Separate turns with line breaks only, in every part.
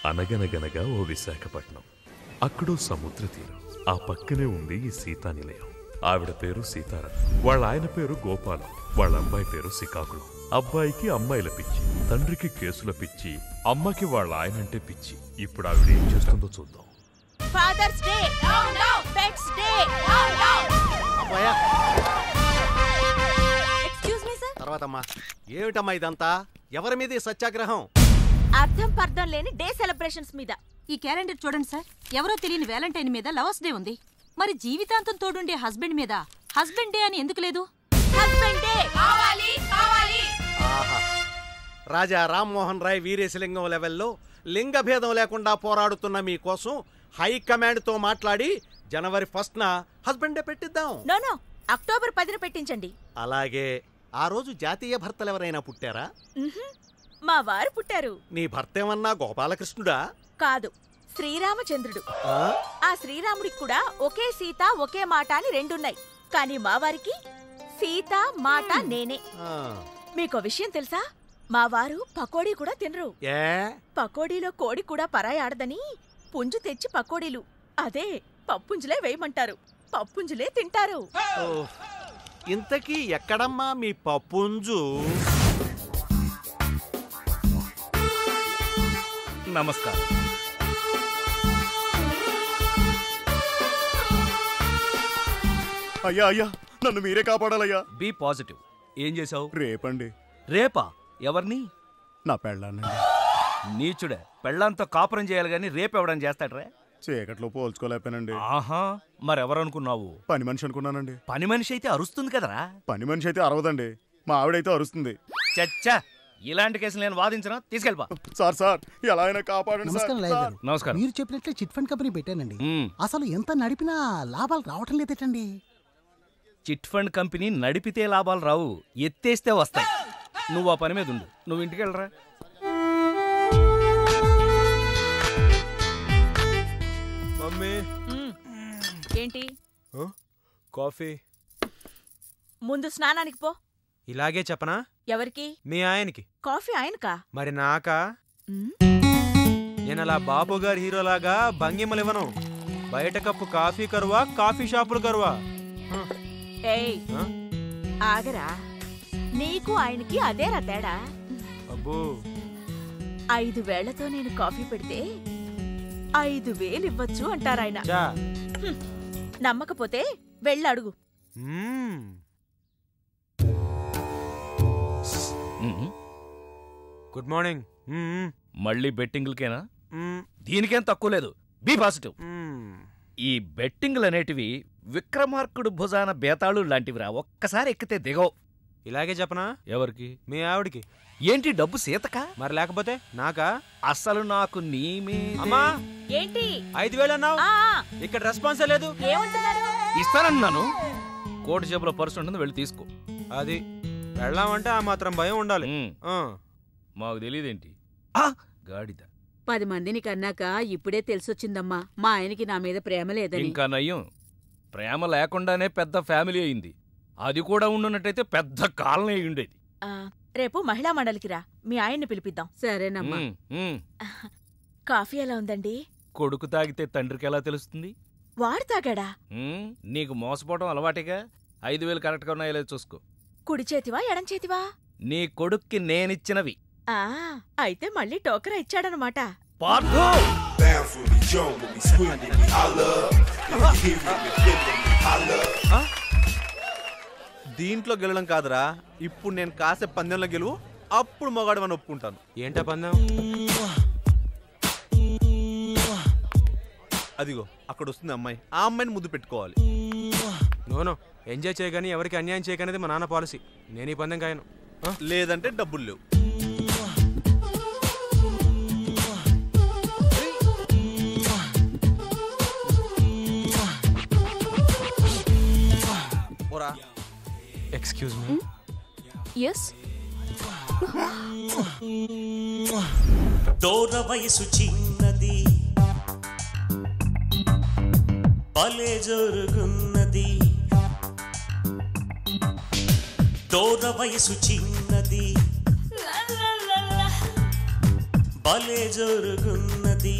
అనగనగనగా ఓ విశాఖపట్నం. అక్కడో సముద్ర తీరం. ఆ పక్కనే ఉంది ఈ సీతా నిలయం. ఆవిడ పేరు సీతారాం, వాళ్ళ ఆయన పేరు గోపాలం, వాళ్ళ అబ్బాయి పేరు శ్రీకాకుళం. అబ్బాయికి అమ్మాయిల పిచ్చి, తండ్రికి కేసుల పిచ్చి, అమ్మకి వాళ్ళ ఆయనంటే పిచ్చి. ఇప్పుడు ఆవిడ ఏం చేస్తుందో చూద్దాం.
Father's Day, pets day. Excuse me sir.
తర్వాతమ్మా ఏమిటమ్మా ఇదంతా? ఎవరి మీద సత్యాగ్రహం?
అర్థం పర్థం లేని డే సెలబ్రేషన్స్ మీద.
ఈ క్యాలెండర్ చూడండి సార్. ఎవరో తెలియని వ్యాలంటైన్ మీద లవర్స్ డే ఉంది. మరి జీవితాంతం తోడుండే హస్బెండ్ మీద హస్బెండ్ డే అని ఎందుకు లేదు?
హస్బెండ్ డే కావాలి కావాలి.
ఆహా, రాజా రామ్మోహన్ రాయ్ వీరేశలింగం లెవెల్లో లింగ భేదం లేకుండా పోరాడుతున్న మీకోసం హైకమాండ్ తో మాట్లాడి జనవరి 1న హస్బెండ్ డే పెట్టిద్దాం.
నో, అక్టోబర్ 10న పెట్టించండి.
అలాగే. ఆ రోజు జాతీయ భర్తలు ఎవరైనా పుట్టారా?
మా వారు పుట్టారు.
నీ భర్త ఏమన్నా గోపాలకృష్ణుడా?
కాదు, శ్రీరామచంద్రుడు. ఆ శ్రీరాముడికి కూడా ఒకే సీత ఒకే మాట అని రెండున్నాయి. కానీ మా వారికి సీత మాట నేనే. మీకో విషయం తెలుసా? మా వారు పకోడీ కూడా తినరు. పకోడీలో కోడి కూడా పరాయాడదని పుంజు తెచ్చి పకోడీలు అదే పప్పుంజులే వేయమంటారు. పప్పుంజులే తింటారు.
ఇంతకీ ఎక్కడమ్మా మీ పప్పుంజు?
నమస్కారం.
అయ్యా అయ్యా, నన్ను మీరే కాపాడాలయ్యా.
Be positive. ఏం చేసావు?
రేపండి.
రేపా? ఎవరిని?
నా పెళ్ళాన్నండి.
నీచుడే, పెళ్ళంతో కాపురం చేయాలి గాని రేపెవడం చేస్తాడ్రా?
చీకట్లో పోల్చుకోలేకపోయానండి.
ఆహా, మరెవరనుకున్నావు?
పని మనిషి అనుకున్నానండి.
పని మనిషి అయితే అరుస్తుంది కదరా.
పని మనిషి అయితే అరవదండి, మా ఆవిడైతే అరుస్తుంది.
చచ్చా, ఇలాంటి కేసులు నేను వాదించను. తీసుకెళ్ళిపా.
సార్ ఎలా అయినా కాపాడండి.
నమస్కారం.
మీరు చెప్పినట్లే చిట్ ఫండ్ కంపెనీ పెట్టానండి. అసలు ఎంత నడిపినా లాభాలు రావటం లేదేటండి.
చిట్ ఫండ్ కంపెనీ నడిపితే లాభాలు రావు, ఎత్తేస్తే వస్తాయి. నువ్వు ఆ పని మీద ఉండు. నువ్వు ఇంటికి వెళ్ళరా.
మమ్మీ
ఏంటి?
కాఫీ.
ముందు స్నానానికి పో.
ఇలాగే చెప్పనా?
ఎవరికి?
మీ ఆయనకి.
కాఫీ ఆయనకా?
మరి నాకా? నేను అలా బాబు గారి హీరోలాగా భంగిమలివ్వను. బయట కప్పు కాఫీ కరువా, కాఫీ షాపులు కరువా?
ఆగరా, నీకు ఆయనకి అదేరా తేడా.
అబ్బో,
5 వేళ్లతో నేను కాఫీ పెడితే 5,000 ఇవ్వచ్చు అంటారాయన. నమ్మకపోతే వెళ్ళడుగు.
Good morning.
మళ్ళీ బెట్టింగ్లకేనా? దీనికేం తక్కువ లేదు. Be positive. ఈ బెట్టింగ్లు అనేటివి విక్రమార్కుడు భుజాన బేతాళు లాంటివిరా. ఒక్కసారి ఎక్కితే దిగవు.
ఇలాగే చెప్పనా?
ఎవరికి?
మీ ఆవిడికి.
ఏంటి డబ్బు సీతకా?
మరి లేకపోతే నాకా?
అసలు నాకు నీ
అమ్మా
ఏంటి
5,000 అన్నావు, ఇక్కడ రెస్పాన్సే లేదు.
ఇస్తానన్నాను. కోటి జేబులో పర్సు ఉంటుంది, వెళ్ళి తీసుకో.
అది వెళ్ళామంటే ఆ మాత్రం భయం ఉండాలి.
మాకు తెలియదేంటి గాడిద.
10 మందిని కన్నాక ఇప్పుడే తెలిసొచ్చిందమ్మా మా ఆయనకి నా మీద ప్రేమ లేదని.
ఇంకా నయ్యం, ప్రేమ లేకుండానే పెద్ద ఫ్యామిలీ అయింది. అది కూడా ఉండున్నట్టయితే పెద్ద కాలనీ అయి ఉండేది.
రేపు మహిళా మండలికి రా, మీ ఆయన్ని పిలిపిద్దాం.
సరేనమ్మా.
కాఫీ ఎలా ఉందండి?
కొడుకు తాగితే తండ్రికి ఎలా తెలుస్తుంది?
వాడు తాగాడా?
నీకు మోసపోవటం అలవాటిగా. 5,000 కరెక్ట్గా ఉన్నాయో లేదో చూసుకో.
కుడి చేతివా ఎడం చేతివా?
నీ కొడుక్కి నేనిచ్చినవి.
అయితే మళ్ళీ టోకరా ఇచ్చాడనమాట.
దీంట్లో గెలడం కాదురా, ఇప్పుడు నేను కాసే పందెంలో గెలువు, అప్పుడు మగాడు అని ఒప్పుకుంటాను.
ఏంటా పందెం?
అదిగో అక్కడ వస్తుంది అమ్మాయి, ఆ అమ్మాయిని ముద్దు పెట్టుకోవాలి.
నోనో, ఎంజాయ్ చేయగాని ఎవరికి అన్యాయం చేయకనేది మా నాన్న పాలసీ. నేను ఈ పందెం కాయను.
లేదంటే డబ్బులు లేవు.
Excuse me.
yes
దూర వయసు చిన్నది భలే జరుగున్నది, దూర వయసు చిన్నది భలే జరుగున్నది,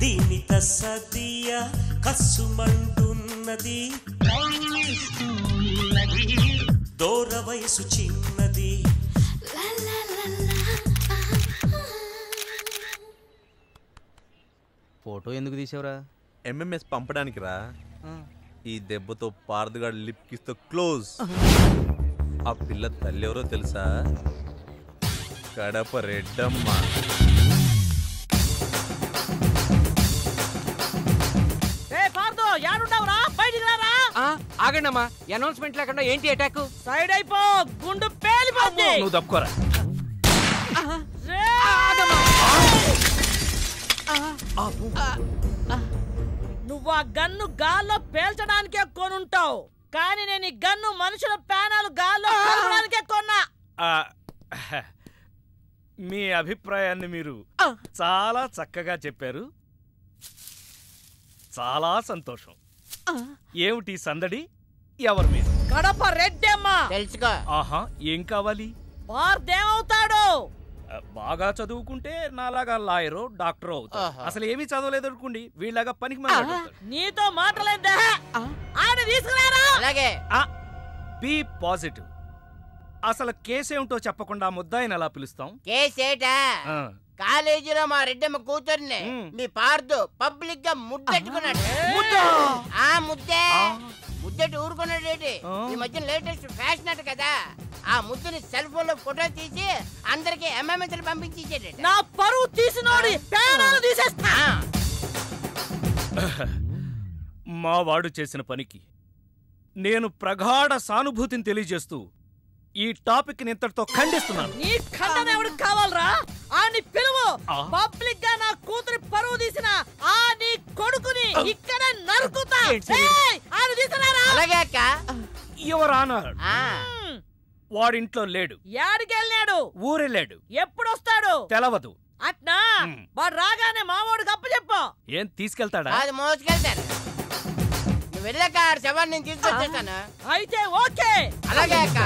దీని తస్సదియ కస్సుమంటున్నది, దూర వయసు చిన్నది.
ఫోటో ఎందుకు తీసావురా?
ఎంఎంఎస్ పంపడానికి రా. ఈ దెబ్బతో పారదుగాడు లిప్ కిస్తో క్లోజ్. ఆ పిల్ల తల్లి ఎవరో తెలుసా? కడప రెడ్డమ్మ.
ఆగండమ్మా, అనౌన్స్మెంట్ లేకుండా ఏంటి అటాక్?
సైడ్ అయిపో, గుండు పేలిపోద్ది.
నువ్వు తప్పుకోరా.
నువ్వు ఆ గన్ను గాల్లో పేల్చడానికే కొనుంటావు, కానీ నేను ఈ గన్ను మనుషుల ప్రాణాలు గాల్లో పేల్చడానికే కొన్నా.
మీ అభిప్రాయాన్ని మీరు చాలా చక్కగా చెప్పారు. చాలా సంతోషం. ఏమిటి సందడి? ఎవరి మీద?
కడప రెడ్డమ్మ.
తెలుసుకో.
ఆహా, ఏం కావాలి?
వార్దేమవుతాడు?
బాగా చదువుకుంటే నాలాగా లాయరో డాక్టరో అవుతాడు. అసలు ఏమీ చదవలేదు అనుకోండి, వీళ్ళగా పనికి మాట్లాడతాడు.
నీతో మాటలేదా? ఆయన తీసుకురారా.
అలాగే.
Be positive. అసలు కేసేమిటో చెప్పకుండా ముద్దాయిని ఎలా పిలుస్తాం?
కేసేటా? కాలేజీలో మా రెడ్డమ్మ కూతుర్ని మీ పార్దు పబ్లిక్ గా ముద్దెట్టుకున్నాడు. ఆ ముద్దే ముద్దెట్టు ఊరుకున్నాడేటి. ఈ మధ్య లేటెస్ట్ ఫ్యాషన్ అట కదా, ఆ ముద్దుని సెల్ ఫోన్ లో ఫోటో తీసి అందరికి ఎంఎంఎస్ పంపించేసాడు.
నా పరువు తీసినోడి ప్రాణాలు తీసేస్తా.
మా వాడు చేసిన పనికి నేను ప్రగాఢ సానుభూతిని తెలియజేస్తూ ఈ టాపిక్ ని ఇంతటితో ఖండిస్తున్నాను.
నీ ఖండన ఎవరికి కావాలరా? ఆని పిలువు. పబ్లిక్ గా నా కూతురి పరువు తీసిన ఆ నీ కొడుకుని ఇక్కడ నరుకుతా. ఆని తీసుకురారా.
అలాగే అక్క.
యువర్ ఆనర్, వాడింట్లో లేడు.
యాడికెళ్ళాడు?
ఊరెళ్ళాడు.
ఎప్పుడొస్తాడు?
తెలవదు.
అట్నా? వాడు రాగానే మావోడికి అప్పు చెప్పు.
ఏం తీసుకెళ్తాడా?
అది మోసుకెళ్తాను. నువ్వు వెళ్ళాక శవాన్ని నేను తీసుకొచ్చేస్తాను.
అయితే ఓకే.
అలాగే అక్క.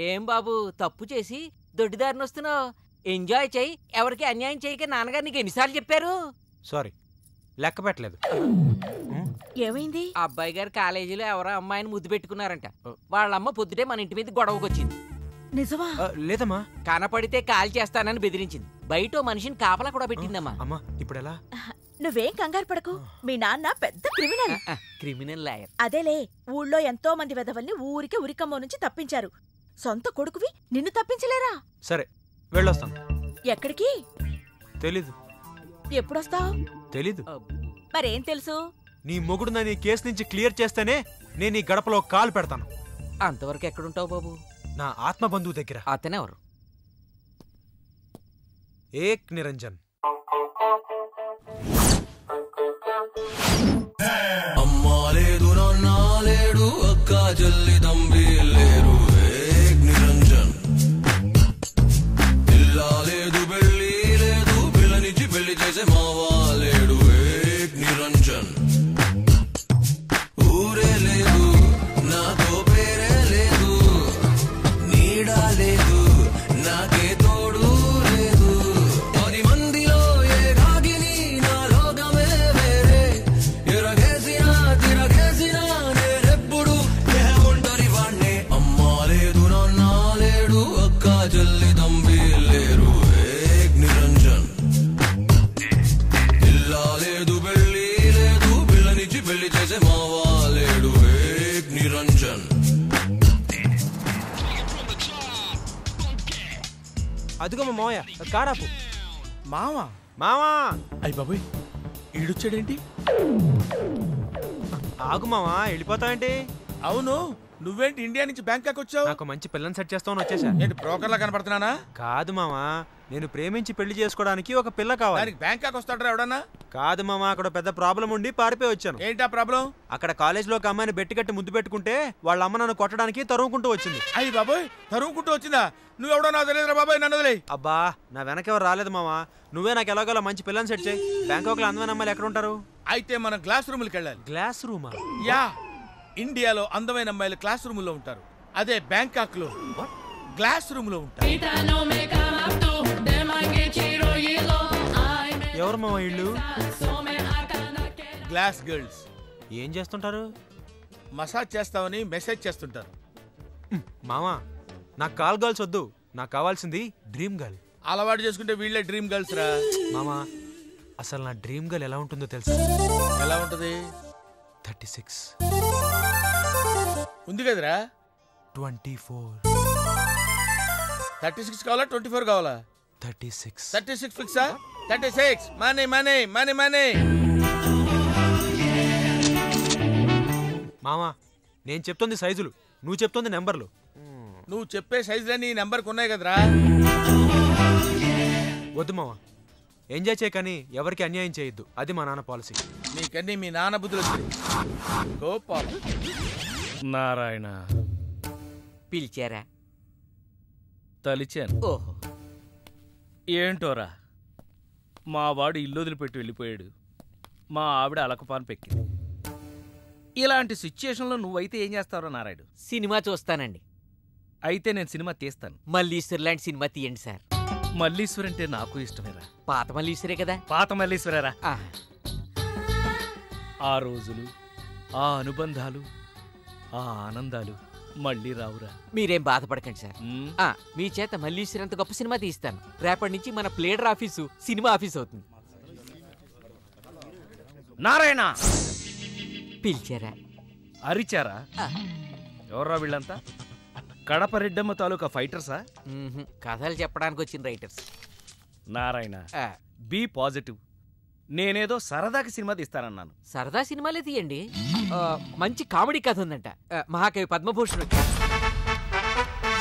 ఏం బాబు, తప్పు చేసి దొడ్డిదారిని వస్తున్నావు? ఎంజాయ్ చెయ్యి, ఎవరికి అన్యాయం చేయక నాన్నగారు నీకు ఎన్నిసార్లు చెప్పారు?
సారీ, లెక్క పెట్టలేదు.
ఏమైంది?
అబ్బాయి గారు కాలేజీలో ఎవరో అమ్మాయిని ముద్దు పెట్టుకున్నారంట. వాళ్ళమ్మ పొద్దుటే మన ఇంటి మీద గొడవకొచ్చింది.
నిజమా?
లేదమ్మా.
కనపడితే కాల్ చేస్తానని బెదిరించింది. బయట మనిషిని కాపలా కూడా పెట్టిందమ్మా.
అమ్మా, ఇప్పుడు ఎలా?
నువ్వేం కంగారు పడకు, మీ నాన్న పెద్ద క్రిమినల్.
Criminal lawyer.
అదేలే, ఊళ్ళో ఎంతో మంది వెధవల్ని ఊరికే ఉరికమ్మో నుంచి తప్పించారు. సొంత కొడుకువి నిన్ను తప్పించలేరా?
సరే, వెళ్ళొస్తాను.
ఎక్కడికి?
తెలీదు.
ఎప్పుడొస్తావు?
తెలీదు.
మరేం తెలుసు?
నీ మొగుడు నన్ను ఈ కేసు నుంచి క్లియర్ చేస్తేనే నేను ఈ గడపలో కాలు పెడతాను.
అంతవరకు ఎక్కడుంటావు బాబు?
నా ఆత్మ బంధువు దగ్గర.
అతనెవరు?
ఏక్ నిరంజన్.
అమ్మా లేదు నాన్న లేడు అక్క చెల్లి తంబి లేరు ఏక్ నిరంజన్. ఇల్లా లేదు పెళ్ళి లేదు పిల్లనిచ్చి పెళ్లి చేసే మావా లేడు ఏక్ నిరంజన్. ఊరే లేదు నాతో పేరే లేదు నీడా లేదు నాకే తోడు లేదు. 10 మందిలో ఏ రాగిని నా లోకమే వేరే ఎరగేసినా తిరగేసినా నేనెప్పుడు ఏ ఒంటరి వాణ్ణే. అమ్మా లేదు నాన్న లేడు అక్క చెల్లి తంబి లేరు ఏక్ నిరంజన్. ఇల్లా లేదు పెళ్ళి లేదు పిల్లనిచ్చి పెళ్లి చేసే మావా లేడు ఏక్ నిరంజన్.
అదిగో మా మావయ్య కారాపు.
మావా
మావా.
అయ్య బాబోయ్ ఈడొచ్చాడేంటి?
ఆగు మావా, వెళ్ళిపోతావేంటి?
అవును, నువ్వేంటి ఇండియా నుంచి బ్యాంకాక్ వచ్చావు?
నాకు మంచి పిల్లని సెట్ చేస్తామని వచ్చేసా.
ఏంటి బ్రోకర్లా కనపడుతున్నానా?
కాదు మావా, నేను ప్రేమించి పెళ్లి చేసుకోవడానికి ఒక పిల్ల కావాలి.
దానికి బ్యాంకాక్ వస్తాడరా ఎవడన్నా?
కాదు మావా, అక్కడ పెద్ద ప్రాబ్లం ఉండి పారిపోయి వచ్చాను.
ఏంటా ప్రాబ్లం?
అక్కడ కాలేజీలో ఒక అమ్మాయిని బెట్టి కట్టి ముద్దు పెట్టుకుంటే వాళ్ళ అమ్మ నన్ను కొట్టడానికి తరుముకుంటూ వచ్చింది.
అయ్యి బాబోయ్, తరుముకుంటూ వచ్చిందా? నువ్వెవడో నాకు తెలియదురా బాబాయ్, నన్ను వదిలేయ్.
అబ్బా, నా వెనకెవరు రాలేదు మావా, నువ్వే నాకు ఎలాగోలా మంచి పిల్లని సెట్ చేయి. బ్యాంకాక్ లో అందమైన అమ్మాయిలు ఎక్కడ ఉంటారు?
అయితే మనం క్లాస్ రూమ్కి వెళ్ళాలి.
గ్లాస్ రూమా?
యా, ఇండియాలో అందమైన అమ్మాయిలు క్లాస్ రూమ్ లో ఉంటారు. అదే బ్యాంకాక్ లో గ్లాస్ రూమ్ లో ఉంటారు.
ఎవరు మావా ఇళ్ళు?
Glass girls.
ఏం చేస్తుంటారు?
మసాజ్ చేస్తామని మెసేజ్ చేస్తుంటారు.
మావా, నాకు కాల్ గర్ల్స్ వద్దు, నాకు కావాల్సింది డ్రీమ్ గర్ల్.
అలవాటు చేసుకుంటే వీళ్ళే డ్రీమ్ గర్ల్స్ రా.
మామా, అసలు నా డ్రీమ్ గర్ల్ ఎలా ఉంటుందో తెలుసా?
ఎలా ఉంటది?
36
ఉంది కదరా.
24.
36 కావాలా 24 కావాలా?
36.
36 ఫిక్సా? 36. Money money money money.
మామా, నేను చెప్తుంది సైజులు, నువ్వు చెప్తుంది నెంబర్లు.
నువ్వు చెప్పే సైజులన్నీ ఈ నెంబర్కి ఉన్నాయి కదరా.
వద్దు మామా, ఎంజాయ్ చేయకని ఎవరికి అన్యాయం చేయొద్దు, అది మా నాన్న పాలసీ.
నీకన్నీ మీ నాన్న బుద్ధులు వచ్చాయి. నారాయణ
పిలిచారా?
తలిచాను.
ఓహో,
ఏంటోరా, మా వాడు ఇల్లు వదిలిపెట్టి వెళ్ళిపోయాడు, మా ఆవిడ అలకపాను పెక్కింది. ఇలాంటి సిచ్యుయేషన్లో నువ్వైతే ఏం చేస్తావురా నారాయుడు?
సినిమా చూస్తానండి.
అయితే నేను సినిమా తీస్తాను.
మల్లీశ్వర్ లాంటి సినిమా తీయండి సార్.
మల్లీశ్వర్ అంటే నాకు ఇష్టమేరా.
పాత మల్లీశ్వరే కదా?
పాత మల్లీశ్వరేరా. ఆ రోజులు, ఆ అనుబంధాలు, ఆ ఆనందాలు మళ్ళీ రావురా.
మీరేం బాధపడకండి సార్. మీ చేత మల్లీశ్వర్ అంత గొప్ప సినిమా తీస్తాను. రేపటి నుంచి మన ప్లేడర్ ఆఫీసు సినిమా ఆఫీస్ అవుతుంది.
నారాయణ
పిలిచారా?
అరిచారా? ఎవర్రా వీళ్ళంతా? కడప రెడ్డమ్మ తాలూకా ఫైటర్సా?
కథలు చెప్పడానికి వచ్చిన రైటర్స్.
Narayana, be positive. నేనేదో సరదాకి సినిమా తీస్తానన్నాను.
సరదా సినిమాలే తీయండి. మంచి కామెడీ కథ ఉందంట. మహాకవి పద్మభూషణ్.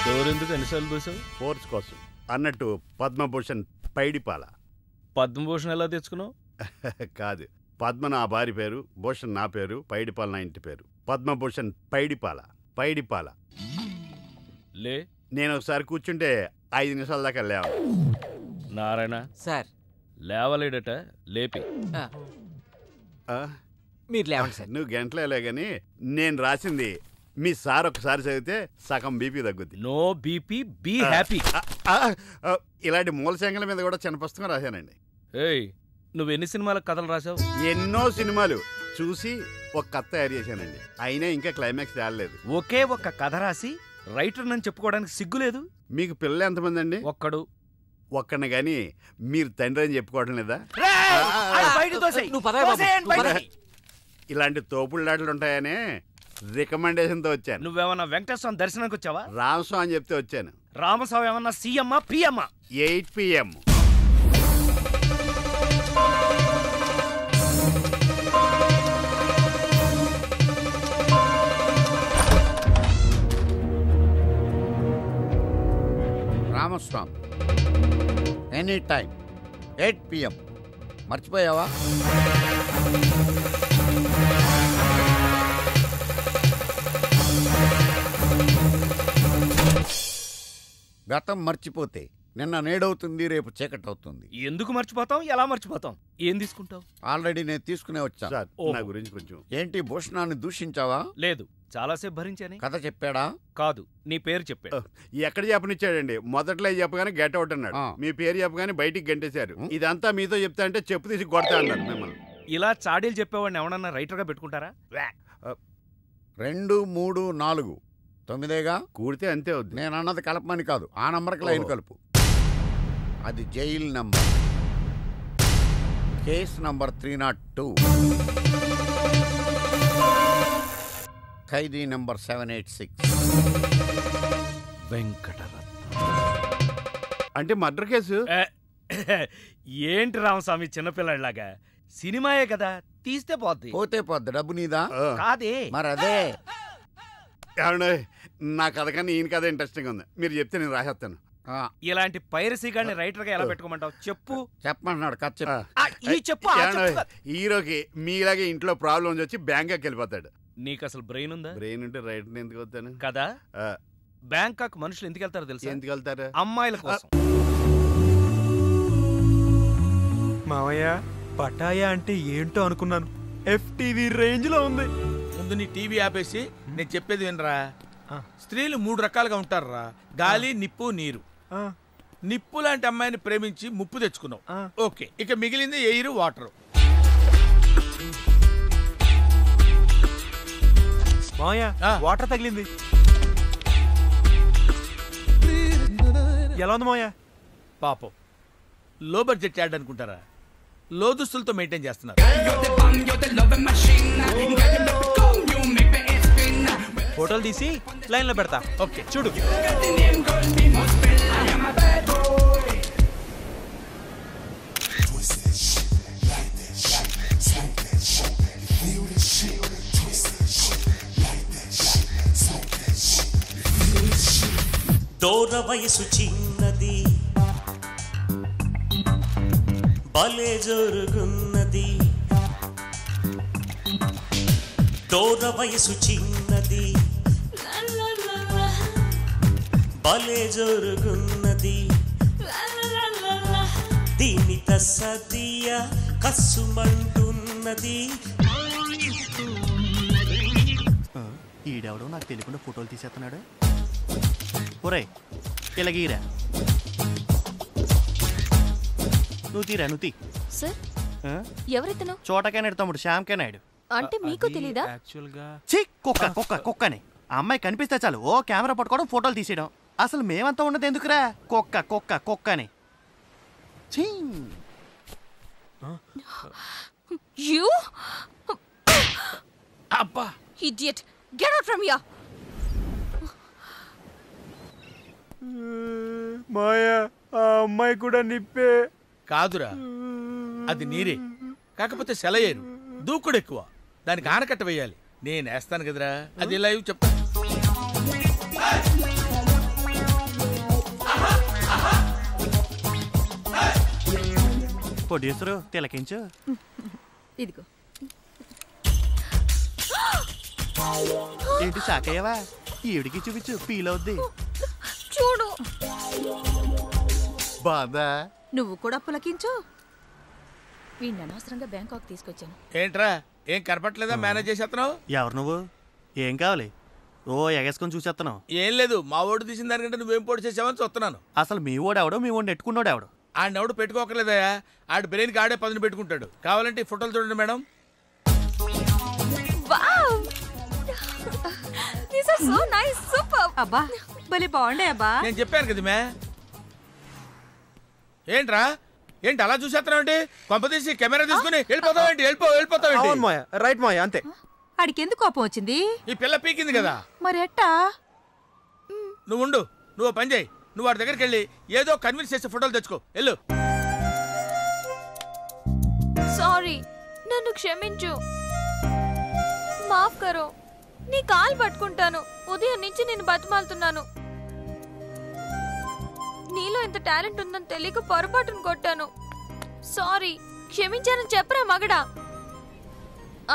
డోరెందుకు ఎన్నిసార్లు చూసావు?
ఫోర్స్ కోసం అన్నట్టు పద్మభూషణ్ పైడిపాల.
పద్మభూషణ్ ఎలా తెచ్చుకున్నావు?
కాదు, పద్మ నా భార్య పేరు, భూషణ్ నా పేరు, పైడిపాల నా ఇంటి పేరు. పద్మభూషణ్ పైడిపాల. పైడిపాల
లే.
నేను ఒకసారి కూర్చుంటే 5 నిమిషాల దాకా లేవ.
నారాయణ
సార్,
లేవలేడట, లేపి.
మీరు లేవండి సార్.
నువ్వు గంటలేలే గాని నేను రాసింది మీ సార్ ఒకసారి చదివితే సగం బీపీ తగ్గుద్ది.
No BP, be happy.
ఇలాంటి మూల శంకల మీద కూడా చిన్న పుస్తకం రాశానండి.
ఏయ్, నువ్వు ఎన్ని సినిమాల కథలు రాసావు?
ఎన్నో సినిమాలు చూసి ఒక కథ తయారు చేశానండి. అయినా ఇంకా క్లైమాక్స్ తేలలేదు.
ఒకే ఒక్క కథ రాసి రైటర్ నన్ను చెప్పుకోవడానికి సిగ్గులేదు?
మీకు పిల్లలు ఎంతమంది అండి?
ఒక్కడు.
ఒక్కడిని గాని మీరు తండ్రి అని చెప్పుకోవడం లేదా? ఇలాంటి తోపుళ్ళాటలు ఉంటాయనే రికమెండేషన్తో వచ్చాను.
నువ్వేమన్నా వెంకటేశ్వరం దర్శనానికి వచ్చావా?
రామస్వామి అని చెప్తే వచ్చాను.
రామస్వామి ఏమన్నా సీఎమ్మా, పిఎమ్మా?
8 PM.
Programme any time 8 PM. మర్చిపోయావా? గతం మర్చిపోతే నిన్న నేడవుతుంది, రేపు చీకటి అవుతుంది.
ఎందుకు మర్చిపోతాం? ఎలా మర్చిపోతాం? ఏం తీసుకుంటావు?
ఆల్రెడీ నేను తీసుకునే వచ్చా.
నా గురించి కొంచెం
ఏంటి భూషణాన్ని దూషించావా?
లేదు, చాలాసేపు భరించాని.
కథ చెప్పాడా?
కాదు, నీ పేరు చెప్పాడు.
ఎక్కడ చెప్పనిచ్చాడండి? మొదట్లో చెప్పగానే గెట్ అవుట్ అన్నాడు. మీ పేరు చెప్పగానే బయటికి గంటేశారు. ఇదంతా మీతో చెప్తా అంటే చెప్పు తీసి కొడతా అన్నాడు మిమ్మల్ని.
ఇలా చాడీలు చెప్పేవాడిని ఎవడన్నా రైటర్గా పెట్టుకుంటారా?
2, 3, 4 9గా
కూడితే అంతే అవుద్ది.
నేను అన్నది కలపమని కాదు, ఆ నంబర్కి లైన్ కలుపు. అది జైల్ నంబర్, కేస్ నంబర్ 302, ఖైదీ నంబర్ 786.
వెంకటరత్నం
అంటే మర్డర్ కేసు.
ఏంటి రామస్వామి చిన్నపిల్లలాగా? సినిమాయే కదా, తీస్తే పోద్ది.
పోతే పోద్ది, డబ్బు నీదా?
కాదే.
మరి అదే.
నా కథ కన్నా ఈయన కథ ఇంట్రెస్టింగ్ ఉంది. మీరు చెప్తే నేను రాసేస్తాను.
ఇలాంటి పైరసీ గాని రైటర్ గా ఎలా పెట్టుకోమంటావు? చెప్పు.
చెప్పమంటున్నాడు కథ
చెప్పు.
హీరోకి మీలాగే ఇంట్లో ప్రాబ్లమ్స్ వచ్చి బ్యాంకాక్ వెళ్ళిపోతాడు.
నీకు అసలు బ్రెయిన్ ఉందా?
బ్రెయిన్ ఉంటే రైటర్ ఎందుకు వస్తాను
కదా. బ్యాంకాక్ మనుషులు ఎందుకు వెళ్తారో తెలుసా?
ఎందుకు వెళ్తారు?
అమ్మాయిల కోసం.
మావయ్య, పటాయా అంటే ఏంటో అనుకున్నాను. FTV రేంజ్ లో ఉంది.
ముందు నీ టీవీ ఆపేసి నేను చెప్పేది వినరా. స్త్రీలు 3 రకాలుగా ఉంటారురా. గాలి, నిప్పు, నీరు. నిప్పు లాంటి అమ్మాయిని ప్రేమించి ముప్పు తెచ్చుకున్నావు. ఓకే, ఇక మిగిలింది ఎయిర్, వాటర్.
మావయ్య, వాటర్ తగిలింది. ఎలా ఉంది మావయ్య?
పాపం, లో బడ్జెట్ యాడ్ అనుకుంటారా? లో దుస్తులతో మెయింటైన్ చేస్తున్నారు.
ఫోటోలు తీసి లైన్ లో పెడతా.
ఓకే, చూడు.
దూర వయసు చిన్నది, భలే జరుగున్నది. దూర వయసు చిన్నది, భలే జరుగున్నది. దీని తస్సదియ కస్సుమంటున్నది.
ఈడెవడో నాకు తెలియకుండా ఫోటోలు తీసేస్తున్నాడు. ఒరే, ఇలాగీరా. నువ్వు తీరా, నువ్వు తీ.
సార్, ఎవరితను?
చోటకైనాడు తమ్ముడు, శ్యామ్కే నాయుడు.
అంటే మీకు తెలీదా?
ఛీ, కుక్కని. ఆ అమ్మాయి కనిపిస్తే చాలు ఓ కెమెరా పట్టుకోవడం, ఫోటోలు తీసేయడం. అసలు మేమంతా ఉన్నది ఎందుకురా? కుక్కని.
You?
అబ్బా,
idiot. Get out from here.
మాయా, ఆ అమ్మాయి కూడా నిప్పే.
కాదురా, అది నీరే. కాకపోతే సెలయేరు, దూకుడు ఎక్కువ. దానికి ఆనకట్ట వేయాలి. నేను వేస్తాను కదరా. అది లైవ్ చెప్తా.
ప్రొడ్యూసరు తిలకించు.
ఇదిగో.
ఏంటి షాక్ అయ్యావా? ఈవిడికి చూపించు, ఫీల్ అవుద్ది.
చూడు.
బాదా?
నువ్వు కూడా పులకించు.
వీడిని అనవసరంగా బ్యాంకాక్ తీసుకొచ్చాను.
ఏంట్రా, ఏం కనపట్లేదా? మేనేజ్ చేసేస్తున్నావు.
ఎవరు నువ్వు? ఏం కావాలి? ఓ ఎగేసుకొని చూసేస్తున్నావు.
ఏం లేదు, మా ఓడు తీసిన దానికంటే నువ్వేం పోటీ చేసావని చూస్తున్నాను.
అసలు మీ ఓడు ఎవడో, మీ ఓడిని ఎట్టుకున్నాడు ఎవడు?
ఆడెవడు పెట్టుకోకలేదయా. ఆడి బ్రెయిన్కి ఆడే పదును పెట్టుకుంటాడు. కావాలంటే ఈ ఫోటోలు చూడండి madam.
These are so nice, super.
అబ్బా, భలే బాగుండే అబ్బా.
నేను చెప్పాను కదా మే. ఏంట్రా, ఏంటి అలా చూసేస్తున్నావు? కొంపతీసి కెమెరా తీసుకుని వెళ్ళిపోతావేంటి? వెళ్ళిపోతావేంటి?
రైట్ మాయ, అంతే.
ఆడికెందుకు కోపం వచ్చింది?
ఈ పిల్ల పీకింది కదా.
మరి ఎట్టా?
నువ్వు ఉండు, నువ్వు పని చేయి. నువ్వు వాడి దగ్గరికి వెళ్ళి ఏదో కన్విన్స్ చేసే ఫోటోలు తెచ్చుకో. వెళ్ళు.
సారీ, నన్ను క్షమించు. మాఫ్ కరో. నీ కాలు పట్టుకుంటాను. ఉదయం నుంచి నేను బతిమాలుతున్నాను. నీలో ఇంత టాలెంట్ ఉందని తెలియక పొరపాటును కొట్టాను. సారీ, క్షమించానని చెప్పరా మగడా.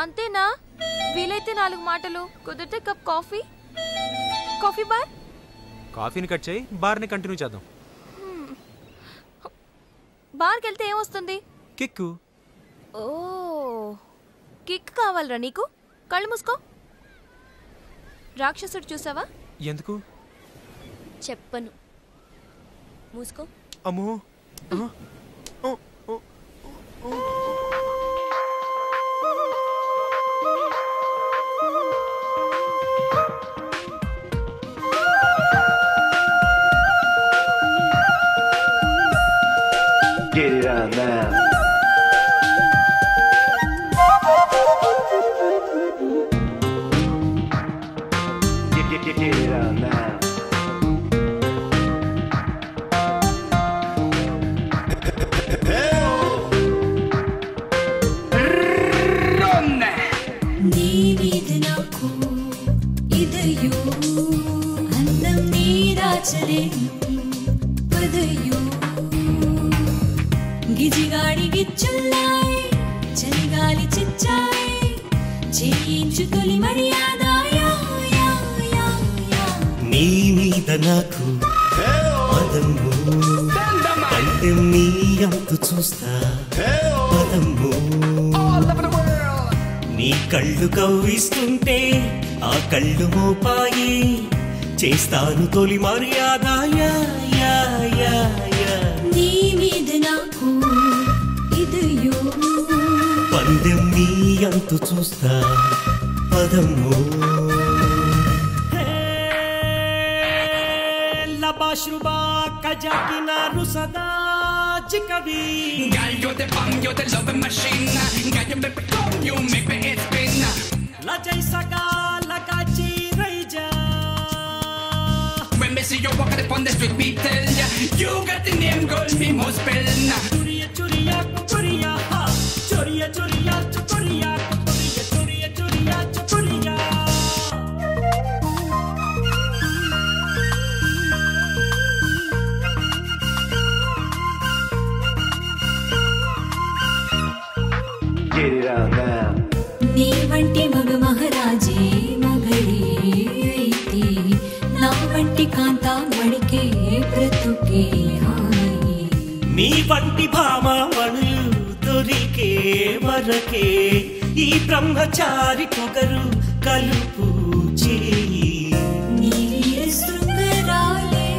అంతేనా? వీలైతే 4 మాటలు, కుదిరితే కప్ కాఫీ. Coffee bar.
కాఫీని కట్ చేయి, బార్ని కంటిన్యూ చేద్దాం.
బార్కి వెళ్తే ఏమొస్తుంది?
కిక్కు.
ఓ, కిక్ కావాలరా నీకు? కళ్ళు మూసుకో. రాక్షసుడు చూసావా?
ఎందుకు?
చెప్పను, మూసుకో.
అమ్మో.
Get it on now. Get it on now.
గిజిగాడి గిచ్చుల్లాయ్ చలిగాలి చిచ్చాయ్ చేయించు తొలి మర్యాద
నీ మీద నాకు పదము అంటే నీ అంతు చూస్తా పదము నీ కళ్ళు కవ్విస్తుంటే ఆ కళ్ళు మోపాయి చేస్తాను తొలి మర్యాద
నీ మీద నాకు ఇదయో
పందెం నీ అంతు చూస్తా పదము Labashruba kajakina rusada jikavi Girl, you're the bomb, you're the loving machine Girl, you make me come, you make me head spin La jaisaga lagachi reja When me see you walking upon the street, me tell ya You got the name, girl, me must spell Churiya, churiya, churiya Churiya, churiya, churiya Churiya, churiya, churiya
నీ వంటి మగ మహారాజే మగడే అయితే నా వంటి కాంతామణికే బ్రతుకే హాయి
నీ వంటి భామవణులు దొరికే వరకే ఈ బ్రహ్మచారి పొగరు కలుపు చేయి
నీ వీర శృంగరాలే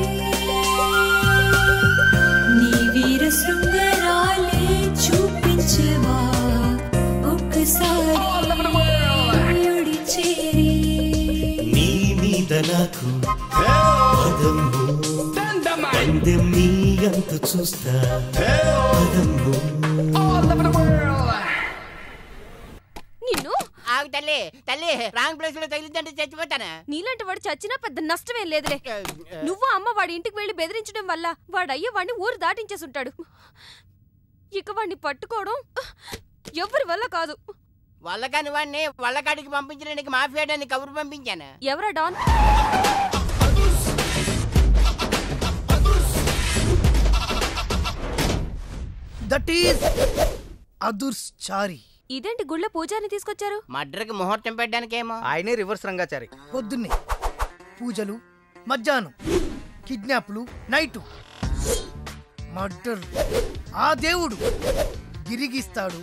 నీ వీర శృంగరాలే చూపించవా
నీ మీద నాకు పదము పందెం నీ అంత చూస్తా పదము
నిన్ను
ఆగు తల్లి తల్లి రాంగ్ ప్లేస్ లో తగిలిద్దంటే చచ్చిపోతానా
నీలాంటి వాడు చచ్చినా పెద్ద నష్టమేం లేదులే నువ్వు అమ్మ వాడి ఇంటికి వెళ్లి బెదిరించడం వల్ల వాడయ్య వాడిని ఊరు దాటించేసుంటాడు ఇక వాడిని పట్టుకోవడం ఎవరి వల్ల కాదు
వల్ల కాని వాడిని వల్లకాడికి పంపించడానికి మాఫియాడాన్ని కబురు పంపించాను
ఎవరా డాన్
దట్ ఈస్ అదుర్స్ చారి
ఇదేంటి గుళ్ళ పూజారిని తీసుకొచ్చారు
మర్డర్కి ముహూర్తం పెట్టడానికేమో
ఆయనే రివర్స్ రంగాచారి పొద్దున్నే పూజలు మధ్యాహ్నం కిడ్నాప్లు నైటు మర్డర్ ఆ దేవుడు గిరిగిస్తాడు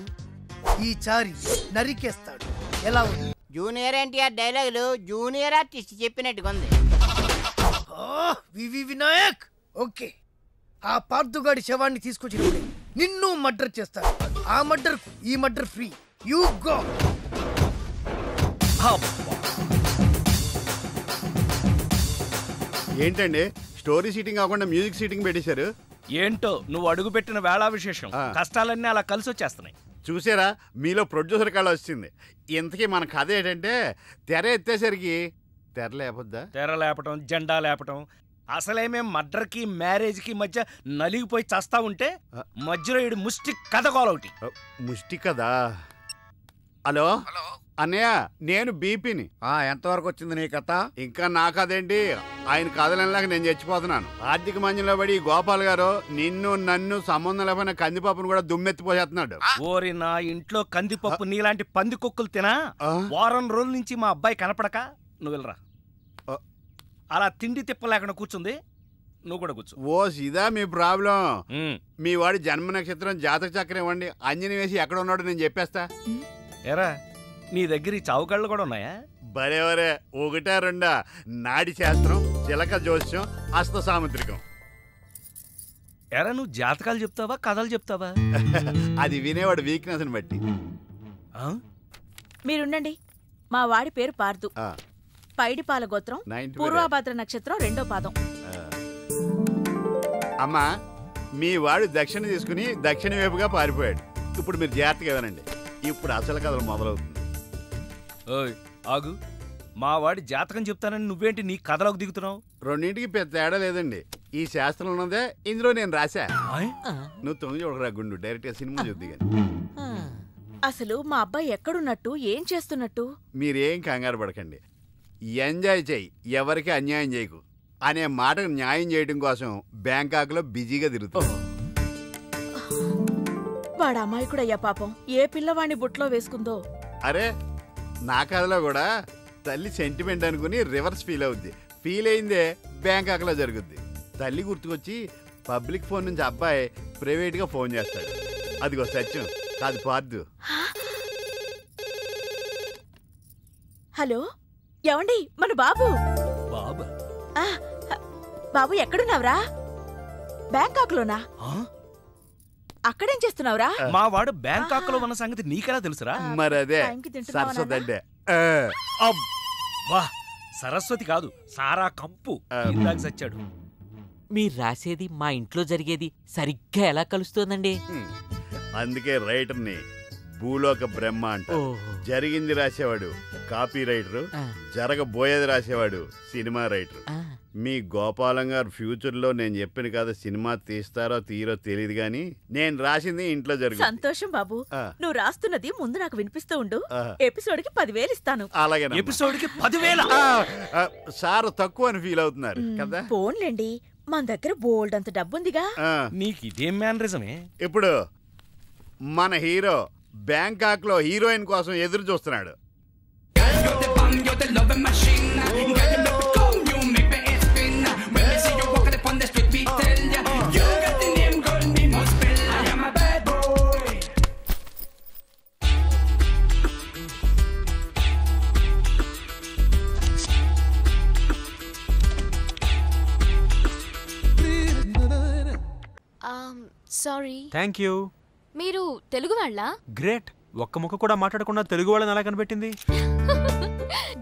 ఈ చారి నరికేస్తాడు ఎలా ఉంది
జూనియర్ ఎన్టీఆర్ డైలాగులు జూనియర్ ఆర్టిస్ట్ చెప్పినట్టుగా ఉంది
వివి వినాయక్ ఓకే ఆ పార్థుగాడి శవాన్ని తీసుకొచ్చినప్పుడే నిన్ను మర్డర్ చేస్తాడు ఆ మర్డర్ ఈ మర్డర్ ఫ్రీ యూ గో
ఏంటండి స్టోరీ సీటింగ్ కాకుండా మ్యూజిక్ సీటింగ్ పెట్టేశారు
ఏంటో నువ్వు అడుగు పెట్టిన వేళా విశేషం కష్టాలన్నీ అలా కలిసి వచ్చేస్తున్నాయి
చూసారా మీలో ప్రొడ్యూసర్ కళ వచ్చింది ఇంతకీ మన కథ ఏంటంటే తెర ఎత్తేసరికి తెర లేపొద్దా
తెర లేపటం జెండా లేపటం అసలేమే మర్డర్కి మ్యారేజ్కి మధ్య నలిగిపోయి చస్తా ఉంటే మధ్యలో ఈడు ముష్టి కథ కోలొకటి
ముష్టి కదా హలో అన్నయ్య నేను బీపీని.
ఎంతవరకు వచ్చింది నీ కథ?
ఇంకా నా కథేంటి, ఆయన కథలలాగ నేను చచ్చిపోతున్నాను. ఆర్థిక మంజంలో పడి గోపాల్ గారు నిన్ను నన్ను సంబంధం లేకపోయినా కందిపప్పును కూడా దుమ్మెత్తిపోసేస్తున్నాడు.
ఓరి నా ఇంట్లో కందిపప్పు నీలాంటి పంది కుక్కలు తినా వారం రోజుల నుంచి మా అబ్బాయి కనపడక నువ్వు వెళ్ళరా. అలా తిండి తిప్పలేకుండా కూర్చుంది, నువ్వు కూడా కూర్చో.
ఓ ఇదా మీ ప్రాబ్లం? మీ వాడి జన్మ నక్షత్రం జాతక చక్రం ఇవ్వండి, అంజని వేసి ఎక్కడ ఉన్నాడో నేను చెప్పేస్తా.
ఎరా నీ దగ్గర ఈ చావుకళ్ళు కూడా ఉన్నాయా?
బరేవరే, ఒకటా రెండా? నాడి శాస్త్రం, చిలక జోస్యం, హస్త సాముద్రికం.
ఎరా నువ్వు జాతకాలు చెప్తావా కథలు చెప్తావా?
అది వినేవాడు వీక్నెస్ బట్టి.
మీరుండండి. మా వాడి పేరు పార్దు, పైడిపాల గోత్రం, పూర్వభద్ర నక్షత్రం 2వ పాదం.
అమ్మా, మీ వాడు దక్షిణ తీసుకుని దక్షిణ వైపుగా పారిపోయాడు. ఇప్పుడు మీరు జాగ్రత్తగా వినండి, ఇప్పుడు అసలు కథలు మొదలవుతుంది.
ఓయ్ ఆగు, మా వాడి జాతకం చెప్తానని నువ్వేంటి నీ కథలోకి దిగుతున్నావు?
రెండింటికి పెద్ద తేడా లేదండి. ఈ శాస్త్రం ఉన్నదే ఇందులో నేను రాశా. నువ్వు తొంగి చూడరా గుండు, డైరెక్ట్ గా సినిమా చూద్ది కానీ.
అసలు మా అబ్బాయి ఎక్కడున్నట్టు, ఏం చేస్తున్నట్టు?
మీరేం కంగారు పడకండి, ఎంజాయ్ చెయ్యి, ఎవరికి అన్యాయం చేయకు అనే మాటకు న్యాయం చేయడం కోసం బ్యాంకాక్ లో బిజీగా తిరుగుతాం.
వాడు అమాయకుడయ్యా పాపం, ఏ పిల్లవాడిని బుట్లో వేసుకుందో.
అరే నా కథలో కూడా తల్లి సెంటిమెంట్ అనుకుని రివర్స్ ఫీల్ అవుద్ది. ఫీల్ అయిందే బ్యాంకాక్ లో జరుగుద్ది. తల్లి గుర్తుకొచ్చి పబ్లిక్ ఫోన్ నుంచి అబ్బాయి ప్రైవేట్ గా ఫోన్ చేస్తాడు. అదిగో సత్యం కాదు పార్దు.
హలో, ఏమండి మన బాబు. బాబు ఎక్కడున్నావురా? బ్యాంకాక్ లోనా? అక్కడేం చేస్తున్నావురా?
మా వాడు బ్యాంకాక్ లో ఉన్న సంగతి నీకెలా తెలుసురా?
మరదే సరస్వతి.
వా, సరస్వతి కాదు, సారా కంపు. ఇందాక సచ్చాడు.
మీరు రాసేది మా ఇంట్లో జరిగేది సరిగ్గా ఎలా కలుస్తోందండి?
అందుకే రైటర్ని భూలోక బ్రహ్మ అంట. జరిగింది రాసేవాడు కాపీ రైటరు, జరగబోయేది రాసేవాడు సినిమా రైటర్. మీ గోపాలం గారు ఫ్యూచర్ లో నేను చెప్పిన కదా సినిమా తీస్తారో తీరో తెలియదు గాని నేను రాసింది ఇంట్లో జరుగుతుంది.
సంతోషం బాబు, నువ్వు రాస్తున్నది ముందు నాకు వినిపిస్తూ ఉండు. ఎపిసోడ్ కి 10,000 ఇస్తాను.
అలాగే.
ఎపిసోడ్ కి 10,000?
సార్ తక్కువ అని ఫీల్ అవుతున్నారు కదా?
పోన్లేండి, మన దగ్గర బోల్డ్ అంత డబ్బుందిగా.
నీకు ఇదేం మేనరిజమే?
ఇప్పుడు మన హీరో బ్యాంకాక్ లో హీరోయిన్ కోసం ఎదురు చూస్తున్నాడు.
సారీ.
Thank you.
మీరు తెలుగు వాళ్ళా?
గ్రేట్. ఒక్క ముక్క కూడా మాట్లాడకుండా తెలుగు వాళ్ళని ఎలా కనిపెట్టింది?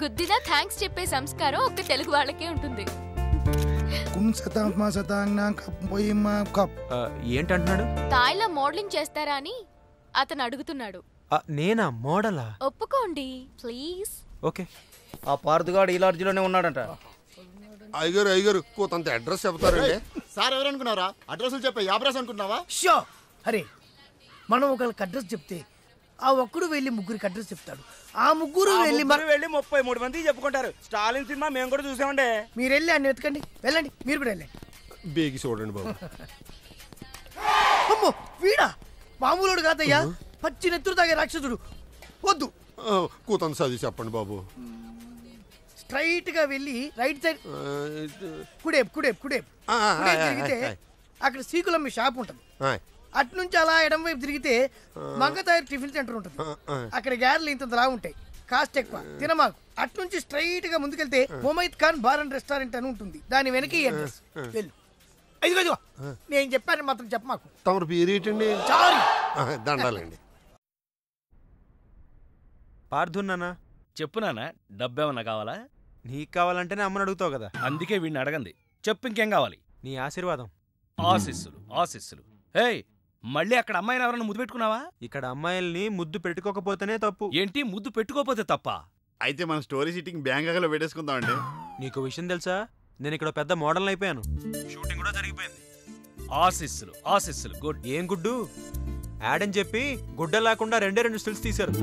గుద్దినా థ్యాంక్స్ చెప్పే సంస్కారం ఒక్క తెలుగు వాళ్ళకే ఉంటుంది.
ఏంటంటున్నాడు?
తాయిలో మోడలింగ్ చేస్తారా అని అతను అడుగుతున్నాడు.
నేనా మోడలా?
ఒప్పుకోండి ప్లీజ్.
ఓకే.
ఆ పార్దుగాడు ఈ లాడ్జిలోనే ఉన్నాడంట.
అయ్యగారు కొంత అడ్రస్ చెప్తారండి.
సార్ ఎవరనుకున్నారా? అడ్రస్లు చెప్పే యాబ్రాస్ అనుకున్నావా?
షో. అరే మనం ఒకరికి అడ్రస్ చెప్తే ఆ ఒక్కడు వెళ్ళి ముగ్గురికి అడ్రస్ చెప్తాడు. ఆ ముగ్గురు వెళ్ళి
33 మంది చెప్పుకుంటారు. స్టాలిన్ సినిమా మేము కూడా చూసామండి.
మీరు వెళ్ళి అన్ని వెతకండి, వెళ్ళండి. మీరు కూడా వెళ్ళండి.
బేగి చూడండి బాబు.
అమ్మో వీడా? మామూలుడు కాదయ్యా, పచ్చి నెత్తురు తాగే రాక్షసుడు. వద్దు,
కూతంత చదివి చెప్పండి బాబు.
స్ట్రైట్ గా వెళ్ళి రైట్ సైడ్ కుడేపు కుడేపు కుడేపు తిరిగితే అక్కడ శ్రీకులమ్మి షాప్ ఉంటుంది. అటు నుంచి అలా ఎడం వైపు తిరిగితే మంగతాయర్ టిఫిన్ సెంటర్ ఉంటుంది. అక్కడ గ్యారెలు ఇంత లా ఉంటాయి, కాస్ట్ ఎక్కువ, తినమాకు. అటు నుంచి స్ట్రైట్ గా ముందుకెళ్తే మొమైద్ ఖాన్ బార్ అండ్ రెస్టారెంట్ అని ఉంటుంది. దాని వెనక అడ్రస్. వెళ్ళు. ఇదిగో నేను చెప్పాను మాత్రం చెప్పమాకు.
తమరు పేరేటండి?
సారీ.
దండాలండి.
పార్థున్నానా?
చెప్పు నాన్న, డబ్బేమన్నా కావాలా?
నీకు కావాలంటేనే అమ్మని అడుగుతావు కదా.
అందుకే వీడిని అడగంది. చెప్పు ఇంకేం కావాలి?
నీ ఆశీర్వాదం.
ఆశీస్సులు ఆశీస్సులు. హే, మళ్ళీ అక్కడ అమ్మాయిని ఎవరన్నా ముద్దు పెట్టుకున్నావా?
ఇక్కడ అమ్మాయిల్ని ముద్దు పెట్టుకోకపోతేనే తప్పు.
ఏంటి ముద్దు పెట్టుకోకపోతే తప్ప?
అయితే మన స్టోరీ షూటింగ్ బ్యాంకాక్ లో పెట్టేసుకుందామండి.
నీకు విషయం తెలుసా, నేను ఇక్కడ పెద్ద మోడల్ అయిపోయాను. షూటింగ్ కూడా జరిగిపోయింది.
ఆశీస్సులు ఆశీస్సులు. గుడ్.
ఏం గుడ్డు? యాడ్ అని చెప్పి గుడ్డ లేకుండా 2 స్టిల్స్ తీశారు.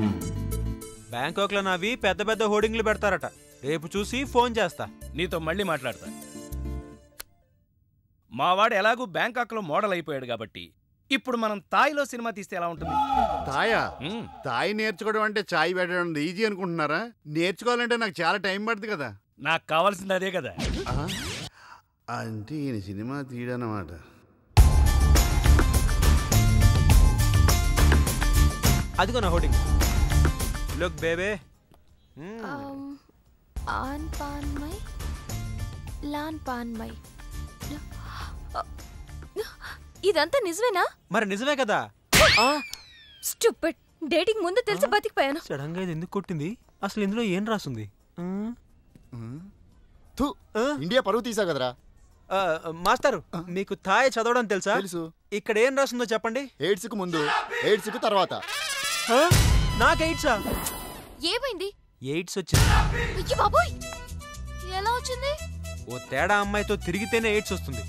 బ్యాంకాక్ లో నావి పెద్ద పెద్ద హోర్డింగ్లు పెడతారట. రేపు చూసి ఫోన్ చేస్తా.
నీతో మళ్ళీ మాట్లాడతా. మావాడు ఎలాగూ బ్యాంకాక్ లో మోడల్ అయిపోయాడు కాబట్టి ఇప్పుడు మనం తాయిలో సినిమా తీస్తే ఎలా ఉంటుంది?
తాయా? తాయి నేర్చుకోవడం అంటే చాయ్ పెట్టడం ఈజీ అనుకుంటున్నారా? నేర్చుకోవాలంటే నాకు చాలా టైం పడుతుంది కదా.
నాకు కావాల్సింది అదే కదా.
అంటే ఈయన సినిమా తీయడన్నమాట.
అదిగో నా హోర్డింగ్. Look baby.
ఆన్ పాన్ మై లాన్ పాన్ మై. ఇదంతా నిజమేనా?
మరి నిజమే కదా.
స్టూపిడ్. డేటింగ్ ముందు తెలిసి బతికిపోయాను.
సడన్ గా ఇది ఎందుకు కొట్టింది? అసలు ఇందులో ఏం రాసుంది?
ఇండియా పరువు తీసా కదరా.
మాస్టర్, మీకు థాయ్ చదవడం తెలుసా?
తెలుసు.
ఇక్కడ ఏం రాస్తుందో చెప్పండి.
ఎయిడ్స్ కు ముందు, ఎయిడ్స్ కు తర్వాత.
నాకు ఎయిడ్సా?
ఏమైంది?
ఎయిడ్స్ వచ్చింది.
అయ్యో బాబోయ్, ఎలా వచ్చింది?
ఓ తేడా అమ్మాయితో తిరిగితేనే ఎయిడ్స్ వస్తుంది,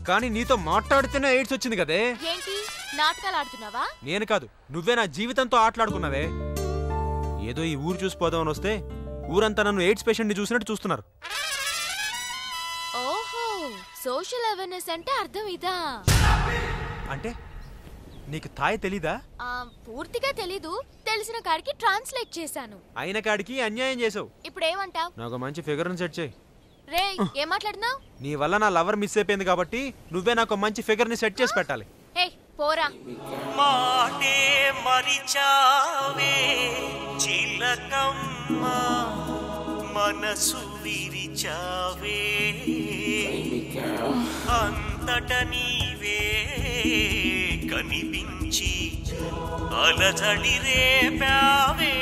కానీ నీతో మాట్లాడితేనే ఎయిడ్స్ వచ్చింది కదే.
ఏంటి నాటకాలు ఆడుతున్నావా?
నేను కాదు, నువ్వే నా జీవితంతో ఆటలాడుకున్నావే. ఏదో ఈ ఊరు చూసిపోదామని వస్తే ఊరంతా నన్ను ఎయిడ్స్ పేషెంట్ ని చూసినట్టు చూస్తున్నారు.
ఓహో, సోషల్ అవేర్నెస్ అంటే అర్థం ఇదా?
అంటే నీకు థాయ్ తెలీదా?
పూర్తిగా తెలీదు, తెలిసిన కాడికి ట్రాన్స్లేట్ చేశాను.
అయిన కాడికి అన్యాయం చేసావు.
ఇప్పుడు ఏమంటావ్?
నాకు మంచి ఫిగర్ సెట్ చేయి.
రే, ఏం మాట్లాడుతున్నావ్?
నీ వల్ల నా లవర్ మిస్ అయిపోయింది కాబట్టి నువ్వే నాకు మంచి ఫిగర్ ని సెట్ చేసి పెట్టాలి.
హే పోరా.
మాటే మరిచావే చిలకమ్మ, మనసు విరిచావే, అంతట నీవే కనిపించి అలజడి రేపావే.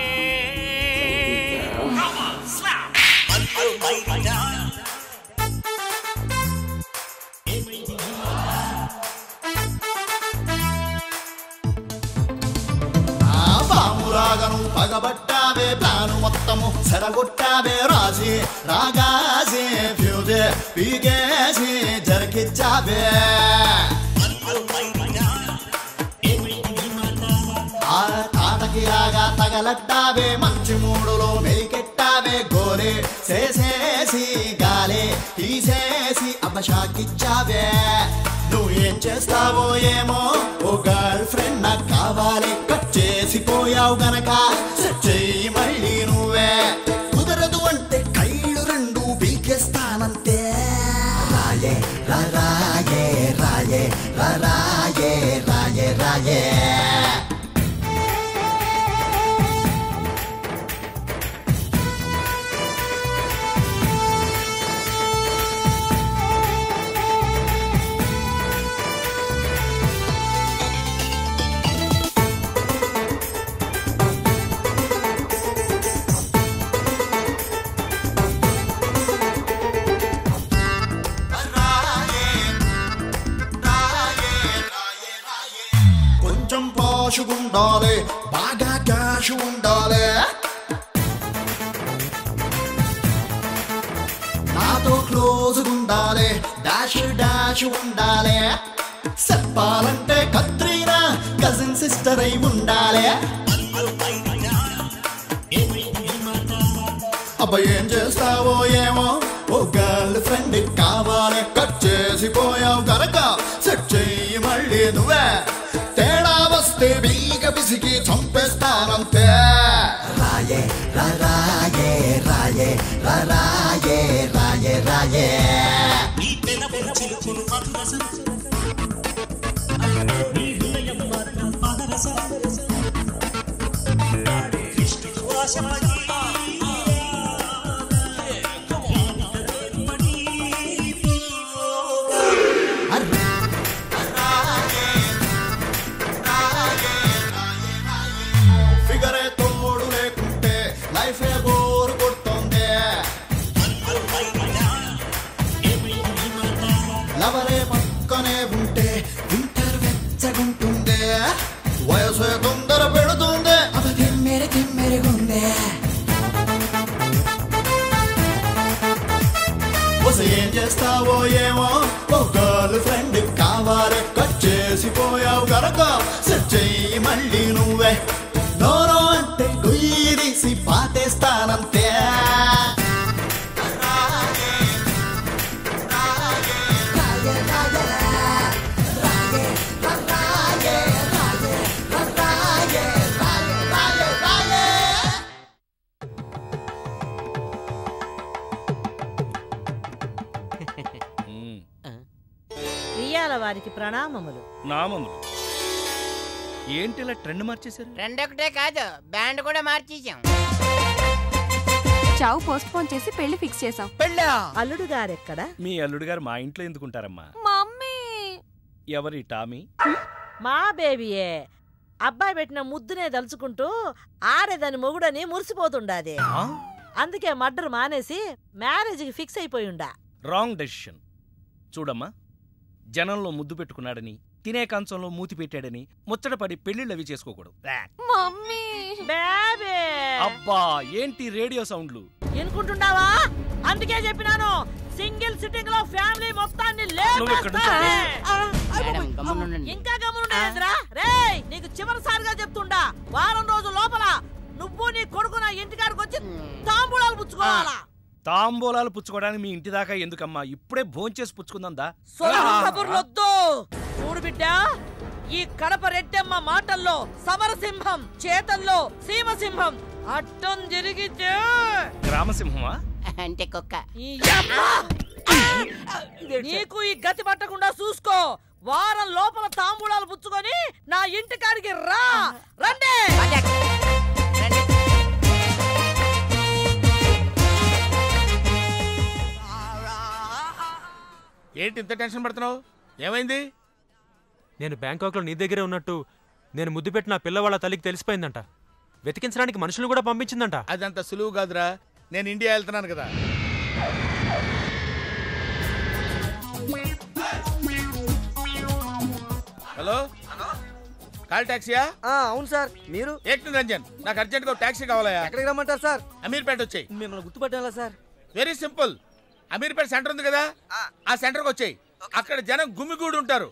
పామురాగను పగబట్టావే, ప్లాను మొత్తము సెరగొట్టావే, రాజీ రాగాజీ ఫ్యూజే పీకేసి జరికిచ్చావే. ఆ తాటకి రాగా తగలట్టావే, మంచి మూడులో మెలికెట్టావే, గోరే చేసేసి గాలే తీసేసి అపశాకిచ్చావే. నువ్వు ఏం చేస్తావో ఏమో, ఓ గర్ల్ ఫ్రెండ్ నాకు కావాలి, కట్ చేసిపోయావు గనక సెట్ చెయ్యి మళ్ళీ నువ్వే. కుదరదు అంటే కైళ్ళు రెండు పీకేస్తానంతే. రాయే రాయే రాయే రాయే రాయే రాయే. కొంచెం పాషు ఉండాలి, బాగా క్యాష్ ఉండాలి, నాతో క్లోజ్ ఉండాలి, డాష్ డాష్ ఉండాలి, చెప్పాలంటే కత్రీనా కజిన్ సిస్టర్ అయి ఉండాలి. అబ్బాయి ఏం చేస్తావో ఏమో, ఓ గర్ల్ ఫ్రెండ్ కావాలి, కట్ చేసిపోయావు కనుక సెట్ చెయ్యి మళ్ళీ నువ్వే. తేడా వస్తే బీగ పిసికి చంపేస్తానంతే. రాయే రాయే రాయే రాయే రాయే రాయే. ఫిగరే తోడు లేకుంటే లైఫే బోర్ కొడుతోంది, లవరే పక్కనే ఉంటే వింటర్ వెచ్చగుంటుంది, వయసే తొందర పెడుతుంది, అది తిమ్మెరుగుంది. ఏం చేస్తావో ఏమో, ఓ గర్ల్ ఫ్రెండ్ కావాలి, కట్ చేసిపోయావు గనక సెట్ చెయ్యి మళ్ళీ నువ్వే. నోరో అంటే గొయ్యి తీసి చేస్తానంతే
ఇయ్యాల వారికి ప్రణామములు.
నామములు ఏంటి ఇలా ట్రెండ్ మార్చేశారు?
ట్రెండ్ ఒకటే కాదు, బ్యాండ్ కూడా మార్చేసాం.
చావు పోస్ట్ పోన్ చేసి పెళ్లి ఫిక్స్ చేసాం.
అల్లుడు గారెక్కడ?
మీ అల్లుడు గారు మా ఇంట్లో ఎందుకుంటారమ్మా?
మమ్మీ
ఎవరి టామీ?
మా బేబీయే. అబ్బాయి పెట్టిన ముద్దునే దలుచుకుంటూ ఆడేదాని మొగుడని మురిసిపోతుండాది. అందుకే మర్డర్ మానేసి మ్యారేజ్కి ఫిక్స్ అయిపోయిండా.
Wrong decision. చూడమ్మా, జనంలో ముద్దు పెట్టుకున్నాడని, తినే కంచంలో మూతి పెట్టాడని ముచ్చటపడి పెళ్లిళ్ళవి చేసుకోకూడదు.
మమ్మీ
బేబీ
అబ్బా ఏంటి రేడియో సౌండ్లు
ఎనుకుంటున్నావా? అందుకే చెప్పినాను సింగిల్ సిట్టింగ్ లో ఫ్యామిలీ మొత్తాన్ని ఇంకా గమనుండేదిరా. రేయ్ నీకు చివరిసారిగా చెప్తుండా, వారం రోజుల లోపల నువ్వు నీ కొడుకు నా ఇంటికాడికి వచ్చి తాంబూలాలు పుచ్చుకోవాలా.
తాంబూలాలు పుచ్చుకోవడానికి మీ ఇంటి దాకా ఎందుకమ్మా? ఇప్పుడే భోంచేసి పుచ్చుకుందా.
కబుర్లొద్దు. చూడు బిడ్డ, ఈ కడప రెడ్డమ్మ మాటల్లో సమరసింహం, చేతల్లో సీమసింహం. అడ్డం జరిగితే
గ్రామసింహమా
అంటే కుక్క.
నీకు ఈ గతి పట్టకుండా చూసుకో. వారం లోపల తాంబూలాలు పుచ్చుకొని నా ఇంటికాడికి రా. రండి.
ఏంటి ఇంత టెన్షన్ పడుతున్నావు? ఏమైంది?
నేను బ్యాంకాక్లో నీ దగ్గరే ఉన్నట్టు నేను ముద్దు పెట్టిన పిల్లవాళ్ళ తల్లికి తెలిసిపోయిందంట. వెతికించడానికి మనుషులను కూడా పంపించిందంట.
అదంత సులువు కాదురా, నేను ఇండియా వెళ్తున్నాను కదా. హలో, కాల్ టాక్సీయా?
అవును సార్. మీరు?
ఏక్ నిరంజన్, నాకు అర్జెంట్ గా టాక్సీ కావాలయా.
ఎక్కడికి రమ్మంటారు సార్?
అమీర్పేట వచ్చాయి.
మిమ్మల్ని గుర్తుపట్టాలా sir?
Very simple. Ameerpet center ఉంది కదా, ఆ సెంటర్కి వచ్చాయి. అక్కడ జనం గుమిగూడు ఉంటారు.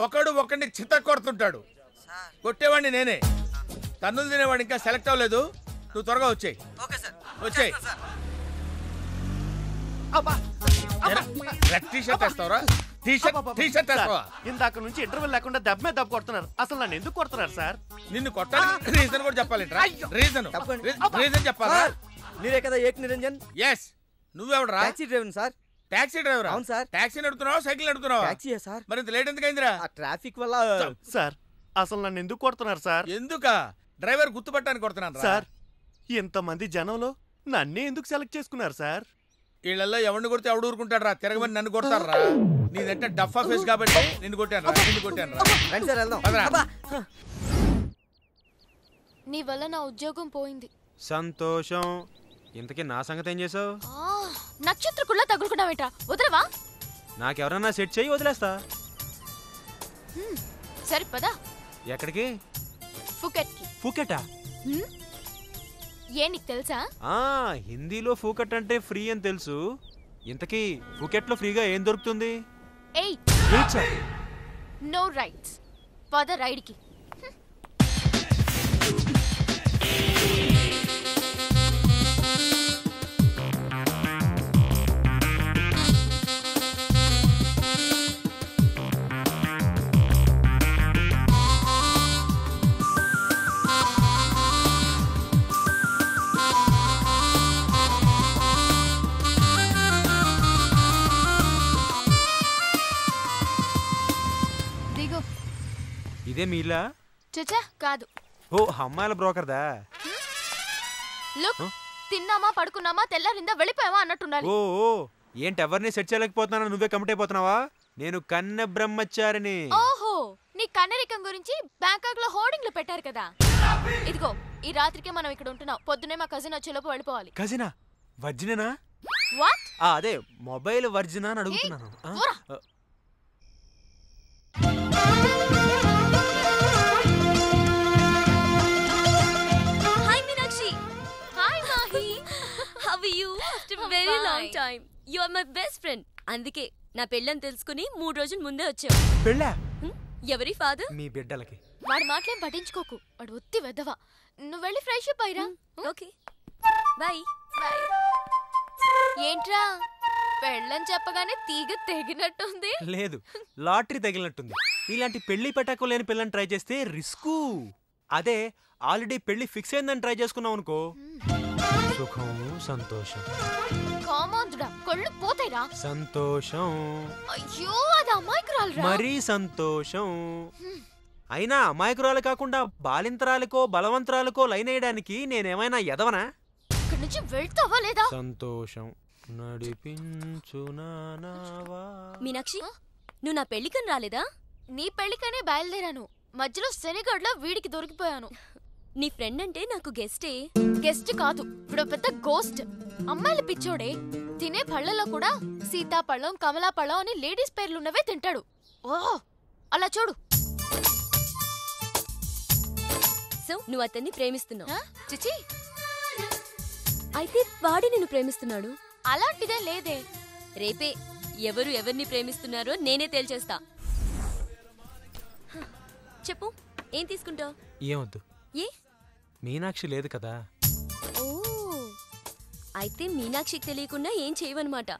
ఒకడు ఒకడిని చిత్త కొడుతుంటాడు. కొట్టేవాడిని నేనే. తన్నులు తినేవాడు ఇంకా సెలెక్ట్ అవ్వలేదు. నువ్వు త్వరగా వచ్చాయి. వచ్చాయి. టీ-షర్ట్ వేస్తావరా? టీ-షర్ట్ వేస్తావా?
ఇందాక నుంచి ఇంటర్వెల్ లేకుండా దెబ్బ మీద దెబ్బ కొడుతున్నారు. అసలు నన్ను ఎందుకు కొడుతున్నారు సార్?
నిన్ను కొట్టాలి రీజన్ కూడా చెప్పాలి. రీజన్ చెప్పాలా?
మీరే కదా ఏక్ నిరంజన్?
ఎస్. నువ్వెవడరా?
Taxi driver sir.
Taxi driver?
అవును సార్.
టాక్సీ నడుపుతున్నావా సైకిల్ నడుపుతున్నావా?
టాక్సీయే సార్.
మరి ఇంత లేట్ ఎందుకు అయిందిరా?
ట్రాఫిక్ వల్ల.
సార్ అసలు నన్ను ఎందుకు కొడుతున్నారు సార్?
ఎందుకా? డ్రైవర్ గుర్తుపట్టానికి కొడుతున్నాను
సార్. ఇంతమంది జనంలో నన్నే ఎందుకు సెలెక్ట్ చేసుకున్నారు సార్?
వీళ్ళల్లో ఎవరిని కొడితే ఎవడు ఊరుకుంటాడు రా? తిరగమని నన్ను కొడతారా? నీదంటే డఫా ఫేస్ కాబట్టి నిన్ను కొట్టాను రా.
నీ వల్ల నా ఉద్యోగం పోయింది.
సంతోషం. ఇంతకీ నా సంగతి ఏం చేసావు?
నక్షత్రకుల్లా తగులుకున్నావేంట్రా? వదలవా?
నాకెవరన్నా సెట్ చేయి, వదిలేస్తా.
సరే పదా.
ఎక్కడికి?
ఫుకెట్ కి.
ఫుకెటా?
ఏ నీకు తెలుసా?
హిందీలో ఫుకెట్ అంటే ఫ్రీ అని తెలుసు. ఇంతకీ ఫుకెట్ లో ఫ్రీగా ఏం దొరుకుతుంది?
No rights. పద రైడ్ కి.
ఇదే మీలా?
చచ్చా కాదు.
ఓ అమ్మాయిల బ్రోకర్దా?
లుక్, తిన్నామా పడుకున్నామా తెల్లారిందా వెళ్ళిపోయావా అన్నట్టుండాలి.
ఓ ఏంటి ఎవరిని సెట్ చేయలేకపోతున్నా? నువ్వే కమిట్ అయిపోతున్నావా? నేను కన్నె బ్రహ్మచారిని.
ఓహో, నీ కన్నరికం గురించి బ్యాంకాక్ లో హోర్డింగ్లు పెట్టారు కదా. ఇదిగో ఈ రాత్రికి మనం ఇక్కడ ఉంటున్నాం. పొద్దునే మా కజిన్ వచ్చేలోపు వెళ్ళిపోవాలి.
కజినా? వర్జినేనా?
వాట్?
అదే మొబైల్ వర్జినా అని అడుగుతున్నాను.
Hi Meenakshi. Hi Mahi.
How are you? After very long time. You are my best friend. అందుకే నా పెళ్ళని తెలుసుకుని 3 రోజుల ముందే వచ్చావు.
పెళ్ళా?
ఎవరి ఫాదర్?
మీ బిడ్డలకి.
వాడి మాటలేం పట్టించుకోకు. వాడు ఒత్తి వెదవా. నువ్వు వెళ్ళి ఫ్రెష్ అప్ అయ్యిరా.
ఓకే. బాయ్.
ఏంట్రా పెళ్ళని చెప్పగానే తీగ తెగినట్టుంది.
లేదు, లాటరీ తగిలినట్టుంది. ఇలాంటి పెళ్లి పెట్టకు లేని పిల్లని ట్రై చేస్తే రిస్కు. అదే ఆల్రెడీ పెళ్లి ఫిక్స్ అయిందని ట్రై చేసుకున్నావు అనుకో, సుఖం సంతోషం.
కామాంధుడా, కళ్ళు పోతాయిరా.
సంతోషం.
అయ్యో అది అమాయకురాలురా.
మరీ సంతోషం. అయినా అమాయకురాలు కాకుండా బాలింతరాలకో బలవంతరాలకో లైన్ వేయడానికి నేనేమైనా ఎదవనా?
ఇక్కడి నుంచి వెళ్తావా లేదా?
సంతోషం నడిపించునావా.
మీనాక్షి, నువ్వు నా పెళ్లికని రాలేదా?
నీ పెళ్లికనే బయలుదేరాను. మధ్యలో శనిగడ్లో వీడికి దొరికిపోయాను.
నీ ఫ్రెండ్ అంటే నాకు గెస్టే.
గెస్ట్ కాదు, ఇప్పుడు పెద్ద గోస్ట్. అమ్మాయిల పిచ్చోడే. తినే పళ్ళలో కూడా సీతాపళ్ళం, కమలాపళ్ళం అని లేడీస్ పేర్లున్నవే తింటాడు. ఓ అలా చూడు.
సో నువ్వు అతన్ని ప్రేమిస్తున్నావు?
చిచి,
అయితే వాడి నిన్ను ప్రేమిస్తున్నాడు.
అలాంటిదే లేదే.
రేపే ఎవరు ఎవరిని ప్రేమిస్తున్నారో నేనే తేల్చేస్తా. చెప్పు, ఏం తీసుకుంటావు?
ఏమొద్దు.
ఏ?
మీనాక్షి లేదు కదా.
ఓ, అయితే మీనాక్షికి తెలియకుండా ఏం చేయవన్నమాట.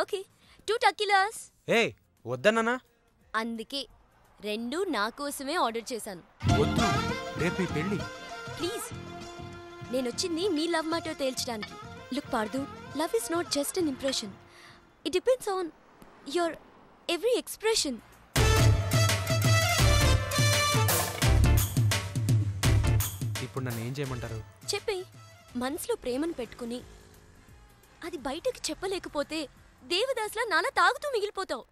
ఓకే, 2 టకీలాస్.
ఏ వద్దన్నానా?
అందుకే 2 నా కోసమే ఆర్డర్ చేశాను.
వద్దు, రేపు ఈ పెళ్లి.
ప్లీజ్, నేనొచ్చింది మీ లవ్ మ్యాటర్ తేల్చడానికి. Look Pardhu, love is not just an impression. It depends on your every expression.
ఇప్పుడు నన్ను ఏం చేయమంటారు?
చెప్పే. మనసులో ప్రేమను పెట్టుకుని అది బయటకు చెప్పలేకపోతే దేవదాస్లా నాలా తాగుతూ మిగిలిపోతావు.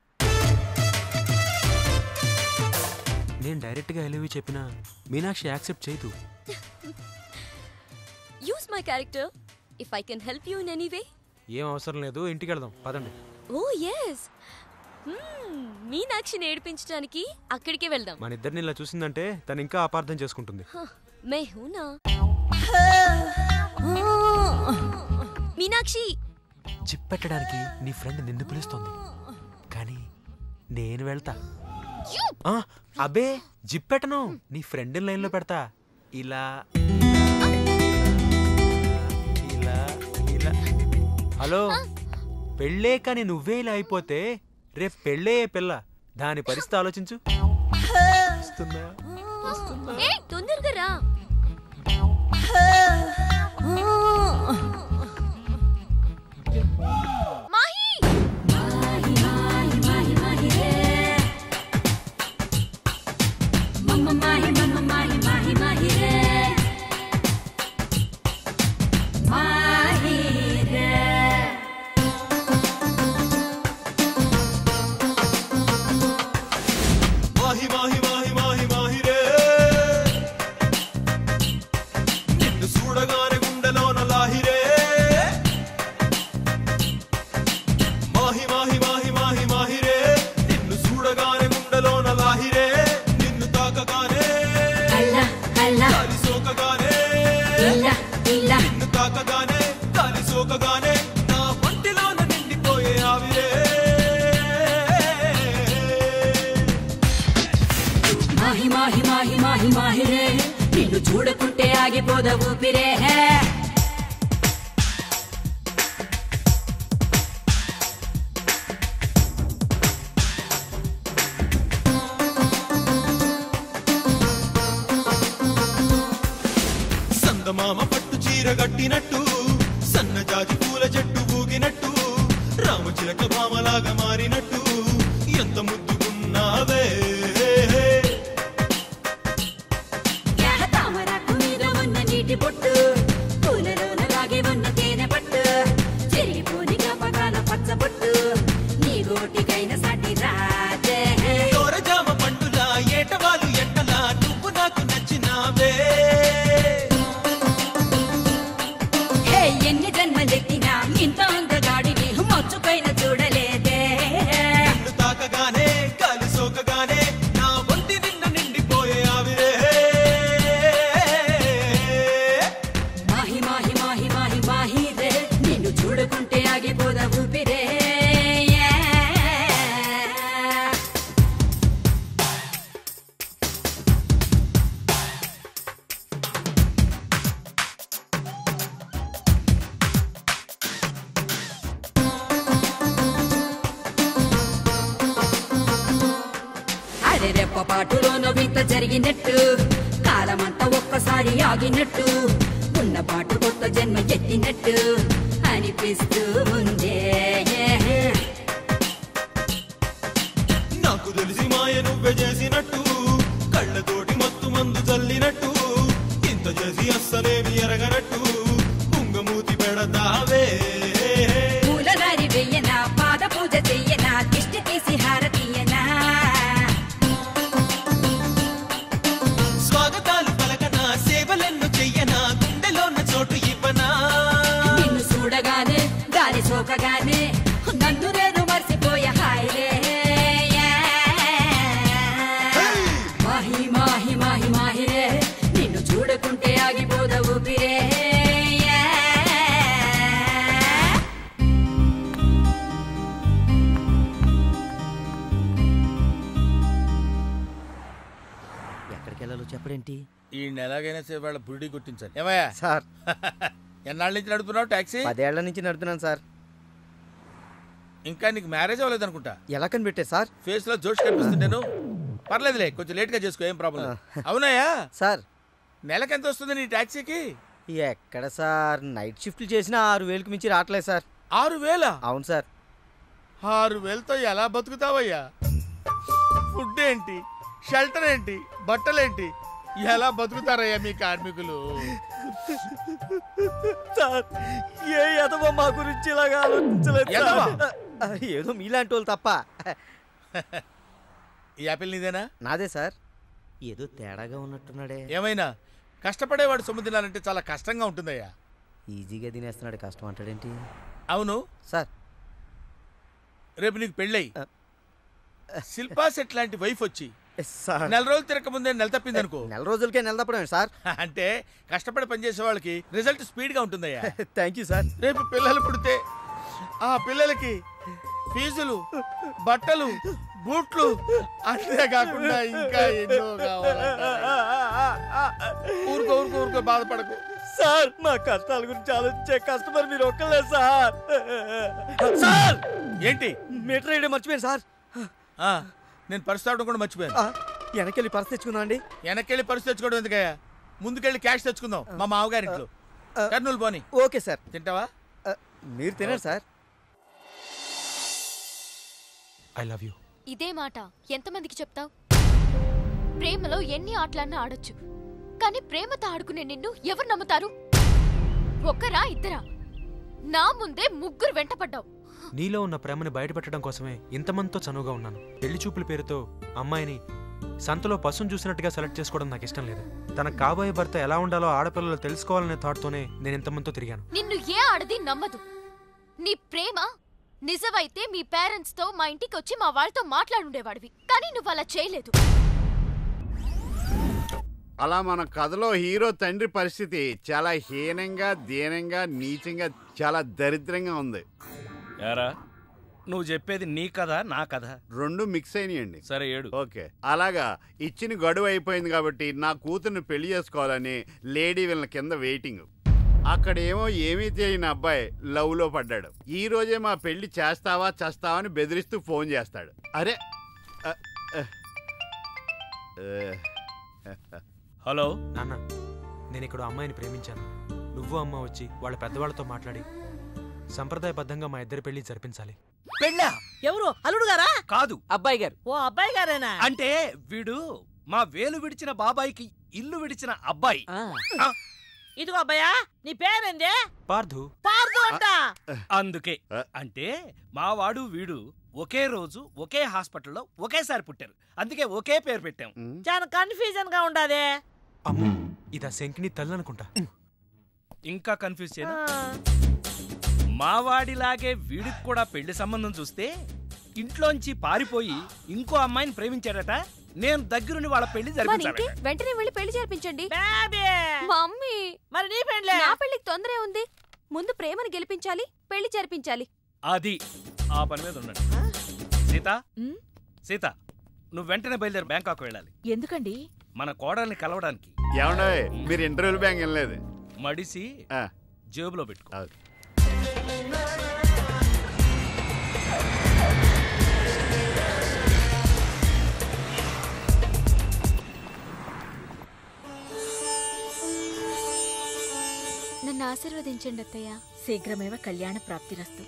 నేను డైరెక్ట్గా ఎలివి చెప్పినా మీనాక్షి యాక్సెప్ట్ చేయదు.
Use my character if I can help you in any way.
ఏం అవసరం లేదు, ఇంటికి వెళ్దాం పదండి.
ఓ ఎస్, మీనాక్షిని ఏడిపించడానికి అక్కడికే వెళ్దాం.
మన ఇద్దరిని ఇలా చూసిందంటే తను ఇంకా అపార్థం చేసుకుంటుంది.
మే హూనా మీనాక్షి.
జిప్ పెట్టడానికి నీ ఫ్రెండ్ నిన్ను పిలుస్తోంది, కానీ నేను వెళ్తా. అబే జిప్ పెట్టను, నీ ఫ్రెండ్ లైన్ లో పెడతా. ఇలా ఇలా ఇలా. హలో, పెళ్ళే కానీ నువ్వే ఇలా అయిపోతే రేపు పెళ్ళే పిల్ల, దాని పరిస్థితి ఆలోచించు.
తొందరగా రా.
నిన్ను చూడకుంటే ఆగిపోద ఊపిరే.
సందమామ పట్టు చీర గట్టినట్టు, సన్నజాజి పూల చెట్టు ఊగినట్టు, రామచిలక భామలాగా మారినట్టు ఎంత ముద్దుకున్నావే.
తామరాకు మీద ఉన్న నీటి పొట్టు, పూలలోన లాగే ఉన్న తేనె పట్టు, చెరిగిపోని జ్ఞాపకాల పచ్చ పొట్టు, నీ గోటికైన సాటి రాజే.
జామ పండులా ఏటవాలు ఎంటలా నువ్వు నాకు నచ్చినావే.
ఎన్ని జన్మలెత్తినా ఇంత అందగాడిని మచ్చుపైన చూడలేదే.
తాకగానే
పాటులోన వింత జరిగినట్టు కాలమంతా ఒక్కసారి ఆగినట్టు ఉన్న పాటు కొత్త జన్మ ఎత్తినట్టు అనిపిస్తూ ఉందే
నాకు తెలిసి మాయ నువ్వే చేసినట్టు కళ్ళతోటి మత్తు మందు చల్లినట్టు ఇంత చేసి అస్సలేమి ఎరగనట్టు ముంగమూతి పెడతావే
పూలదారి వెయ్యనా పాద పూజ చెయ్యనా దిష్టి తీసి హారతీయనా
స్వాగతాలు పలకనా సేవలెన్ను చెయ్యనా గుండెలోన చోటు ఇవ్వనా
నిన్ను చూడగానే దారి సోకగానే నన్ను నేను మర్చిపోయా హాయిలే మాహి మాహి మాహి మాహిరే నిన్ను చూడకుంటే ఆగిపోద ఊపిరే
ఎక్కడికి వెళ్ళాలో చెప్పడేంటి?
ఈ ఎలాగైనా సరే వాళ్ళ బుడి గుర్తించాలి. ఏమయ్యా
సార్
ఎన్నాళ్ళ నుంచి నడుపుతున్నావు టాక్సీ?
10 ఏళ్ల నుంచి నడుపుతున్నాను సార్.
ఇంకా నీకు మ్యారేజ్ అవ్వలేదు అనుకుంటా.
ఎలా కనిపెట్టారు సార్?
ఫేస్ లో జోష్ కనిపిస్తుంటేను. పర్లేదులే, కొంచెం లేట్ గా చేసుకో, ఏం ప్రాబ్లం. అవునాయా
సార్?
నెలకి ఎంత వస్తుంది నీ టాక్సీకి?
ఎక్కడ సార్, నైట్ షిఫ్ట్లు చేసినా 6,000కి మించి రావట్లేదు సార్.
6,000?
అవును సార్.
6,000తో ఎలా బతుకుతావయ్యా? ఫుడ్ ఏంటి, షెల్టర్ ఏంటి, బట్టలేంటి, ఎలా బతుకుతారయ్యా మీ కార్మికులు?
సార్ ఏ ఎదవ మా గురించి ఇలాగా ఆలోచించలేదు. ఏదో మీలాంటి వాళ్ళు తప్ప.
ఈ యాపిల్ నీదేనా?
నాదే సార్. ఏదో తేడాగా ఉన్నట్టున్నాడే.
ఏమైనా కష్టపడేవాడు సొమ్ము తినాలంటే చాలా కష్టంగా ఉంటుందయ్యా.
ఈజీగా తినేస్తున్నాడు, కష్టం అంటాడేంటి?
అవును
సార్,
రేపు నీకు పెళ్ళయి శిల్పా సెట్ లాంటి వైఫ్ వచ్చి నెల రోజులు తిరగక ముందే నెల తప్పింది అనుకో.
నెల రోజులకే నెల తప్పడం సార్?
అంటే కష్టపడి పనిచేసే వాళ్ళకి రిజల్ట్ స్పీడ్ గా ఉంటుందయ్యా.
Thank you sir.
రేపు పిల్లలు పుడితే ఆ పిల్లలకి ఫీజులు, బట్టలు, బూట్లు, అంతేకాకుండా ఇంకా ఎన్నో కావాలి. ఊరుకో బాధపడకు
సార్. మా కష్టాల గురించి ఆలోచించే కస్టమర్ మీరు ఒక్కలే సార్. సార్
ఏంటి?
మీటర్ వేయడం మర్చిపోయాను సార్.
నేను పర్సు తావడం కూడా మర్చిపోయాను.
వెనకెళ్ళి పర్సు తెచ్చుకుందాం అండి.
వెనకెళ్ళి పర్సు తెచ్చుకోవడం ఎందుకయ్యా? ముందుకెళ్ళి క్యాష్ తెచ్చుకుందాం మా మామగారింట్లో. కర్నూలు పోనీ.
Okay sir.
తింటావా?
మీరు తినండి సార్.
I love you.
ఇదే మాట ఎంతమందికి చెప్తావు? ప్రేమలో ఎన్ని ఆటలన్నా ఆడొచ్చు, కానీ ప్రేమతో ఆడుకునే నిన్ను ఎవరు నమ్ముతారు? ఒక్కరా ఇద్దరా? నా ముందే ముగ్గురు వెంటపడ్డావు.
నీలో ఉన్న ప్రేమని బయటపెట్టడం కోసమే ఇంతమందితో చనువుగా ఉన్నాను. పెళ్లి చూపుల పేరుతో అమ్మాయిని సంతలో పశువును చూసినట్టుగా సెలెక్ట్ చేసుకోవడం నాకు ఇష్టం లేదు. తన కాబోయే భర్త ఎలా ఉండాలో ఆడపిల్లలు తెలుసుకోవాలనే థాట్తోనే నేను ఇంతమందితో తిరిగాను.
నిన్ను ఏ ఆడది నమ్మదు. నీ ప్రేమ నిజమైతే మీ పేరెంట్స్ తో మా ఇంటికి వచ్చి మా వాళ్ళతో మాట్లాడుండేవాడివి, కానీ నువ్వు అలా చేయలేదు.
అలా మన కథలో హీరో తండ్రి పరిస్థితి చాలా హీనంగా, దీనంగా, నీచంగా, చాలా దరిద్రంగా ఉంది.
యారా, నువ్వు చెప్పేది నీ కథ నా కథ?
రెండు మిక్స్ అయినాయండి.
సరే ఏడు.
ఓకే, అలాగా ఇచ్చిన గడువు అయిపోయింది కాబట్టి నా కూతుర్ని పెళ్లి చేసుకోవాలని లేడీ వీళ్ళ కింద వెయిటింగ్. అక్కడేమో ఏమీ తెలియని అబ్బాయి లవ్ లో పడ్డాడు. ఈ రోజే మా పెళ్లి చేస్తావా చేస్తావా అని బెదిరిస్తూ ఫోన్ చేస్తాడు. అరే
హలో
నాన్న, నేను ఇక్కడ అమ్మాయిని ప్రేమించాను. నువ్వు అమ్మ వచ్చి వాళ్ళ పెద్దవాళ్ళతో మాట్లాడి సంప్రదాయబద్ధంగా మా ఇద్దరి పెళ్లి జరిపించాలి.
పెళ్ళా?
ఎవరు? అల్లుడు గారా?
కాదు,
అబ్బాయి గారు.
ఓ అబ్బాయి గారేనా?
అంటే వీడు మా వేలు విడిచిన బాబాయికి ఇల్లు విడిచిన అబ్బాయి.
ఇదిగో అబ్బాయా, నీ పేరేందే?
పార్థు.
పార్థు అంట.
అందుకే అంటే మా వాడు వీడు ఒకే రోజు ఒకే హాస్పిటల్లో ఒకేసారి పుట్టారు, అందుకే ఒకే పేరు పెట్టాం.
చాలా కన్ఫ్యూజన్ గా ఉండాదే.
అమ్మో, ఇదా శంకిని తల్లి అనుకుంటా.
ఇంకా కన్ఫ్యూజ్ చేయనా? మా వాడిలాగే వీడికి కూడా పెళ్లి సంబంధం చూస్తే ఇంట్లోంచి పారిపోయి ఇంకో అమ్మాయిని ప్రేమించాడట. నేను దగ్గరుండి వాళ్ళ పెళ్లి జరిపించాలి.
వెంటనే వెళ్ళి పెళ్లి జరిపించండి.
మమ్మీ, మరి నీ పెళ్లి?
నా పెళ్లికి తొందరే ఉంది. ముందు ప్రేమను గెలిపించాలి, పెళ్లి జరిపించాలి.
అది ఆ పని మీద ఉండండి. సీత, నువ్వు వెంటనే బయలుదేరి బ్యాంకాక్ వెళ్ళాలి.
ఎందుకండి?
మన కోడల్ని కలవడానికి.
ఏమన్నా మీరు ఇంటర్వ్యూలు బ్యాంక్ వెళ్ళలేదు?
మడిసి జేబులో పెట్టుకో.
ఆశీర్వదించండి అత్తయ్య.
శీఘ్రమేవ కళ్యాణ ప్రాప్తిరస్తు.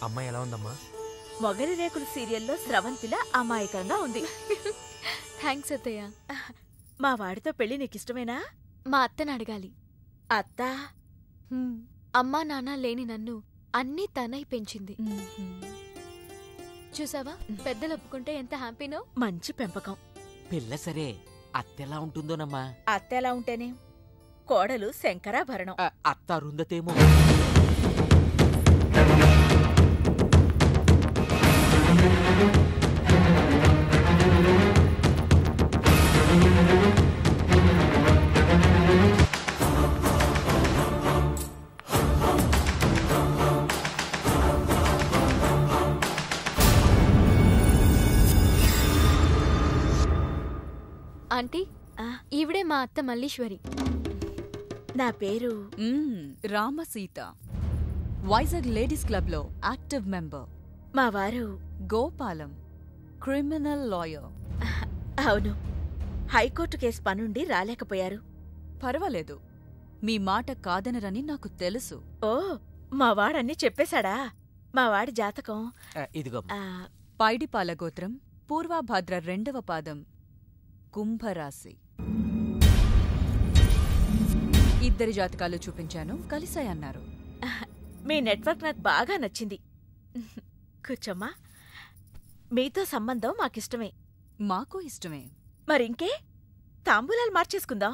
అమ్మాయి ఎలా ఉందమ్మా?
మొగలి రేకులు సీరియల్లో స్రవంతిలా అమాయకంగా ఉంది.
థ్యాంక్స్ అత్తయ్య.
మా వాడితో పెళ్లి నీకిష్టమేనా?
మా అత్తని అడగాలి.
అత్తా?
అమ్మా నాన్న లేని నన్ను అన్నీ తనై పెంచింది. చూసావా, పెద్దలు ఒప్పుకుంటే ఎంత హ్యాపీనో.
మంచి పెంపకం.
పిల్ల సరే, అత్తెలా ఉంటుందోనమ్మా?
అత్త ఎలా ఉంటేనే, కోడలు శంకరాభరణం.
అత్త అరుంధతేమో.
ఆంటీ, ఈవిడే మా అత్త మల్లీశ్వరి.
నా పేరు
రామసీత, వైజాగ్ లేడీస్ క్లబ్లో యాక్టివ్ మెంబర్.
మా వారు
గోపాలం, క్రిమినల్ లాయర్.
అవును, హైకోర్టు కేసు పనుండి రాలేకపోయారు.
పర్వాలేదు, మీ మాట కాదనరని నాకు తెలుసు.
ఓ, మా వాడన్నీ చెప్పేశాడా? మా వాడి జాతకం
ఇదిగో.
పైడిపాల గోత్రం, పూర్వాభాద్ర 2వ పాదం, కుంభరాశి. ఇద్దరి జాతకాలు చూపించాను, కలిసాయన్నారు.
మీ నెట్వర్క్ నాకు బాగా నచ్చింది. కూర్చోమ్మా. మీతో సంబంధం మాకిష్టమే.
మాకు ఇష్టమే.
మరింకే, తాంబూలాలు మార్చేసుకుందాం.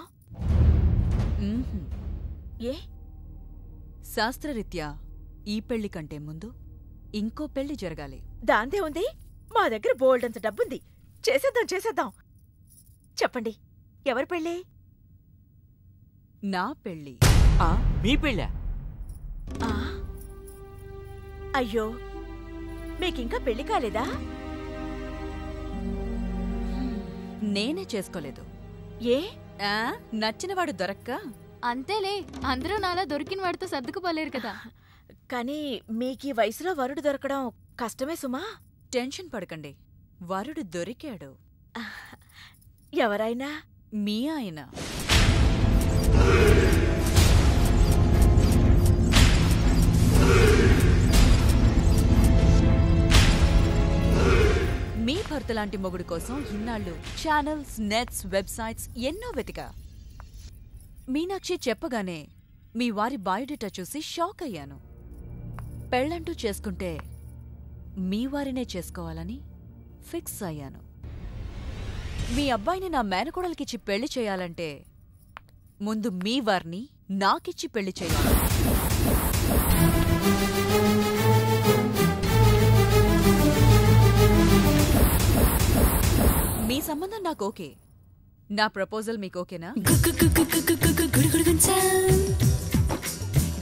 ఏ?
శాస్త్రరీత్యా ఈ పెళ్లి కంటే ముందు ఇంకో పెళ్లి జరగాలి.
దాందే ఉంది, మా దగ్గర బోల్డంత డబ్బుంది. చేసేద్దాం. చెప్పండి, ఎవరి పెళ్ళి?
నా పెళ్ళి.
మీ పెళ్ళా?
అయ్యో, మీకింకా పెళ్లి కాలేదా?
నేనే చేసుకోలేదు.
ఏ?
నచ్చినవాడు దొరక్క?
అంతేలే, అందరూ నాలా దొరికిన వాడితో సర్దుకుపోలేరు కదా.
కానీ మీకీ వయసులో వరుడు దొరకడం కష్టమే సుమా.
టెన్షన్ పడకండి, వరుడు దొరికాడు.
ఎవరైనా?
మీ ఆయన. మీ భర్తలాంటి మొగుడు కోసం ఇన్నాళ్ళు ఛానల్స్, నెట్స్, వెబ్సైట్స్ ఎన్నో వెతికా. మీనాక్షి చెప్పగానే మీ వారి బయోడేటా చూసి షాక్ అయ్యాను. పెళ్ళంటూ చేసుకుంటే మీ వారినే చేసుకోవాలని ఫిక్స్ అయ్యాను. మీ అబ్బాయిని నా మేనకోడలికిచ్చి పెళ్లి చేయాలంటే ముందు మీ వారిని నాకిచ్చి పెళ్లి చేయాలి. మీ సంబంధం నాకు ఓకే. నా ప్రపోజల్ మీకు ఓకేనా?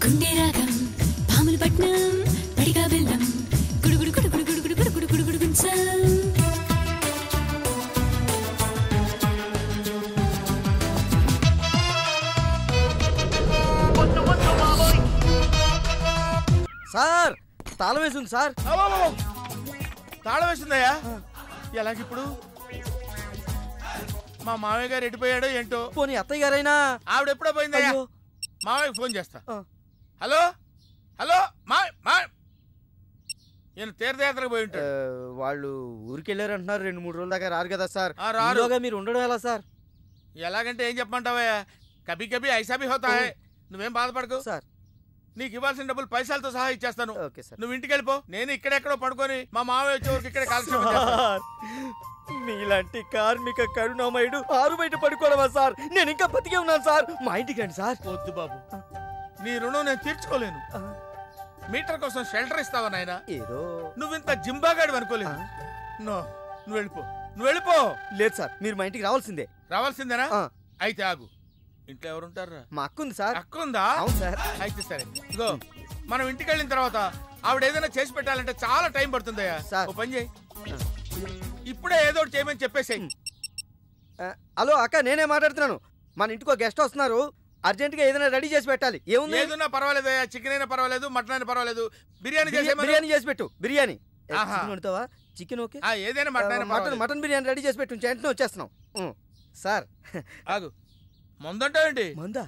గుండె రాగం, పాములు పట్నం, పడిగా బెల్లం, గుడుగుడు గుడుగుడు గుడుగుడు గుడుగుడు గుడుగుడు గుంచం.
సార్, తాళం వేసింది సార్.
తాళం వేసిందయ్యా? ఎలాగిప్పుడు? మా మామయ్య గారు ఎడిపోయాడో ఏంటో.
పోనీ అత్తయ్య గారైనా?
ఆవిడ ఎప్పుడో పోయిందయ్యా. మామయ్యకి ఫోన్ చేస్తా. హలో హలో, నేను తీర్థయాత్రకు పోయి ఉంటాడు.
వాళ్ళు ఊరికెళ్ళారంటున్నారు. 2-3 రోజుల దాకా రారు కదా సార్.
రారు.
మీరు ఉండడం ఎలా సార్?
ఎలాగంటే ఏం చెప్పమంటావయ్యా, కభీ కభీ ఐసా భీ హోతా హై. నువ్వేం బాధపడకు
సార్.
నీకు ఇవ్వాల్సిన డబ్బులు పైసలతో సహా ఇచ్చేస్తాను.
Okay sir.
నువ్వు ఇంటికి వెళ్ళిపో. నేను ఇక్కడెక్కడో పడుకొని మా మామయ్య వచ్చే వరకు ఇక్కడే కాలక్షేపం చేస్తాను.
మీలాంటి కార్మిక కరుణామయుడు ఆరు బయట పడుకోవడమా సార్? నేను ఇంకా బతికే ఉన్నాను సార్. మా ఇంటికి రండి సార్.
వద్దు బాబు, నీ రుణం నేను తీర్చుకోలేను. మీటర్ కోసం షెల్టర్ ఇస్తావా నాయన?
ఏదో
నువ్వింత జింబాగాడు అనుకోలేదు. నువ్వు వెళ్ళిపో.
లేదు సార్, మీరు మా ఇంటికి రావాల్సిందే.
రావాల్సిందేనా? అయితే ఆగు. ఇంట్లో ఎవరుంటారా?
మా అక్క ఉంది సార్.
అక్క ఉందా?
అవును సార్.
అయితే సరే, ఇగో మనం ఇంటికి వెళ్ళిన తర్వాత ఆవిడ ఏదైనా చేసి పెట్టాలంటే చాలా టైం పడుతుందయ్యా. ఓ పని చేయి, ఇప్పుడే ఏదో ఒకటి చేయమని చెప్పేసేయి.
హలో అక్క, నేనే మాట్లాడుతున్నాను. మన ఇంటికి గెస్ట్ వస్తున్నారు. అర్జెంట్గా ఏదైనా రెడీ చేసి పెట్టాలి. ఏముంది?
ఏదైనా పర్వాలేదు, చికెన్ అయినా పర్వాలేదు, మటన్ అయినా పర్వాలేదు. బిర్యానీ
చేసి పెట్టు. బిర్యానీ వండుతావా? చికెన్ ఓకే,
ఏదైనా
మటన్ బిర్యానీ రెడీ చేసి పెట్టు. వెంటనే వచ్చేస్తున్నాం సార్.
ఆగు, మందంటావేంటి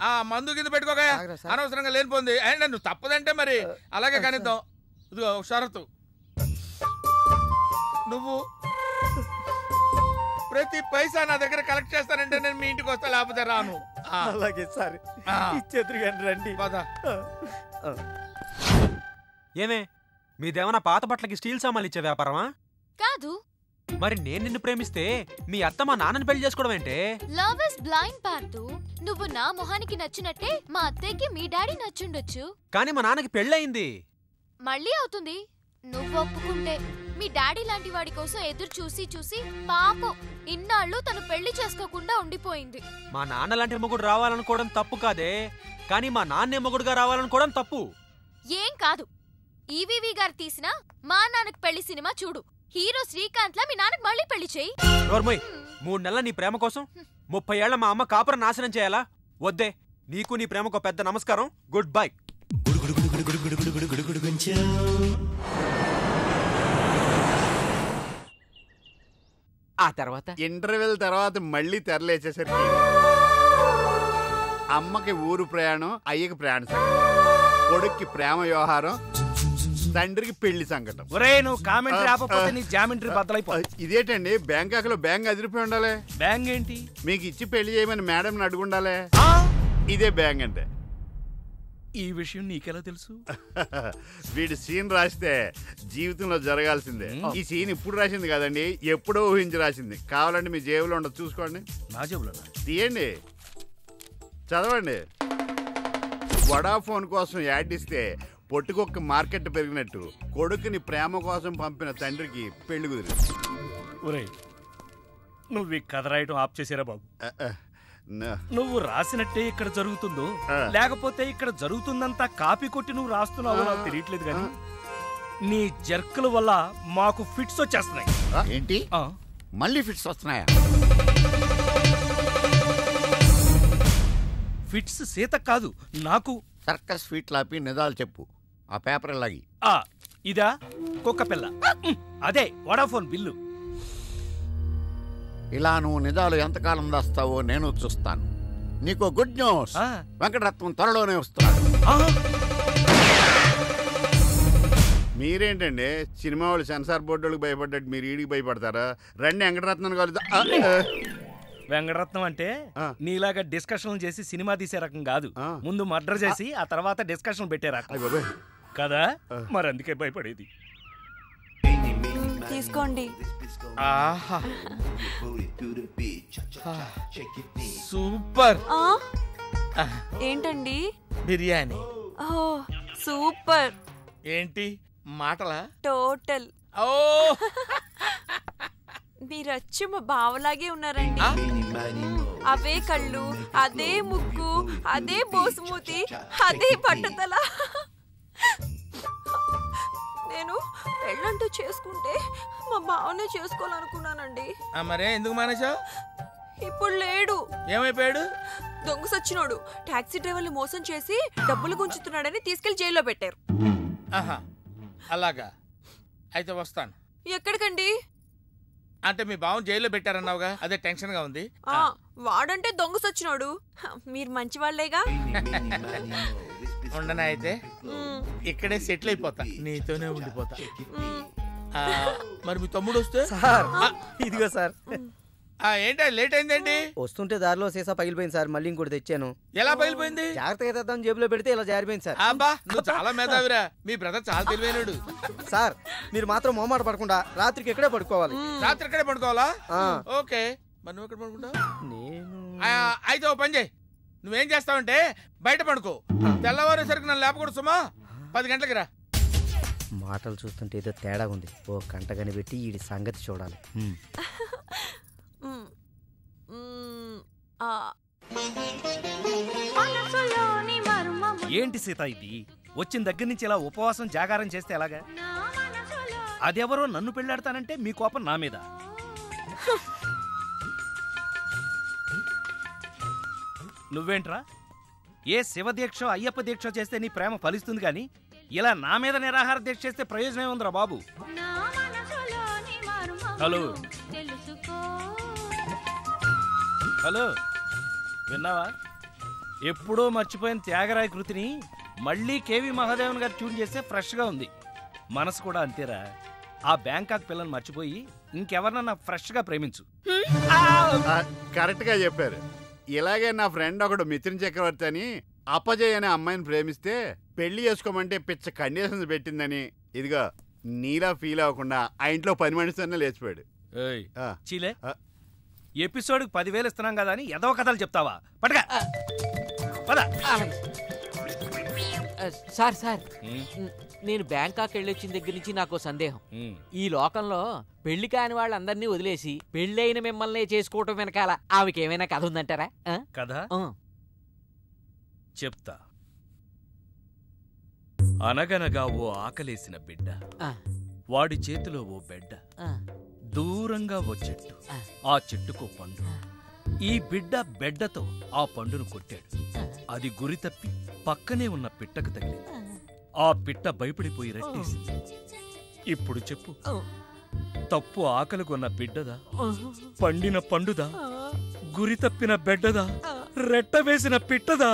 ఆ మందు కింద పెట్టుకోగా అనవసరంగా లేనిపోయింది అండ్ నువ్వు తప్పదంటే మరి అలాగే కనిద్దాం. ఇదిగో షరతు, నువ్వు ప్రతి పైసా నా దగ్గర కలెక్ట్ చేస్తానంటే నేను మీ ఇంటికి వస్తా, లేకపోతే రాను.
అలాగే సార్, ఇచ్చేద్దరు కానీ రండి.
ఏమే మీదేమన్నా పాత బట్టలకి స్టీల్ సామాన్లు ఇచ్చే వ్యాపారమా?
కాదు.
మరి నేను నిన్ను ప్రేమిస్తే మీ అత్త మా నాన్నని పెళ్లి చేసుకోవడం ఏంటే?
లవ్ ఇస్ బ్లైండ్ పార్దు. నువ్వు నా మొహానికి నచ్చినట్టే మా అత్తయ్యకి మీ డాడీ నచ్చుండొచ్చు.
కానీ మా నాన్నకి పెళ్ళయింది.
మళ్ళీ అవుతుంది నువ్వు ఒప్పుకుంటే. మీ డాడీ లాంటి వాడి కోసం ఎదురు చూసి చూసి పాపం ఇన్నాళ్ళు తను పెళ్లి చేసుకోకుండా ఉండిపోయింది.
మా నాన్న లాంటి మొగుడు రావాలనుకోవడం తప్పు కాదే, కానీ మా నాన్నే మొగుడుగా రావాలనుకోవడం తప్పు.
ఏం కాదు, ఈవీవి గారు తీసిన మా నాన్నకు పెళ్లి సినిమా చూడు. హీరో శ్రీకాంత్ లా మీ నాన్నకు మళ్ళీ పెళ్లి చేయి.
3 నెలల నీ ప్రేమ కోసం 30 ఏళ్ల మా అమ్మ కాపురం నాశనం చేయాలా? వద్దే, నీకు నీ ప్రేమకు పెద్ద నమస్కారం. Good bye.
ఆ తర్వాత ఇంటర్వెల్ తర్వాత మళ్ళీ తెరలేచేసరికి అమ్మకి ఊరు ప్రయాణం, అయ్యకి ప్రయాణ సంకటం, కొడుక్కి ప్రేమ వ్యవహారం, తండ్రికి పెళ్లి సంకటం.
ఒరే నువ్వు కామెంటరీ ఆపకపోతే నీ జామెంట్రీ బద్దలైపోతుంది.
ఇదేటండి బ్యాంకాక్ లో బ్యాంక్ అదిరిపోయి ఉండాలి.
బ్యాంక్ ఏంటి?
మీకు ఇచ్చి పెళ్లి చేయమని మేడం అడుగుండాలి. ఇదే బ్యాంక్ అంటే.
ఈ విషయం నీకెలా తెలుసు?
వీడి సీన్ రాస్తే జీవితంలో జరగాల్సిందే. ఈ సీన్ ఇప్పుడు రాసింది కాదండి, ఎప్పుడో ఊహించి రాసింది. కావాలంటే మీ జేబులో ఉండదు, చూసుకోండి.
నా జేబులో
తీయండి, చదవండి. వడాఫోన్ కోసం యాడ్ ఇస్తే పొట్టుకొక్క మార్కెట్ పెరిగినట్టు కొడుకుని ప్రేమ కోసం పంపిన తండ్రికి పెళ్లి కుదిరింది.
ఒరే నువ్వు ఈ కథ రాయటం ఆప్ చేసారా బాబు? నువ్వు రాసినట్టే ఇక్కడ జరుగుతుందో లేకపోతే ఇక్కడ జరుగుతుందంతా కాపీ కొట్టి నువ్వు రాస్తున్నావో నాకు తెలియట్లేదు కానీ నీ జర్కుల వల్ల మాకు ఫిట్స్ వచ్చేస్తున్నాయి.
ఏంటి మళ్ళీ ఫిట్స్ వస్తున్నాయా?
ఫిట్స్ సీత కాదు నాకు.
సర్కస్ ఫీట్ లాపి నిజాలు చెప్పు. ఆ పేపర్ లాగి.
ఇదా కుక్క పిల్ల, అదే వడాఫోన్ బిల్లు.
ఇలా నువ్వు నిజాలు ఎంతకాలం దాస్తావో నేను చూస్తాను. నీకు గుడ్ న్యూస్, వెంకటరత్నం త్వరలోనే వస్తున్నాడు.
మీరేంటండి సినిమా వాళ్ళు సెన్సార్ బోర్డు వాళ్ళకి భయపడ్డట్టు మీరు ఈడికి భయపడతారా? రండి వెంకటరత్నం కలుద్దాం.
వెంకటరత్నం అంటే నీలాగా డిస్కషన్ చేసి సినిమా తీసే రకం కాదు. ముందు మర్డర్ చేసి ఆ తర్వాత డిస్కషన్ పెట్టే రకం కదా. మరి అందుకే భయపడేది.
తీసుకోండి.
సూపర్.
ఏంటండి?
బిర్యానీ.
సూపర్.
ఏంటి మాటలా?
టోటల్. మీరచ్చి మా బావలాగే ఉన్నారండి. అవే కళ్ళు, అదే ముక్కు, అదే బోసుమూతి, అదే పట్టుదల. నేను పెళ్ళంటూ చేసుకుంటే మా బావనే చేసుకోవాలనుకున్నానండి.
మరే ఎందుకు మానేశావు?
ఇప్పుడు లేడు.
ఏమైపోయాడు?
దొంగ సచ్చినోడు టాక్సీ డ్రైవర్ని మోసం చేసి డబ్బులు గుంచుతున్నాడని తీసుకెళ్లి జైల్లో పెట్టారు.
అలాగా, అయితే వస్తాను.
ఎక్కడికండి?
అంటే మీ బావని జైల్లో పెట్టారన్నావుగా, అదే టెన్షన్ గా ఉంది.
వాడంటే దొంగ సచ్చినోడు. మీరు మంచి వాళ్ళేగా.
ఉండనా అయితే ఇక్కడే సెటిల్ అయిపోతా, నీతోనే ఉండిపోతా. మరి మీ తమ్ముడు వస్తే?
ఇదిగో సార్.
ఏంటా లేట్ అయిందేంటి?
వస్తుంటే దారిలో సీసా పగిలిపోయింది సార్, మళ్ళీ ఇంకోటి తెచ్చాను.
ఎలా పగిలిపోయింది?
జాగ్రత్తగా తెద్దాం జేబులో పెడితే ఇలా జారిపోయింది సార్.
అబ్బా నువ్వు చాలా మేధావిరా. మీ బ్రదర్ చాలా తెలివైనడు.
సార్ మీరు మాత్రం మొహమాట పడకుండా రాత్రికి ఎక్కడే పడుకోవాలి.
రాత్రి ఎక్కడే పడుకోవాలా? ఓకే. మరి నువ్వు ఎక్కడ పడుకుంటావు? అయితే ఓ పని చేయి, నువ్వేం చేస్తావంటే బయట పడుకో. తెల్లవారేసరికి నన్ను లేపకూడదు సుమా. 10 గంటలకి రా.
మాటలు చూస్తుంటే ఏదో తేడా ఉంది. ఓ గంట కనిపెట్టి ఈ సంగతి చూడాలి.
ఏంటి సీత ఇది? వచ్చిన దగ్గర నుంచి ఇలా ఉపవాసం జాగారం చేస్తే ఎలాగా? అదెవరో నన్ను పెళ్ళాడతానంటే మీ కోపం నా మీద. నువ్వేంట్రా ఏ శివ దీక్ష అయ్యప్ప దీక్ష చేస్తే నీ ప్రేమ ఫలిస్తుంది కానీ ఇలా నా మీద నిరాహార దీక్ష చేస్తే ప్రయోజనం ఏముందిరా బాబు? హలో హలో విన్నావా? ఎప్పుడో మర్చిపోయిన త్యాగరాయ కృతిని మళ్ళీ కేవి మహాదేవన్ గారు ట్యూన్ చేస్తే ఫ్రెష్గా ఉంది. మనసు కూడా అంతేరా. ఆ బ్యాంకాక్ పిల్లని మర్చిపోయి ఇంకెవరన్నా ఫ్రెష్గా ప్రేమించు.
కరెక్ట్ గా చెప్పారు. ఇలాగే నా ఫ్రెండ్ ఒకడు మిథున్ చక్రవర్తి అని అపజయ్ అనే అమ్మాయిని ప్రేమిస్తే పెళ్లి చేసుకోమంటే పిచ్చ కండిషన్స్ పెట్టిందని ఇదిగో నీలా ఫీల్ అవ్వకుండా ఆ ఇంట్లో పని మనిషితోనే లేచిపోయాడు.
చీలే, ఎపిసోడ్కి 10,000 ఇస్తున్నాం కదా అని ఏదో కథలు చెప్తావా? పడగా
సార్ సార్, నేను బ్యాంకాక్ వెళ్ళొచ్చిన దగ్గర నుంచి నాకు సందేహం. ఈ లోకంలో పెళ్లి కాని వాళ్ళందరినీ వదిలేసి పెళ్ళైన మిమ్మల్ని చేసుకోవటం వెనకాల ఆమెకేమైనా కథ ఉందంటారా?
కథ చెప్తా. అనగనగా ఓ ఆకలేసిన బిడ్డ, వాడి చేతిలో ఓ బెడ్డ, దూరంగా ఓ చెట్టు, ఆ చెట్టుకో పండు. ఈ బిడ్డ బెడ్డతో ఆ పండును కొట్టాడు. అది గురి తప్పి పక్కనే ఉన్న పిట్టకు తగిలింది. ఆ పిట్ట భయపడిపోయి రెట్టేసింది. ఇప్పుడు చెప్పు, తప్పు ఆకలిగొన్న బిడ్డదా, పండిన పండుదా, గురి తప్పిన బెడ్డదా, రెట్ట వేసిన పిట్టదా?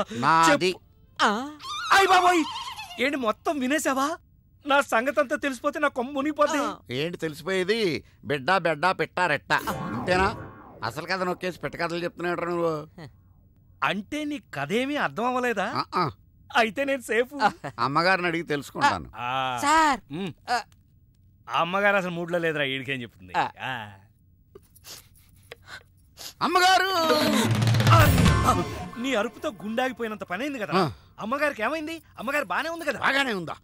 అయ్ బాబోయ్, ఏంటి మొత్తం వినేసావా? నా సంగతంతా తెలిసిపోతే నా కొమ్ము మునిగిపోతే.
ఏంటి తెలిసిపోయేది? బిడ్డ బెడ్డ పిట్ట రెట్ట అంతేనా? అసలు కథ నొక్కేసి పెట్ట కథలు చెప్తున్నాడు నువ్వు.
అంటే నీ కథేమీ అర్థం అవ్వలేదా? అయితే నేను సేఫ్.
అమ్మగారిని అడిగి తెలుసుకుంటాను.
అమ్మగారు అసలు మూడ్లో లేదురా, ఈడికేం చెప్తుంది.
అమ్మగారు,
నీ అరుపుతో గుండాగిపోయినంత పనైంది కదా. అమ్మగారికి ఏమైంది? అమ్మగారు బానే ఉంది కదా?
బాగానే ఉందా?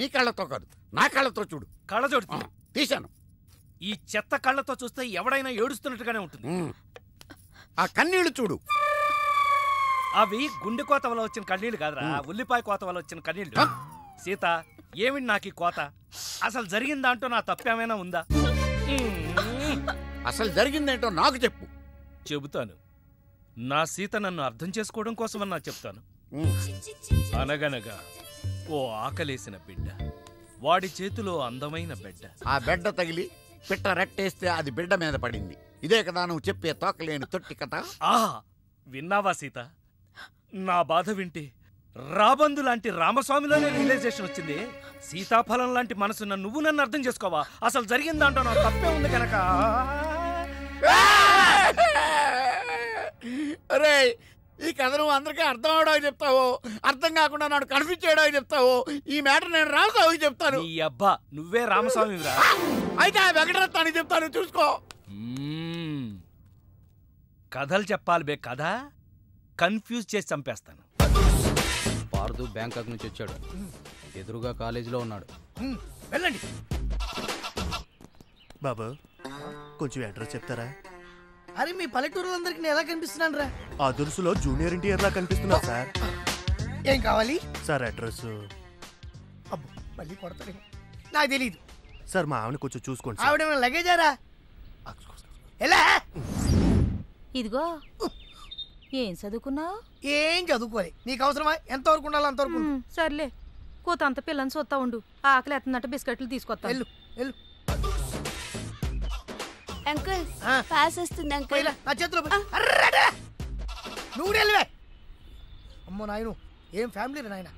నీ కళ్ళతో కాదు, నా కళ్ళతో చూడు.
కళ్ళజోడు
తీశాను.
ఈ చెత్త కళ్ళతో చూస్తే ఎవడైనా ఏడుస్తున్నట్టుగానే ఉంటుంది.
ఆ కన్నీళ్లు చూడు.
అవి గుండె కోత వల్ల వచ్చిన కన్నీళ్లు కాదురా, ఉల్లిపాయ కోత వల్ల వచ్చిన కన్నీళ్లు. సీత, ఏమిటి నాకు ఈ కోత? అసలు జరిగిన దాంట్లో నా తప్పేమైనా ఉందా?
అసలు జరిగిందేంటో నాకు చెప్పు.
చెబుతాను. నా సీత నన్ను అర్థం చేసుకోవడం కోసమన్నా చెప్తాను. అనగనగా ఓ ఆకలేసిన బిడ్డ, వాడి చేతిలో అందమైన బెడ్డ.
ఆ బెడ్డ తగిలి పిట్ట రెట్టేస్తే అది బిడ్డ మీద పడింది. ఇదే కదా నువ్వు చెప్పే తోకలేని తొట్టి కథ?
విన్నావా సీత? నా బాధ వింటే రాబందు లాంటి రామస్వామిలోనే రియలైజేషన్ వచ్చింది. సీతాఫలం లాంటి మనసున్న నువ్వు నన్ను అర్థం చేసుకోవా? అసలు జరిగిన దాంట్లో నా తప్పే ఉంది కనుక.
అరే, ఈ కథ నువ్వు అందరికీ అర్థం అవడానికి చెప్తావు, అర్థం కాకుండా నన్ను కన్ఫ్యూజ్ చేయడానికి చెప్తావు. ఈ మ్యాటర్ నేను రామస్వామికి చెప్తాను.
ఈ అబ్బా, నువ్వే రామస్వామిరా?
అయితే ఆ వెంకటరత్నానికి చెప్తాను, చూసుకో.
కథలు చెప్పాలి బే, కథ కన్ఫ్యూజ్ చేసి చంపేస్తాను.
పార్దు బ్యాంకాక్ నుంచి వచ్చాడు. ఎదురుగా కాలేజీలో ఉన్నాడు.
వెళ్ళండి.
బాబు, కొంచెం అడ్రస్ చెప్తారా?
అరే, మీ పల్లెటూరులందరికీ నేను ఎలా కనిపిస్తున్నాను రా?
ఆ దురుసులో జూనియర్ ఎన్టీఆర్ లా కనిపిస్తున్నా సార్.
ఏం కావాలి
సార్? అడ్రస్.
అబ్బో, మళ్ళీ కొడతాడు. నాకు తెలీదు
సార్. మా ఆవిడ కొంచెం చూసుకోండి.
ఆవిడ లగేజారా? ఎలా?
ఇదిగో, ఏం చదువుకున్నావు?
ఏం చదువుకోలే. నీకు అవసరమా? ఎంతవరకు ఉండాలో అంతవరకు.
సర్లే, కోత అంత పిల్లని చూస్తా ఉండు. ఆకలి ఎత్తున్నట్టు బిస్కెట్లు తీసుకొస్తా.
వెళ్ళు వెళ్ళు.
అంకుల్, పాస్ వస్తుంది అంకుల్.
నా చేతిలో నువ్వు వెళ్ళవే. అమ్మో నాయను, ఏం ఫ్యామిలీ రా నాయన.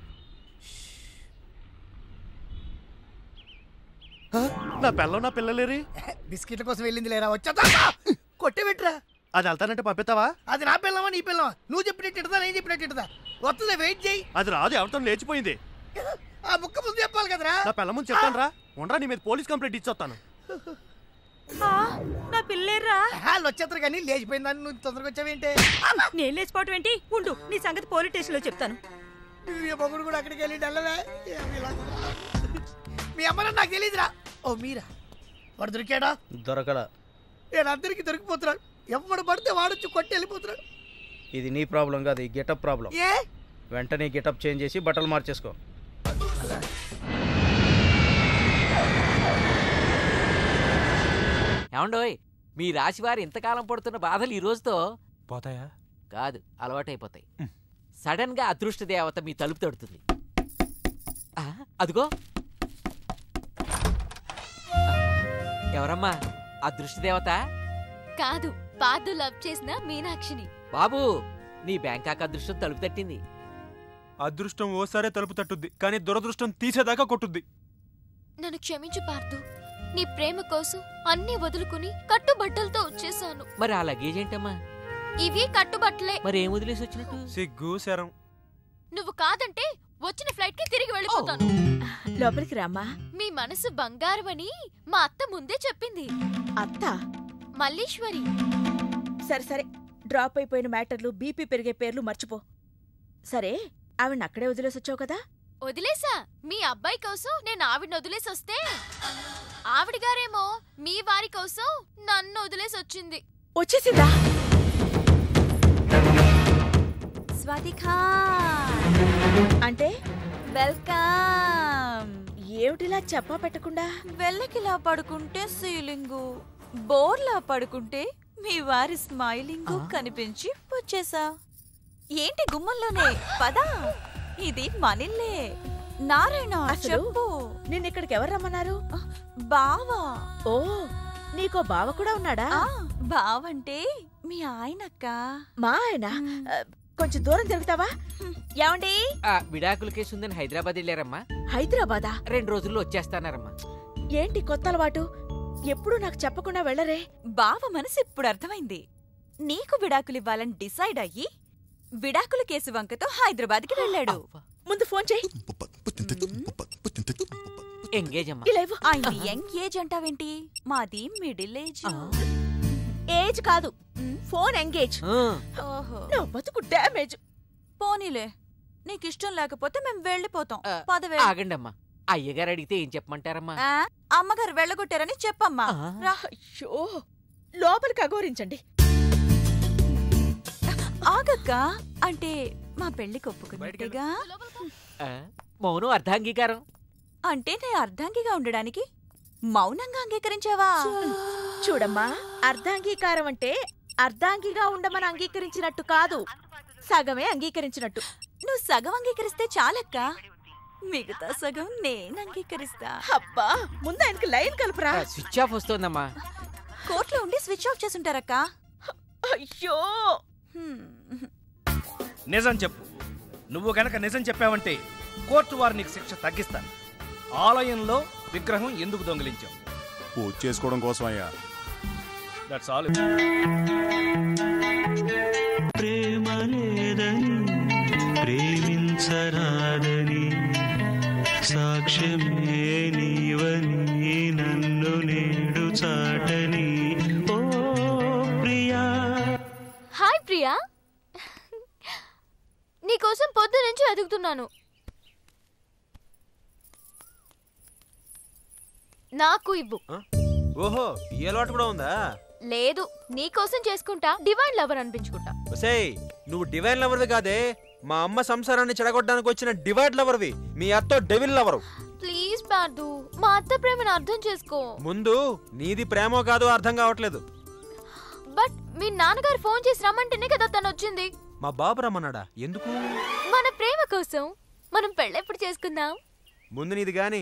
నా పిల్ల, నా పిల్లలేరి
బిస్కెట్ల కోసం వెళ్ళింది లేరా? వచ్చా కొట్టే పెట్టరా.
అది వెళ్తానంటే పంపిస్తావా?
అది నా పిల్లవా నీ పిల్లవా? నువ్వు చెప్పినట్టు నేను చెప్పినట్టు వస్తుందా? వెయిట్ చేయి.
అది రాదు, ఎవరితో లేచిపోయింది.
ఆ ముక్క ముందు చెప్పాలి కదరా.
నా పిల్ల ముందు చెప్తాను రా. ఉండరా, నీ మీద పోలీస్ కంప్లైంట్ ఇచ్చొస్తాను.
నా పిల్లేర్రా?
వాళ్ళు వచ్చేస్తారు కానీ లేచిపోయిందని నువ్వు తొందరగా వచ్చావేంటే?
నేను లేచిపోవటం ఏంటి? ఉండు, నీ సంగతి పోలీస్ స్టేషన్ లో చెప్తాను.
మొగుడు కూడా అక్కడికి వెళ్ళి డల్లవే. మీ అమ్మ నాకు తెలియదురా. ఓ మీరా? వాడు దొరికాడా?
దొరకడా?
నేను అందరికి దొరికిపోతున్నాడు. ఎవడు పడితే వాడొచ్చి కొట్టి వెళ్ళిపోతున్నాడు.
ఇది నీ ప్రాబ్లం కాదు, ఈ గెటప్ ప్రాబ్లం.
ఏ?
వెంటనే గెటప్ చేంజ్ చేసి బట్టలు మార్చేసుకో.
ఏమండోయ్, మీ రాశివారు ఇంతకాలం పడుతున్న బాధలు ఈ రోజుతో
పోతాయా?
కాదు, అలవాటైపోతాయి. సడన్ గా అదృష్ట దేవత మీ తలుపు తడుతుంది. అదిగో, ఎవరమ్మా అదృష్ట దేవత?
కాదు, పార్దు లవ్ చేసిన మీనాక్షిని.
బాబు, నీ బ్యాంకాక్ అదృష్టం తలుపు తట్టింది.
అదృష్టం ఓసారే తలుపు తట్టుద్ది, కానీ దురదృష్టం తీసేదాకా కొట్టుద్ది.
నన్ను క్షమించు పార్థు. నీ ప్రేమ కోసం అన్ని వదులుకుని కట్టుబట్టలతో వచ్చేసాను.
మరి ఆ లగేజ్ ఏంటమ్మా?
ఇవి కట్టుబట్టలే.
మరి ఏం వదిలేసి వచ్చినట్టు?
సిగ్గు శరం.
నువ్వు కాదంటే వచ్చిన ఫ్లైట్ కి తిరిగి వెళ్ళిపోతాను.
లోపలికి రామ్మా.
మీ మనసు బంగారమని మా అత్త ముందే చెప్పింది.
అత్త?
మల్లీశ్వరి.
సరే సరే, డ్రాప్ అయిపోయిన మ్యాటర్లు, బీపీ పెరిగే పేర్లు మర్చిపో. సరే, ఆవిడ అక్కడే వదిలేసి వచ్చావు కదా?
వదిలేసా. మీ అబ్బాయి కోసం నేను ఆవిడని వదిలేసి వస్తే ఆవిడ గారేమో మీ వారి కోసం నన్ను వదిలేసి వచ్చింది.
వచ్చేసిందా?
స్వాతికా
అంటే
వెల్కమ్.
ఏమిటిలా చెప్పా పెట్టకుండా?
వెళ్ళకిలా పడుకుంటే సీలింగు, బోర్లా పడుకుంటే మీ వారి స్మైలింగు కనిపించి వచ్చేసా. ఏంటి గుమ్మంలోనే? పదా, ఇది మనిల్లే. నారాయణ చెప్పు.
నిన్నిక్కడికి ఎవరు రమ్మన్నారు?
బావా.
ఓ, నీకో బావ కూడా ఉన్నాడా?
బావంటే మీ ఆయనక్క.
మా ఆయన? కొంచెం దూరం తిరుగుతావా? ఏమండి?
విడాకుల కేసు ఉందని హైదరాబాద్ వెళ్ళారమ్మా.
హైదరాబాదా?
2 రోజుల్లో వచ్చేస్తానారమ్మా.
ఏంటి కొత్త అలవాటు? ఎప్పుడు నాకు చెప్పకుండా వెళ్ళరే?
బావ మనసు ఇప్పుడు అర్థమైంది. నీకు విడాకులివ్వాలని డిసైడ్ అయ్యి విడాకుల కేసు వంకతో హైదరాబాద్కి వెళ్ళాడు.
ముందు ఫోన్ చేయి.
ఎంగేజ్ అమ్మా.
ఆయన యంగ్ ఏజ్ అంటావేంటి? మాది మిడిల్ ఏజ్.
ఏజ్ కాదు, ఫోన్ ఎంగేజ్. నా బతుకు డ్యామేజ్.
పోనీలే, నీకిష్టం లేకపోతే మేము వెళ్ళిపోతాం. పదవే.
ఆగండమ్మా, అయ్యగారు అడిగితే ఏం చెప్పమంటారమ్మా?
అమ్మగారు వెళ్ళగొట్టారని చెప్పమ్మా.
అయ్యో, లోపలికి అఘోరించండి.
ఆగక్క, అంటే మా పెళ్లికి ఒప్పుకున్నట్టుగా.
మౌనం అర్ధాంగీకారం.
అంటే నే అర్ధాంగిగా ఉండడానికి మౌనంగా అంగీకరించావా?
చూడమ్మా, అర్ధాంగీకారం అంటే అర్ధాంగిగా ఉండమని అంగీకరించినట్టు కాదు, సగమే అంగీకరించినట్టు.
నువ్వు సగం అంగీకరిస్తే చాలక్క, మిగతా సగం నేను అంగీకరిస్తా.
అబ్బా, ముందు ఆయనకి లైన్ కలుపురా.
స్విచ్ ఆఫ్ వస్తోందమ్మా.
కోర్టులో ఉండి స్విచ్ ఆఫ్ చేసుంటారక్క.
అయ్యో,
నిజం చెప్పు. నువ్వు గనక నిజం చెప్పావంటే కోర్టు వారు నీకు శిక్ష తగ్గిస్తాను. ఆలయంలో విగ్రహం ఎందుకు దొంగిలించావు?
పూజ చేసుకోవడం కోసం అయ్యా.
That's all.
ప్రేమ లేదని ప్రేమించరాదని సాక్ష్యమే నీవని నన్ను నేడు చాటని. ఓ ప్రియా.
హాయ్ ప్రియా, నీకోసం పొద్దు నుంచి వెతుకుతున్నాను. నాకు ఇవ్వు.
ఓహో, ఈ అలవాటు కూడా ఉందా?
లేదు, నీకోసం చేసుకుంటా, డివైన్ లవర్ అనిపించుకుంటా.
ఒసేయ్, నువ్వు డివైన్ లవర్వి కాదే, మా అమ్మ సంసారాన్ని చెడగొట్టడానికి వచ్చిన డివైడ్ లవర్వి. మీ అత్తో డెవిల్ లవరు.
ప్లీజ్ పార్దు, మా అత్త ప్రేమను అర్థం చేసుకో.
ముందు నీది ప్రేమో కాదో అర్థం కావట్లేదు.
బట్ మీ నాన్నగారు ఫోన్ చేసి రమ్మంటేనే కదా తను వచ్చింది.
మా బాబు రమ్మన్నాడా? ఎందుకు?
మన ప్రేమ కోసం. మనం పెళ్ళెప్పుడు చేసుకుందాం?
ముందు నీది గాని.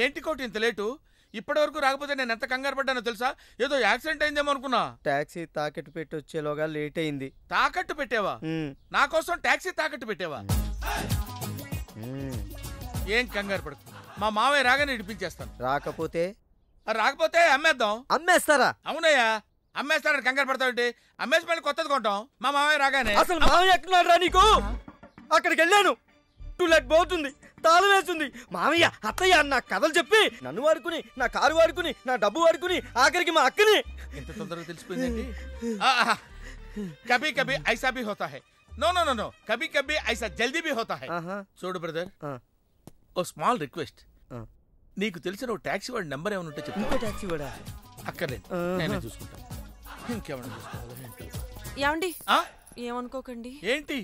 ఏంటి కోటి ఇంత లేటు? ఇప్పటి వరకు రాకపోతే నేను ఎంత కంగారు పడ్డానో తెలుసా? ఏదో యాక్సిడెంట్ అయిందేమో అనుకున్నా.
టాక్సీ తాకట్టు పెట్టి వచ్చేలోగా లేట్ అయింది.
తాకట్టు పెట్టావా? నా కోసం టాక్సీ తాకట్టు పెట్టావా? ఏం కంగారు పడకు, మా మావయ్య రాగానే ఇడిపించేస్తాను.
రాకపోతే
అమ్మేద్దాం.
అమ్మేస్తారా?
అవునయ్యా, అమ్మేస్తారని కంగారు పడతావంటే అమ్మేసి మళ్ళీ కొత్తది కొంటాం మా మావయ్య రాగానే.
అసలు మావయ్య ఎక్కడున్నాడు నీకు? అక్కడికి వెళ్ళాను, టూలెట్ పోతుంది, తాళం వేస్తుంది. మామయ్య అత్తయ్య నా కథలు చెప్పి నన్ను వాడుకుని, నా కారు వాడుకుని, నా డబ్బు వాడుకుని, ఆఖరికి మా అక్కని.
ఎంత తొందరగా తెలిసిపోయిందండి. కభీ కభీ ఐసా భీ హోతా హై. నో నో నో నో, కభీ కభీ ఐసా జల్దీ భీ హోతా హై. చూడు బ్రదర్, ఓ స్మాల్ రిక్వెస్ట్. నీకు తెలిసిన ఓ టాక్సీ వాడి నెంబర్ ఏమైనా ఉంటే చెప్పు.
టాక్సీ వాడా?
అక్కర్లేదు, నేనే చూసుకుంటా. ఇంకేమైనా చూసుకోవాలి.
ఏమండి, ఏమనుకోకండి.
ఏంటి?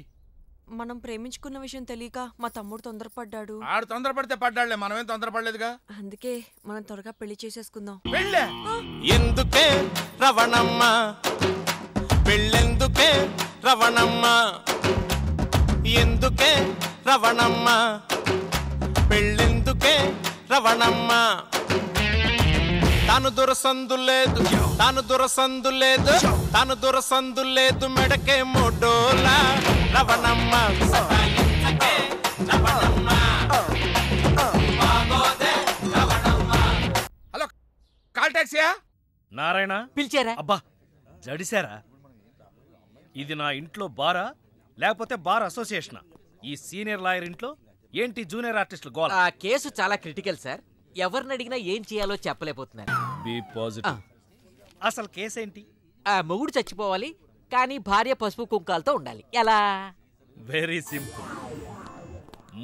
మనం ప్రేమించుకున్న విషయం తెలియక మా తమ్ముడు తొందరపడ్డాడు.
ఆడు తొందరపడితే పడ్డాడులే, మనమేం తొందరపడలేదుగా.
అందుకే మనం త్వరగా పెళ్లి చేసేసుకుందాం.
పెళ్ళే?
ఎందుకే రవణమ్మ పెళ్ళెందుకే రవణమ్మ, ఎందుకే రవణమ్మ పెళ్ళెందుకే రవణమ్మ. తాను దొరసందు లేదు తాను దొరసందు లేదు తాను దొరసందు లేదు మెడకే మోడోలా రవణమ్మ సతాయించకే రవణమ్మ బాగోదే రవణమ్మ.
హలో కాల్ టాక్సీయా?
నారాయణ
పిలిచారా?
అబ్బా జడిసారా? ఇది నా ఇంట్లో బారా లేకపోతే బార్ అసోసియేషనా? ఈ సీనియర్ లాయర్ ఇంట్లో ఏంటి జూనియర్ ఆర్టిస్టులు గోల?
ఆ కేసు చాలా క్రిటికల్ సార్. ఎవరిని అడిగినా ఏం చేయాలో చెప్పలేకపోతున్నారు.
B positive. అసలు కేసేంటి?
ఆ మొగుడు చచ్చిపోవాలి, కానీ భార్య పసుపు కుంకాలతో ఉండాలి. ఎలా?
Very simple.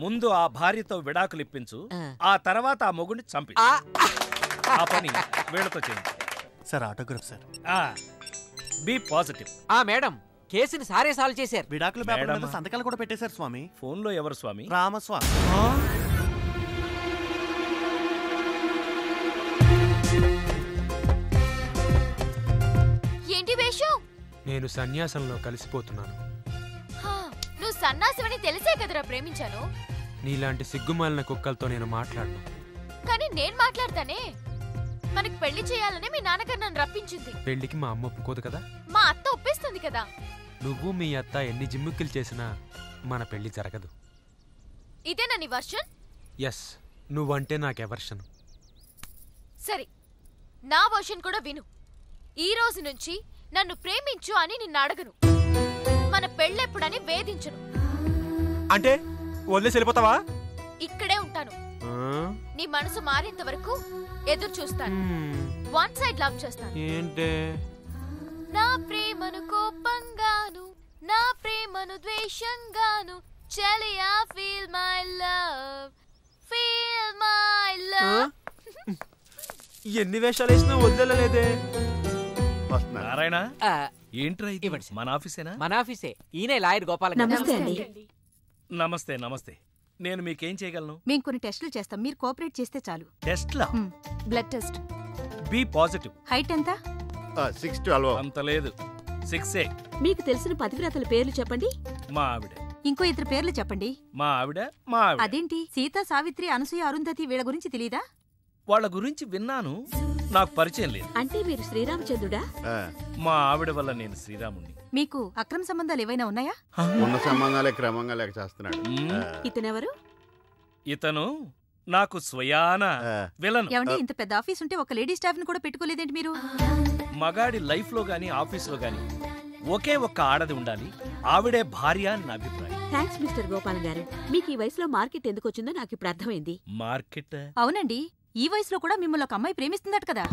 ముందు ఆ భార్యతో విడాకులు ఇప్పించు, ఆ తర్వాత ఆ మొగుడిని చంపించు. ఆ పని వీళ్ళతో చేయండి.
Sir autograph sir.
Be positive.
Madam కేసుని సారే సాల్వ్ చేశారు.
విడాకుల పేపర్ మీద సంతకాలు కూడా పెట్టేశారు స్వామి.
ఫోన్లో ఎవరు స్వామి?
రామస్వామి.
ఏంటి వేషం?
నేను సన్యాసంలో కలిసిపోతున్నాను.
నువ్వు సన్నాసివని తెలిసే కదరా ప్రేమించాను.
నీలాంటి సిగ్గుమాలిన కుక్కలతో నేను మాట్లాడను.
కానీ నేను మాట్లాడతానే. మనకి పెళ్లి చేయాలని మీ నాన్నగారు నన్ను రప్పించింది.
పెళ్లికి మా అమ్మ ఒప్పుకోదు కదా.
మా అత్త ఒప్పిస్తుంది కదా.
నువ్వు మీ అత్త ఎన్ని జిమ్ముక్కులు చేసినా మన పెళ్లి జరగదు.
ఇదేనా నీ వర్షన్?
ఎస్, నువ్వంటే నాకు ఎవర్షన్.
సరే, నా వర్షన్ కూడా విను. ఈ రోజు నుంచి నన్ను ప్రేమించు అని నిన్ను అడగను. మన పెళ్ళెప్పుడని వేధించను.
అంటే వదిలేసి వెళ్ళిపోతావా?
ఇక్కడే ఉంటాను. నీ మనసు మారేంత వరకు ఎదురు చూస్తాను. వన్ సైడ్ లవ్ చేస్తాను.
ఏంటే?
నా ప్రేమను కోపంగాను, నా ప్రేమను ద్వేషంగాను, చెలియా feel my love, feel my love.
ఎన్ని వేషాలు వేసినా వదిలేలేదే.
నారాయణ ఏంట్రా ఇది? మన ఆఫీసేనా?
మన ఆఫీసే. ఈయనే లాయర్ గోపాల.
నమస్తే. నమస్తే. నేను మీకేం చేయగలను?
మేము కొన్ని టెస్టులు చేస్తాం, మీరు కోఆపరేట్ చేస్తే చాలు.
టెస్ట్లా?
Blood test.
B positive.
Height ఎంత?
6'12".
అంత లేదు, 6'8".
మీకు తెలిసిన పతివ్రతల పేర్లు చెప్పండి.
మా ఆవిడ.
ఇంకో ఇద్దరు పేర్లు చెప్పండి.
మా ఆవిడ, మా ఆవిడ.
అదేంటి, సీత, సావిత్రి, అనసూయ, అరుంధతి వీళ్ళ గురించి తెలీదా?
వాళ్ళ గురించి విన్నాను, నాకు పరిచయం లేదు.
అంటే మీరు శ్రీరామచంద్రుడా?
మా ఆవిడ వల్ల నేను శ్రీరాముణ్ణి.
మీకు అక్రమ సంబంధాలు ఏవైనా ఉన్నాయా?
ఉన్న సంబంధాలే క్రమంగా లేక చేస్తున్నాడు.
ఇతనెవరు?
ఇతను నాకు స్వయాన విలను.
ఏమండి, ఇంత పెద్ద ఆఫీస్ ఉంటే ఒక లేడీ స్టాఫ్ ని కూడా పెట్టుకోలేదేంటి మీరు?
మగాడి లైఫ్ లో గానీ ఆఫీసులో గానీ ఒకే ఒక్క ఆడది ఉండాలి, ఆవిడే భార్య అని నా అభిప్రాయం.
థ్యాంక్స్ మిస్టర్ గోపాల్ గారు. మీకు ఈ వయసులో మార్కెట్ ఎందుకు వచ్చిందో నాకు ఇప్పుడు అర్థమైంది.
మార్కెట్?
అవునండి, ఈ వయసులో కూడా మిమ్మల్ని ఒక అమ్మాయి ప్రేమిస్తుందట కదా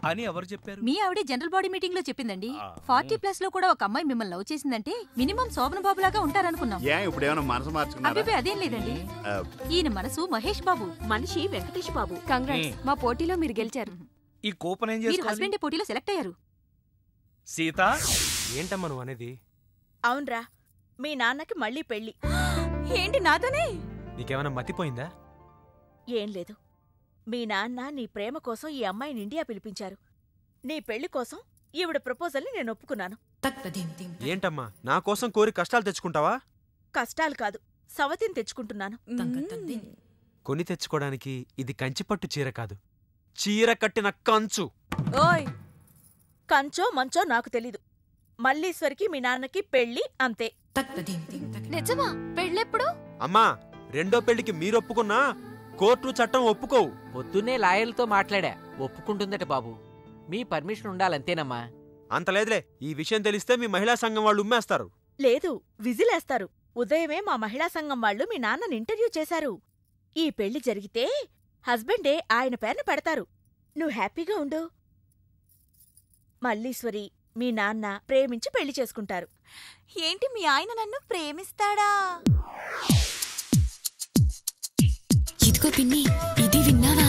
అని ఎవరు చెప్పారు?
మీ ఆవిడే జనరల్ బాడీ మీటింగ్ లో చెప్పిందండి. 40+ లో కూడా ఒక అమ్మాయి మిమ్మల్ని లవ్ చేసిందంటే మినిమం శోభన బాబు లాగా ఉంటారనుకున్నాం.
ఇప్పుడు ఏమైనా మనసు మార్చుకున్నారా?
అబ్బే అదేం లేదండి. ఈయన మనసు మహేష్ బాబు,
మనిషి వెంకటేష్ బాబు.
కంగ్రాట్స్, మా పోటీలో మీరు గెలిచారు.
ఈ కూపన్ ఏం
మీరు
చేసుకోవాలి?
హస్బెండ్ పోటీలో సెలెక్ట్ అయ్యారు.
సీత,
ఏంటమ్మా నువ్వు అనేది?
అవునరా, మీ నాన్నకి మళ్ళీ పెళ్లి.
ఏంటి నాతోనే?
నీకేమైనా మతిపోయిందా?
ఏం లేదు, మీ నాన్న నీ ప్రేమ కోసం ఈ అమ్మాయిని ఇండియా పిలిపించారు. నీ పెళ్లి కోసం ఈవిడ ప్రపోజల్ని నేను ఒప్పుకున్నాను.
ఏంటమ్మా నా కోసం కోరి కష్టాలు తెచ్చుకుంటావా?
కష్టాలు కాదు, సవతిని తెచ్చుకుంటున్నాను.
కొని తెచ్చుకోవడానికి ఇది కంచిపట్టు చీర కాదు, చీర కట్టిన కంచు.
ఓయ్, కంచో మంచో నాకు తెలీదు. మల్లీశ్వరికి మీ నాన్నకి పెళ్లి, అంతే.
నిజమా? పెళ్ళెప్పుడు?
అమ్మా, రెండో పెళ్లికి మీరొప్పుకున్నా కోర్టు చట్టం ఒప్పుకోవు.
పొద్దున్నే లాయర్లతో మాట్లాడా, ఒప్పుకుంటుందట బాబు. మీ పర్మిషన్ ఉండాలంతేనమ్మా.
అంత లేదులే, ఈ విషయం తెలిస్తే మీ మహిళా సంఘం వాళ్ళు ఉమ్మేస్తారు.
లేదు, విజిలేస్తారు. ఉదయమే మా మహిళా సంఘం వాళ్ళు మీ నాన్నని ఇంటర్వ్యూ చేశారు. ఈ పెళ్లి జరిగితే హస్బెండే ఆయన పేరున పెడతారు. నువ్వు హ్యాపీగా ఉండు. మల్లీశ్వరి, మీ నాన్న ప్రేమించి పెళ్లి చేసుకుంటారు.
ఏంటి, మీ ఆయన నన్ను ప్రేమిస్తాడా?
ఇదిగో పిన్ని, ఇది విన్నావా?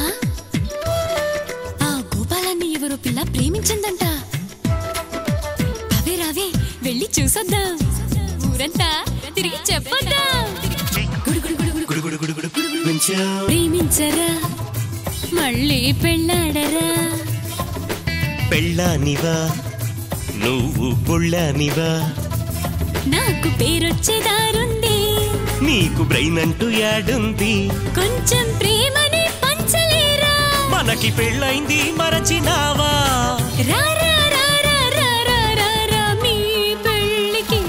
ఆ గోపాలాన్ని ఎవరో పిల్ల ప్రేమించిందంట. అవే రావే, వెళ్ళి చూసొద్దాం. ఊరంతా తిరిగి చెప్పొద్దాం. ప్రేమించరా, మళ్ళీ పెళ్ళాడరా.
పెళ్ళానివా నువ్వు, పొళ్ళానివా?
నాకు పేరొచ్చేదారుంది,
నీకు బ్రెయిన్ అంటూ యాడుంది?
కొంచెం ప్రేమని పంచలేరా?
మనకి పెళ్ళైంది మరచినావా
మీ పెళ్ళికి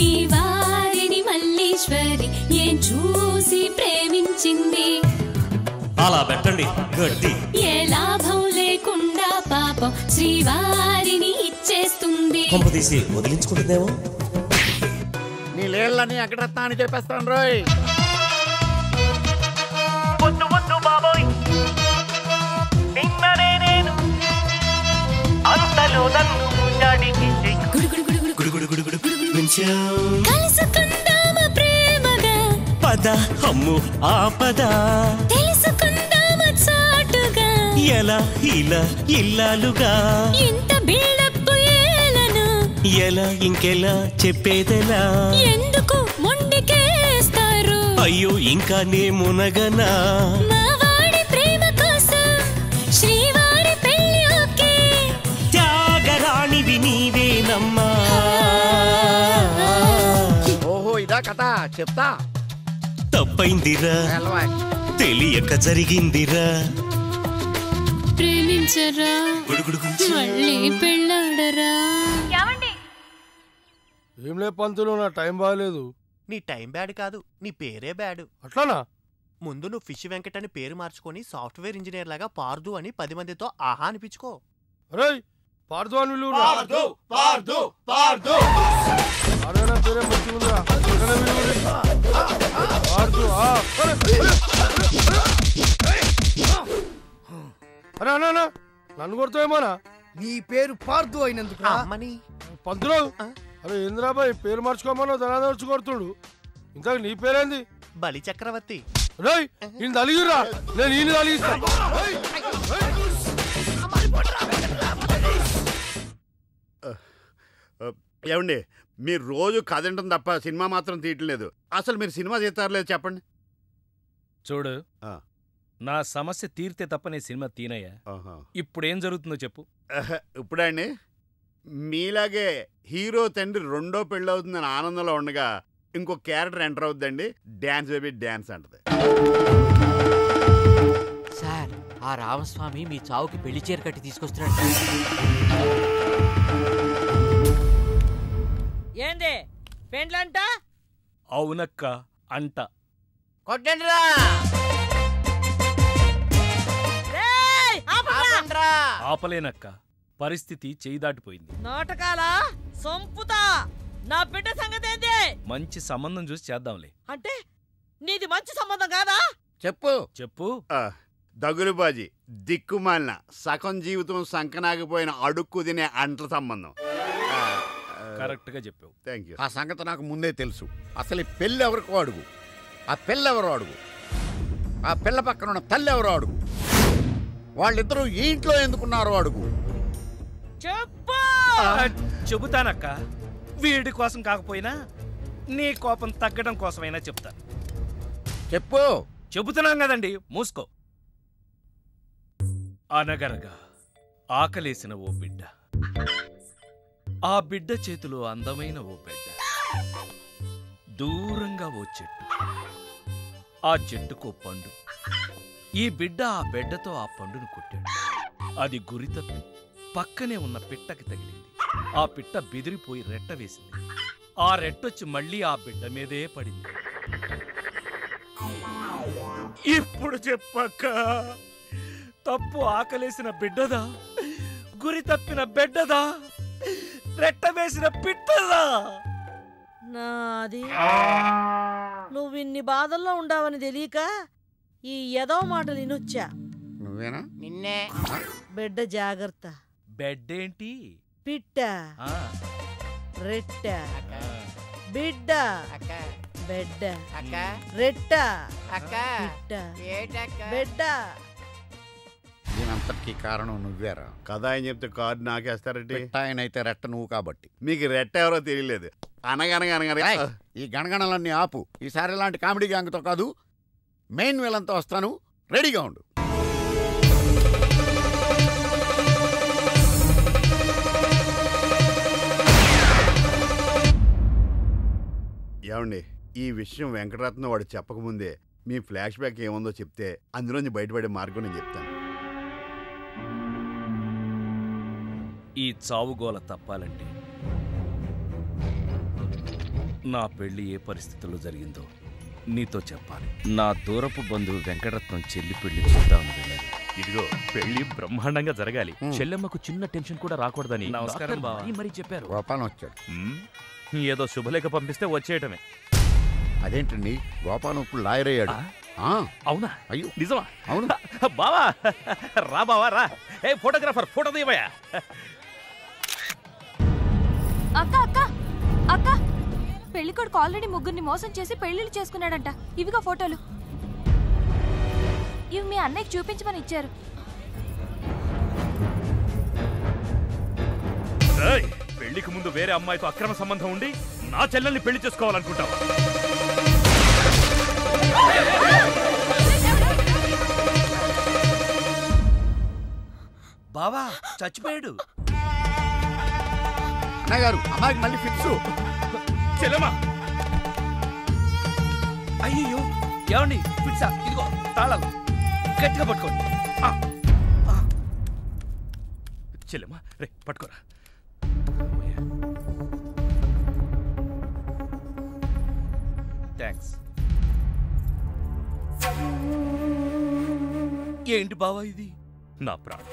ఈ వారిని మల్లీశ్వరి ఏం చూసి ప్రేమించింది
అలా పెట్టండి గడ్డి
ఏ లాభం లేకుండా పాపం శ్రీవారిని ఇచ్చేస్తుంది
పంపు తీసి వదిలించుకుంటుందేమో
నీ లేళ్ళని వెంకటరత్న అని చెప్పేస్తాను రోయ్.
వద్దు వద్దు బాబోయ్ నిన్ననే నేను అంతలో నన్ను జాడికి
కలుసుకుందామా ప్రేమగా
పద అమ్ము ఆపద
తెలుసుకుందామా చాటుగా
ఎలా ఇలా ఇల్లాలుగా
ఇంత బిల్డప్ ఏలను
ఎలా ఇంకెలా చెప్పేదెలా
ఎందుకు మొండికేస్తారు
అయ్యో ఇంకా నే మునగనా
మా వాడి ప్రేమ కోసం శ్రీవారి పెళ్లి ఓకే
త్యాగరాణివి నీవేనమ్మా
ఓహో ఇదా కథ చెప్తా.
తప్పైందిరా తెలియక జరిగిందిరా
ప్రేమించరా మళ్ళీ పెళ్ళాడరా
ఏం లే పంతులు, నా టైం బాగాలేదు.
నీ టైం బ్యాడ్ కాదు, నీ పేరే బ్యాడ్.
అట్లానా?
ముందు నువ్వు ఫిష్ వెంకట్ అని పేరు మార్చుకొని సాఫ్ట్వేర్ ఇంజనీర్ లాగా పార్దు అని 10 మందితో ఆహా అనిపించుకో.
అరే పార్దు అని విలువ అరే అన్నా నన్ను కొడుతావేమోనా?
నీ పేరు పార్దు అయినందుకు
పంతులు. అరే ఇంద్రాబాయ్ పేరు మార్చుకోమన్నా ధనాన్ని వచ్చి కొడుతుడు. ఇంకా నీ పేరేంది?
బలి చక్రవర్తి.
రేయ్ ఈయన తలిగిరా, నేను ఈయన తలిగిస్తా.
ఏమండి మీరు రోజు కథ వింటాం తప్ప సినిమా మాత్రం తీయట్లేదు. అసలు మీరు సినిమా తీస్తారో లేదు చెప్పండి.
చూడు, నా సమస్య తీరితే తప్ప నేను సినిమా తీనయ్యా. ఇప్పుడేం జరుగుతుందో చెప్పు.
ఇప్పుడే అండి మీలాగే హీరో తండ్రి రెండో పెళ్ళవుతుందని ఆనందంలో ఉండగా ఇంకో క్యారెక్టర్ ఎంటర్ అవుతుందండి. డ్యాన్స్ బేబీ డ్యాన్స్ అంటది.
సార్ ఆ రామస్వామి మీ చావుకి పెళ్లి చీర కట్టి తీసుకొస్తున్నాడు.
ఏంది పెండ్లంట?
అవునక్క అంట.
కొట్టండిరా.
ఆపలేనక్క, పరిస్థితి చేయి దాటిపోయింది.
నాటకాలా సంపుతా. నా బిడ్డ సంగతి ఏంది?
మంచి సంబంధం చూసి చేద్దాంలే.
అంటే నీది మంచి సంబంధం కాదా?
చెప్పు.
దగులుబాజీ దిక్కుమాలిన సగం జీవితం సంకనాగిపోయిన అడుక్కు తినే అంట్ల సంబంధం.
కరెక్ట్ గా చెప్పావు.
Thank you.
ఆ సంగతి నాకు ముందే తెలుసు. అసలు ఈ పెళ్ళి ఎవరికో అడుగు, ఆ పిల్లెవరో అడుగు, ఆ పిల్ల పక్కన ఉన్న తల్లి ఎవరో అడుగు, వాళ్ళిద్దరూ ఈ ఇంట్లో ఎందుకున్నారో అడుగు.
చెబుతానక్క. వీడి కోసం కాకపోయినా నీ కోపం తగ్గడం కోసమైనా చెప్తాను.
చెప్పు.
చెబుతున్నాం కదండి, మూసుకో. అనగనగా ఆకలేసిన ఓ బిడ్డ, ఆ బిడ్డ చేతిలో అందమైన ఓ బిడ్డ, దూరంగా ఓ చెట్టు, ఆ చెట్టుకో పండు. ఈ బిడ్డ ఆ బిడ్డతో ఆ పండును కొట్టాడు. అది గురి తప్పి పక్కనే ఉన్న పిట్టకి తగిలింది. ఆ పిట్ట బెదిరిపోయి రెట్ట వేసింది. ఆ రెట్టొచ్చి మళ్ళీ ఆ బిడ్డ మీదే పడింది. ఇప్పుడు చెప్పక్క, తప్పు ఆకలేసిన బిడ్డదా, గురి తప్పిన బిడ్డదా, రెట్ట వేసిన పిట్టదా?
నాది. నువ్వు ఇన్ని బాధల్లో ఉండావని తెలియక ఈ ఎదవ మాటలు వినొచ్చా.
నువ్వేనా?
నిన్నే. బిడ్డ జాగ్రత్త.
బెడ్ ఏంటి?
పిట్ట, రెట్ట, బిడ్డ, బెడ్డ, రెట్ట, పిట్ట, బిడ్డ.
దీనంతటికీ కారణం నువ్వేరా?
కథ ఆయన చెప్తే కార్డు నాకేస్తారంటే.
ఆయనైతే రెట్ట నువ్వు కాబట్టి.
మీకు రెట్ట ఎవరో తెలియలేదు. అనగనగా
ఈ గణగణలన్నీ ఆపు. ఈసారి ఇలాంటి కామెడీ గ్యాంగ్తో కాదు, మెయిన్ వీళ్ళంతా వస్తాను. రెడీగా ఉండు.
ఏమండి ఈ విషయం వెంకటరత్నం వాడు చెప్పకముందే మీ ఫ్లాష్ బ్యాక్ ఏముందో చెప్తే అందులోంచి బయటపడే మార్గం నేను చెప్తాను.
ఈ చావుగోల తప్పాలంటే నా పెళ్లి ఏ పరిస్థితుల్లో జరిగిందో నీతో చెప్పాలి. నా దూరపు బంధువు వెంకటరత్నం చెల్లి పెళ్లి చూద్దామని వెళ్ళాను.
ఇదిగో పెళ్లి బ్రహ్మాండంగా జరగాలి. చెల్లెమ్మకు చిన్న టెన్షన్ కూడా రాకూడదని
నమస్కారం బావ.
మరీ చెప్పారు.
గోపాలం వచ్చాడు.
ఏదో శుభలేఖ పంపిస్తే వచ్చేయటమే.
అదేంటండి గోపాలం ఇప్పుడు లాయర్ అయ్యాడు.
అవునా?
అయ్యో
నిజమా?
అవును
బావా రా బావా రా. ఏ ఫోటోగ్రాఫర్ ఫోటో తీయవయ్యా.
అక్క అక్క అక్క పెళ్లికొడుకు ఆల్రెడీ ముగ్గురిని మోసం చేసి పెళ్లిళ్ళు చేసుకున్నాడంట. ఇవిగా ఫోటోలు. ఇవి మీ అన్నయ్యకి చూపించమని ఇచ్చారు.
పెళ్లికి ముందు వేరే అమ్మాయితో అక్రమ సంబంధం ఉండి నా చెల్లెల్ని పెళ్లి చేసుకోవాలనుకుంటావా?
బావా చచ్చిపోయాడు.
అన్నగారు అమ్మాయికి మళ్ళీ ఫిక్స్.
చెల్లెమ్మా
అయ్యో ఏమండి ఫిట్సా? ఇదిగో తాళాలు గట్టిగా పట్టుకోండి.
చెల్లెమ్మా రే పట్టుకోరా.
థ్యాంక్స్. ఏంటి బావా ఇది?
నా ప్రాణం.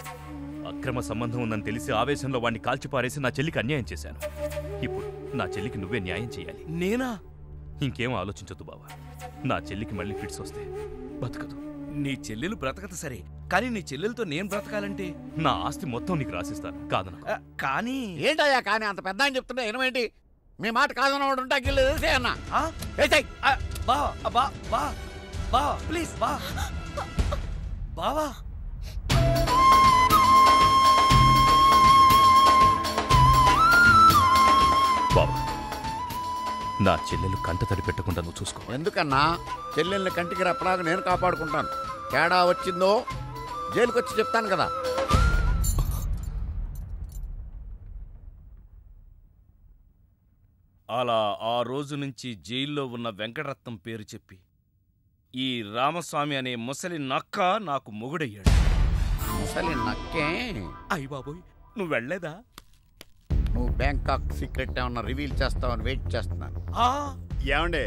అక్రమ సంబంధం ఉందని తెలిసి ఆవేశంలో వాడిని కాల్చిపారేసి నా చెల్లికి అన్యాయం చేశాను. ఇప్పుడు నా చెల్లికి నువ్వే న్యాయం చేయాలి.
నేనా?
ఇంకేం ఆలోచించొద్దు బావా. నా చెల్లికి మళ్ళీ ఫిట్స్ వస్తే బతకదు.
నీ చెల్లెలు బ్రతకదు సరే, కానీ నీ చెల్లెలతో నేను బ్రతకాలంటే
నా ఆస్తి మొత్తం నీకు రాసిస్తాను. కాదన
కానీ
ఏంటయ్యా కానీ అంత పెద్ద అని చెప్తున్నా ఏమేంటి? మీ మాట కాదన్నవాడు ఉంటా అన్న
బా ప్లీజ్ బా బావా.
బావా నా చెల్లెలు కంట తడి పెట్టకుండా నువ్వు చూసుకో.
ఎందుకన్నా చెల్లెల్ని కంటికి రెప్పలాగా నేను కాపాడుకుంటాను. తేడా వచ్చిందో జైలుకి వచ్చి చెప్తాను కదా.
అలా ఆ రోజు నుంచి జైల్లో ఉన్న వెంకటరత్నం పేరు చెప్పి ఈ రామస్వామి అనే ముసలి నక్క నాకు మొగుడయ్యాడు.
ముసలి నక్కే?
అయ్య బాబోయ్ నువ్వు వెళ్ళలేదా?
నువ్వు బ్యాంకాక్ సీక్రెట్ ఏమన్నా రివీల్ చేస్తావని వెయిట్ చేస్తున్నాను.
ఏమండే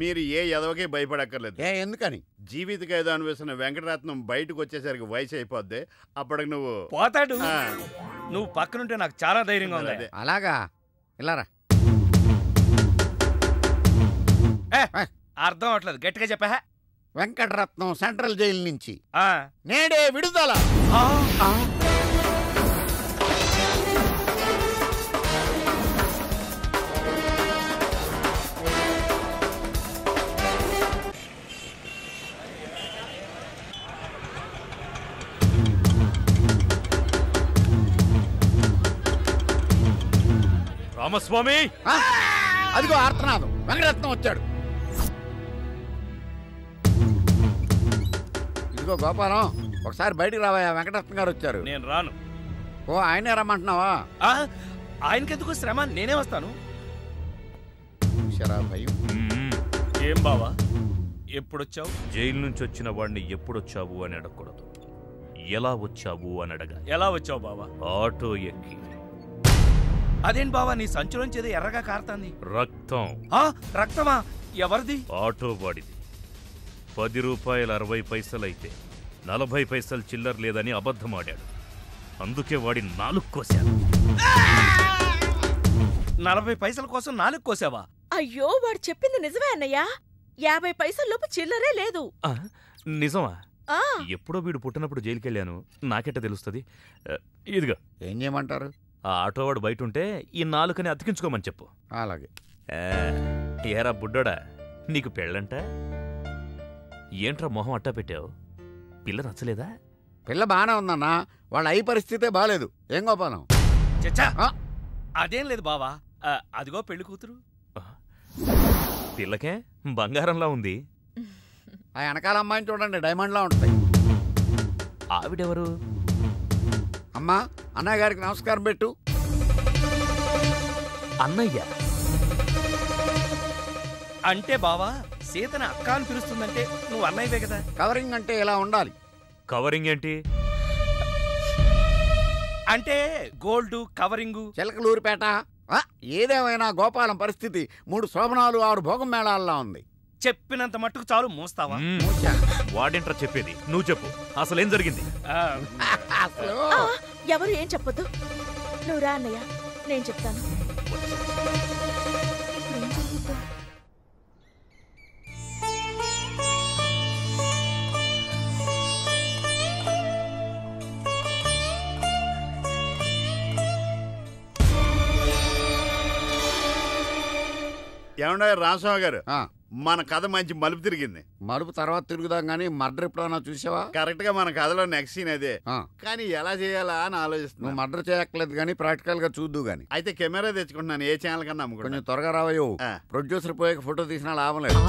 మీరు ఏ ఎదవకే భయపడక్కర్లేదు.
ఎందుకని?
జీవిత ఖైదు అనిపిస్తున్న వెంకటరత్నం బయటకు వచ్చేసరికి వయసు అయిపోద్ది. అప్పటికి నువ్వు
పోతాడు. నువ్వు పక్కనుంటే నాకు చాలా ధైర్యంగా ఉంది.
అలాగా ఇలారా.
అర్థం అవట్లేదు, గట్టిగా చెప్పా.
వెంకటరత్నం సెంట్రల్ జైలు నుంచి నేడే విడుదల.
రామస్వామి
అదిగో ఆర్తనాదం. వెంకటరత్నం వచ్చాడు. ఇదిగో గోపాలం ఒకసారి బయటికి రావా. వెంకటరత్నం గారు వచ్చారు.
నేను రాను.
ఓ ఆయనే రమ్మంటున్నావా?
ఆయనకెందుకు శ్రమ, నేనే వస్తాను.
భయం.
ఏం బావా ఎప్పుడొచ్చావు?
జైలు నుంచి వచ్చిన వాడిని ఎప్పుడొచ్చావు అని అడగకూడదు, ఎలా వచ్చావు అని అడగాలి.
ఎలా వచ్చావు బావా?
ఆటో ఎక్కి.
అదేం బావా నీ సంచులోంచి ఏదో ఎర్రగా కారుతాంది?
రక్తం.
రక్తమా? ఎవరిది?
ఆటో వాడిది. 10 రూపాయలు 60 పైసలైతే 40 పైసలు చిల్లర లేదని అబద్ధమాడాడు. అందుకే వాడి 4 కోశాను.
40 పైసల కోసం 4 కోసావా?
అయ్యో వాడు చెప్పింది నిజమే అన్నయ్యా. 50 పైసల్లోపు చిల్లరే లేదు.
నిజమా?
ఆ
ఎప్పుడో వీడు పుట్టినప్పుడు జైలుకెళ్ళాను, నాకెట్ట తెలుస్తుంది? ఇదిగా
ఏం చేయమంటారు?
ఆ ఆటోవాడు బయట ఉంటే ఈ 4 అతికించుకోమని చెప్పు.
అలాగే.
ఏరా బుడ్డోడా, నీకు పెళ్ళంట? ఏంట్రా మొహం అట్టా పెట్టావు? పిల్ల నచ్చలేదా?
పిల్ల బాగానే ఉందన్నా, వాళ్ళ అయ్యి పరిస్థితే బాగాలేదు. ఏం గోపాలం?
చచ్చా అదేం లేదు బావా. అదిగో పెళ్లి కూతురు.
పిల్లకే బంగారంలా ఉంది.
ఆ వెనకాల అమ్మాయిని చూడండి, డైమండ్లా ఉంటాయి.
ఆవిడెవరు?
అమ్మా అన్నయ్య గారికి నమస్కారం పెట్టు.
అన్నయ్య
అంటే బావా సీతని అక్క అని పిలుస్తుందంటే నువ్వు అన్నయ్యవే కదా.
కవరింగ్ అంటే ఇలా ఉండాలి.
కవరింగ్ ఏంటి?
అంటే గోల్డ్ కవరింగ్.
చిలకలూరిపేట. ఏదేమైనా గోపాలం పరిస్థితి 3 శోభనాలు 6 భోగం మేళాల్లో ఉంది.
చెప్పినంత మట్టుకు చాలు. మోస్తావా?
వాడేంట్రా చెప్పేది? నువ్వు చెప్పు, అసలేం జరిగింది?
ఎవరు ఏం చెప్పొద్దు. నువ్వు రా అన్నయ్య, నేను చెప్తాను.
ఏమన్నా రామస్వామి గారు, మన కథ మంచి మలుపు తిరిగింది.
మలుపు తర్వాత తిరుగుదాం గానీ మర్డర్ ఎప్పుడన్నా చూసావా?
కరెక్ట్ గా మన కథలో నెక్స్ట్ సీన్ అదే. కానీ ఎలా చేయాలా అని ఆలోచిస్తున్నా.
మర్డర్ చేయక్కర్లేదు కానీ ప్రాక్టికల్ గా చూద్దు గానీ.
అయితే కెమెరా తెచ్చుకుంటున్నాను, ఏ ఛానల్ కన్నా అమ్ముకుంటా.
కొంచెం త్వరగా రావయ్యో. ప్రొడ్యూసర్ పోయాక ఫోటో తీసినా లాభం లేదు.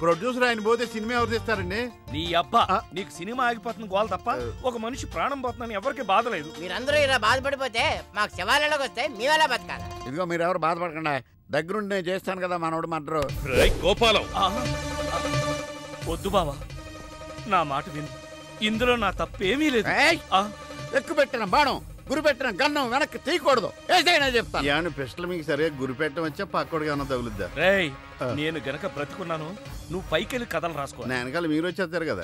ప్రొడ్యూసర్ ఆయన పోతే సినిమా ఎవరు తీస్తారండి?
నీ అబ్బా, నీకు సినిమా ఆగిపోతుంది గోల తప్ప ఒక మనిషి ప్రాణం పోతుందని ఎవరికి బాధ లేదు.
మీరందరూ ఇలా బాధపడిపోతే మాకు శవాలలోకి వస్తే మీ వల్ల బతకాలి.
ఇదిగో మీరెవరు బాధపడకుండా, దగ్గరుండి నేను చేస్తాను కదా మనోడు మర్డరు.
గోపాలం,
వద్దు బావా, నా మాట విను. ఇందులో నా తప్పేమీ లేదు.
ఎక్కువ పెట్టిన బాణం, గురి పెట్టిన గన్నం వెనక్కి తీయకూడదు. ఏదైనా చెప్తాను.
ఏమన్నా పిస్టల్ మీకు సరిగా గురి పెట్టడం వచ్చా పక్కడికి ఏమన్నా తగులుద్దా?
రేయ్, నేను గనక బ్రతుకున్నాను, నువ్వు పైకెళ్ళి కథలు రాసుకో.
నా వెనకాల మీరు వచ్చేస్తారు కదా.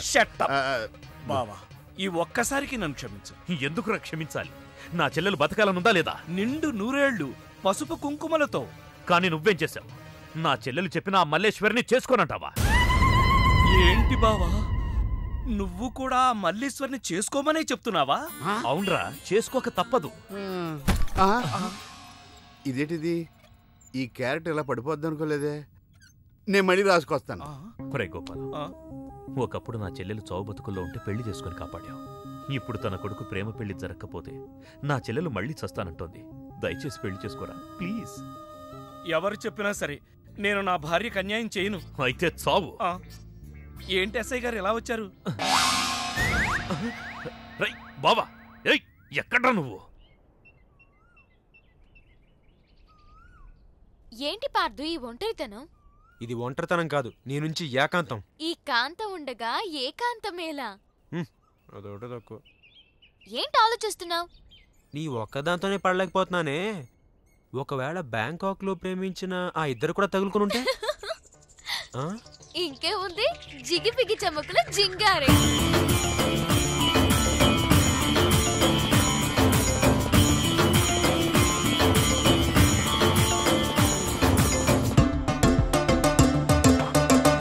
బావా, ఈ ఒక్కసారికి నన్ను క్షమించు.
ఎందుకురా క్షమించాలి? నా చెల్లెలు బతకాలనుందా లేదా?
నిండు 100 ఏళ్లు పసుపు కుంకుమలతో.
కానీ నువ్వేం చేశావు? నా చెల్లెలు చెప్పిన ఆ మల్లేశ్వరిని చేసుకోనంటావా?
ఏంటి బావా, నువ్వు కూడా మల్లేశ్వరిని చేసుకోమనే చెప్తున్నావా?
అవునరా, చేసుకోక తప్పదు.
ఇదేంటిది? ఈ క్యారెట్ ఇలా పడిపోద్ది అనుకోలేదే. నేను మళ్ళీ రాసుకొస్తాను.
ఒరే గోపాల్, ఒకప్పుడు నా చెల్లెలు చావు బతుకుల్లో ఉంటే పెళ్లి చేసుకుని కాపాడావు. ఇప్పుడు తన కొడుకు ప్రేమ పెళ్లి జరగకపోతే నా చెల్లెలు మళ్ళీ చస్తానంటోంది. దయచేసి పెళ్లి చేసుకోరా ప్లీజ్.
ఎవరు చెప్పినా సరే నేను నా భార్యకు అన్యాయం చేయను.
అయితే చావు.
ఏంటి ఎస్ఐ గారు ఎలా వచ్చారు?
బావా, ఎక్కడ్రా నువ్వు?
ఏంటి పార్దు ఈ ఒంటరితనం?
ఇది ఒంటరితనం కాదు, నీ నుంచి ఏకాంతం.
ఈ కాంతం ఉండగా ఏకాంతమేలా?
అదొకటి తక్కువ.
ఏంటి ఆలోచిస్తున్నావు?
నీ ఒక్కదాంతోనే పడలేకపోతున్నానే. ఒకవేళ బ్యాంకాక్ లో ప్రేమించిన ఆ ఇద్దరు కూడా తగులుకునుంటే?
ఇంకే ఉంది, జిగిపిగి చమకుల జింగారే.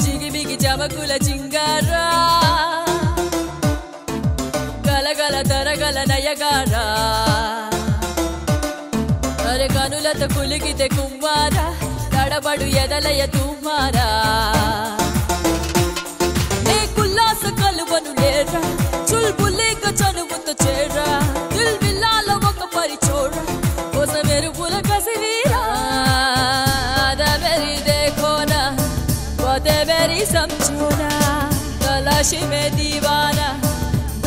జిగిబిగి చమకుల జింగారా, గలగల తరగల నయగారా, అరే కనులతో కులిగితే కుమ్మారా, తడబడు ఎదలయ తుమ్మారా. నే కుల్లాస కలువను లేరా, చుల్బులేక చనువుతో చేరా, దిల్ విల్లాల ఒక పరిచోరా, కోస మెరుపుల కసివీరా. మెరి దేఖోనా, పోతే మెరి సంచోనా, తలాషి మే దీవానా,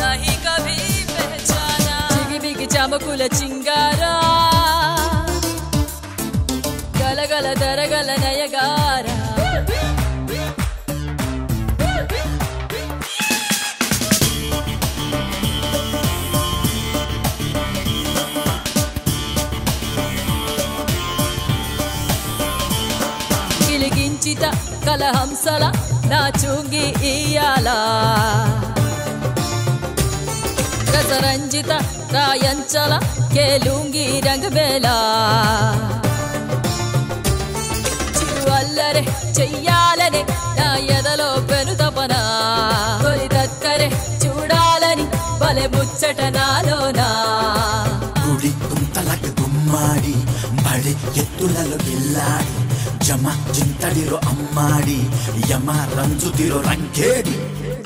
నహీ కభీ పహచానా. జిగిబిగి చమకుల చింగారా, గలగల దరగల నయగారా. గిలిగించిత కలహంసల నా చుంగి ఇయాల, రసరంజిత రాయంచల కేలుంగి రంగబేలా. అల్లరే చెయ్యాలని నా ఎదలో పెను తపన, తొలి దక్కరే చూడాలని బలె ముచ్చట నాలోనా.
గుడి కుంతలకు గుమ్మాడి బడి ఎత్తులలో గిల్లాడి, జమ చింతడిరో అమ్మాడి, యమ రంజుతిరో రంగేడి.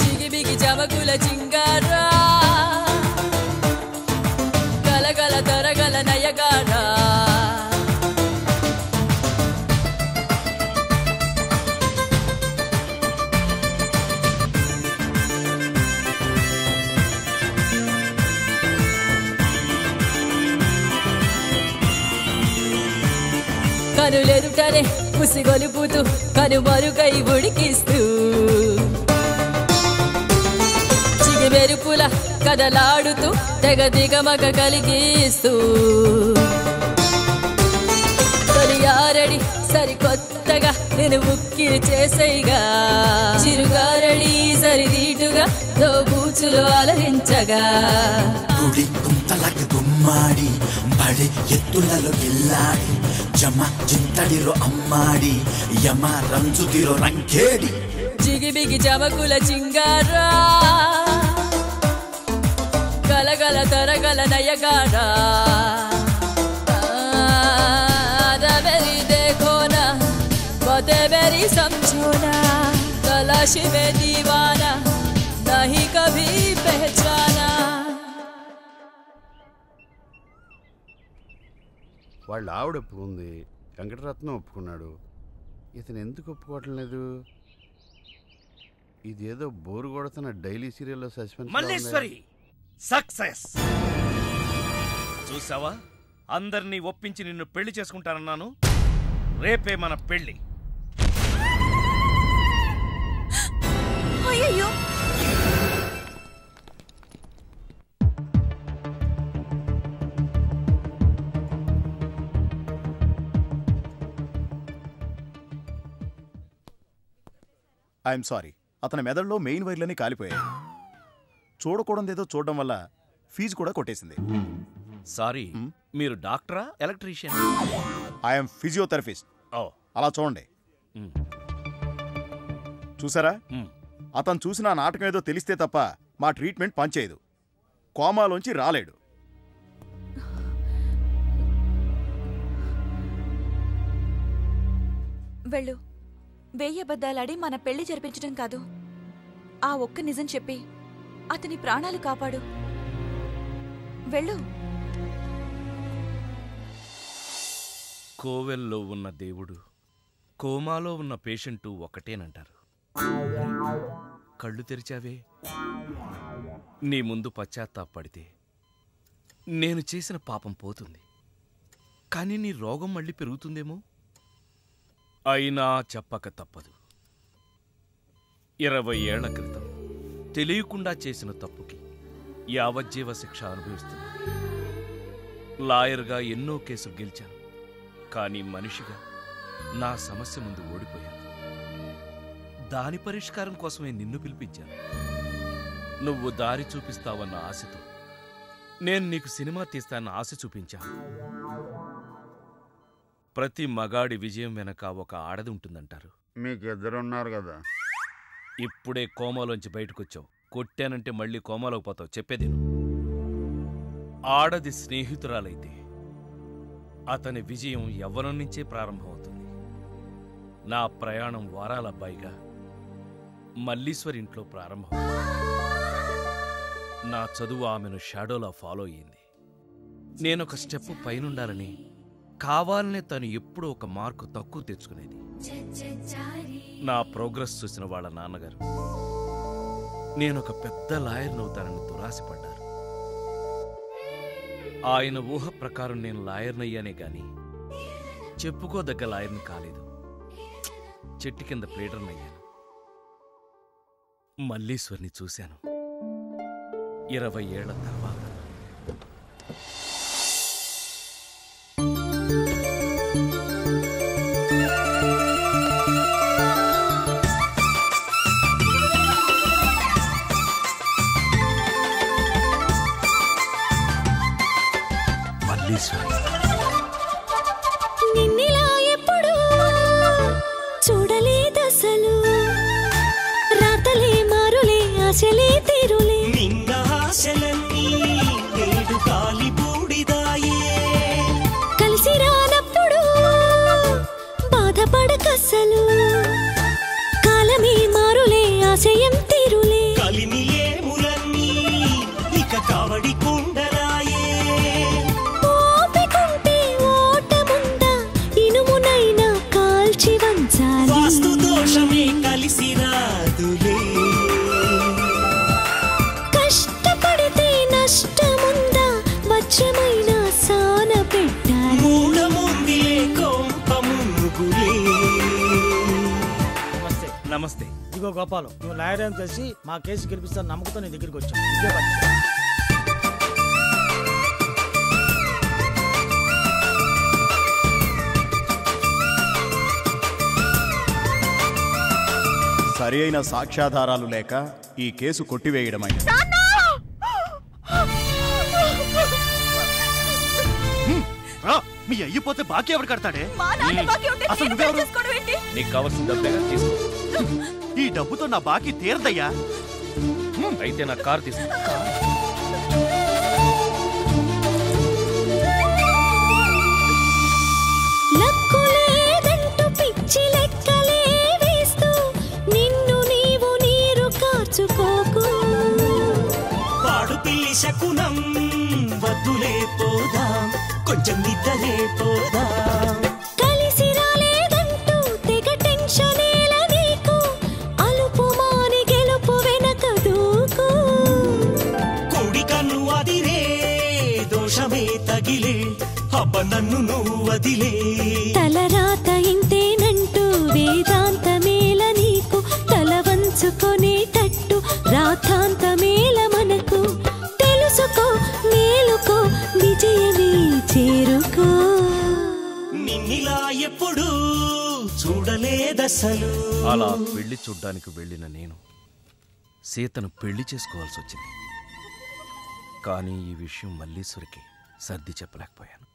జిగిబిగి చమకుల జింగారా, గలగల తరగల నయగారా. కనులెదుటనే కుసిగొలుపుతూ కనుమరుగై ఉడికిస్తూ, మెరుపుల కదలాడుతూ తెగ దిగమగ కలిగిస్తూ తొలియారడి సరికొత్తగా నేను ముక్కిరి చేసేగా చిరుగారడి సరిదీటుగా దోబూచులు అలరించగా
గుడి కుంతలకు గుమ్మాడి బడి ఎత్తులలో గిల్లాడి జమ చింతడిలో అమ్మాడి యమ రంజుతిరో రంకేడి
జిగిబిగి జమకుల చింగారా గలగల తరగల నయగారా मेरी देखो ना बातें मेरी समझो ना तलाशी में दीवाना नहीं कभी पहचाना
వాళ్ళ ఆవిడ ఒప్పుకుంది, వెంకటరత్నం ఒప్పుకున్నాడు. ఇతను ఎందుకు ఒప్పుకోవటం లేదు? ఇదేదో బోరు కొడుతున్న డైలీ సీరియల్లో సస్పెన్స్.
మల్లేశ్వరి సక్సెస్ చూసావా? అందరినీ ఒప్పించి నిన్ను పెళ్లి చేసుకుంటానన్నాను. రేపే మన పెళ్లి.
అయ్యయ్యో
ఐఎమ్ సారీ, అతని మెదడులో మెయిన్ వైర్లన్నీ కాలిపోయాయి. చూడకూడదేదో చూడడం వల్ల ఫీజు కూడా కొట్టేసింది.
సారీ, మీరు డాక్టరా ఎలక్ట్రీషియన్?
I'm physiotherapist. అలా చూడండి. చూసారా, అతను చూసిన నాటకం ఏదో తెలిస్తే తప్ప మా ట్రీట్మెంట్ పనిచేయదు. కోమాలోంచి రాలేడు.
వెళ్ళు. 1000 అబద్ధాలాడి మన పెళ్లి జరిపించడం కాదు, ఆ ఒక్క నిజం చెప్పి అతని ప్రాణాలు కాపాడు. వెళ్ళు.
కోవెల్లో ఉన్న దేవుడు, కోమాలో ఉన్న పేషెంటు ఒకటేనంటారు. కళ్ళు తెరిచావే, నీ ముందు పశ్చాత్తాపడితే నేను చేసిన పాపం పోతుంది. కానీ నీ రోగం మళ్ళీ పెరుగుతుందేమో. అయినా చెప్పక తప్పదు. 20 ఏళ్ల క్రితం తెలియకుండా చేసిన తప్పుకి యావజ్జీవ శిక్ష అనుభవిస్తున్నాను. లాయర్గా ఎన్నో కేసులు గెలిచాను, కానీ మనిషిగా నా సమస్య ముందు ఓడిపోయాను. దాని పరిష్కారం కోసమే నిన్ను పిలిపించాను. నువ్వు దారి చూపిస్తావన్న ఆశతో నేను నీకు సినిమా తీస్తానన్న ఆశ చూపించాను. ప్రతి మగాడి విజయం వెనక ఒక ఆడది ఉంటుందంటారు.
మీకు ఇద్దరున్నారు కదా.
ఇప్పుడే కోమాలోంచి బయటకొచ్చావు. కొట్టానంటే మళ్ళీ కోమాలోకి పోతావు. చెప్పేది ఆడది స్నేహితురాలైతే అతని విజయం యవ్వనం నుంచే ప్రారంభమవుతుంది. నా ప్రయాణం వారాల అబ్బాయిగా మల్లీశ్వరి ఇంట్లో ప్రారంభం. నా చదువు ఆమెను షాడోలా ఫాలో అయ్యింది. నేనొక స్టెప్ పైనుండాలని కావాలనే తను ఎప్పుడూ ఒక మార్కు తక్కువ తెచ్చుకునేది. నా ప్రోగ్రెస్ చూసిన వాళ్ళ నాన్నగారు నేనొక పెద్ద లాయర్నవుతానని దురాశపడ్డారు. ఆయన ఊహ ప్రకారం నేను లాయర్నయ్యానే గాని చెప్పుకోదగ్గ లాయర్ని కాలేదు. చెట్టు కింద ప్లేడర్నయ్యాను. మల్లీశ్వరిని చూశాను 20 ఏళ్ల తర్వాత.
నిన్నిలా ఎప్పుడు చూడలేదసలు, రాతలే మారులే ఆశలే తీరులే,
నిన్న ఆశలన్నీ నేడు కాలి బూడిదాయే.
కలిసి రానప్పుడు బాధపడకసలు, కాలమే మారులే ఆశయం తీరులే,
కలిమిలేములన్నీ ఇక కావడి కుండరాయే.
ఓపికుంటే ఓటముందా ఇనుమునైనా కాల్చి వంచాలి,
వాస్తు దోషమే కలిసి రాదులే.
కష్టపడితే నష్టముందా వజ్రమైనా సాన పెట్టాలి,
మూడముందిలే కొంప మునుగులే.
నమస్తే.
ఇదిగో గోపాలు, నువ్వు లాయర్ అని తెలిసి మా కేసు గెలిపిస్తాను నమ్మకంతో నీ దగ్గరికి వచ్చాను. ఇదే పని.
సరి అయిన సాక్ష్యాధారాలు లేక ఈ కేసు కొట్టివేయడమైనది.
మీ అయ్యిపోతే బాకీ ఎవరు కడతాడే? అసలు
నీకు కావాల్సిన డబ్బేగా తీసుకో.
ఈ డబ్బుతో నా బాకీ తీరదయ్యా.
అయితే నా కారు తీసుకో.
లక్కులేదంటూ పిచ్చి లెక్కలే వేస్తూ నిన్ను నీవు నీరు కార్చుకోకు.
పాడు పిల్లి శకునం వద్దులే పోదాం, కొంచెం నిద్రలే పోదాం.
కలిసి రాలేదంటూ తెగ టెన్షనేల నీకు, అలుపు మాని గెలుపు వెనక దూకు.
కుడి కన్ను అదిరే దోషమే తగిలే, అబ్బ నన్ను నువ్వు వదిలే.
తలరాత ఇంతేనంటూ వేదాంతమేల నీకు, తల వంచుకొనేటట్టు రాతాంతమేల మనకు. తెలుసుకో మేలుకో విజయమే చేరుకో.
నిన్నిలా ఎప్పుడు చూడలేదసలు.
అలా పెళ్లి చూడ్డానికి వెళ్ళిన నేను సీతను పెళ్లి చేసుకోవాల్సి వచ్చింది. కానీ ఈ విషయం మల్లీశ్వరికి సర్ది చెప్పలేకపోయాను.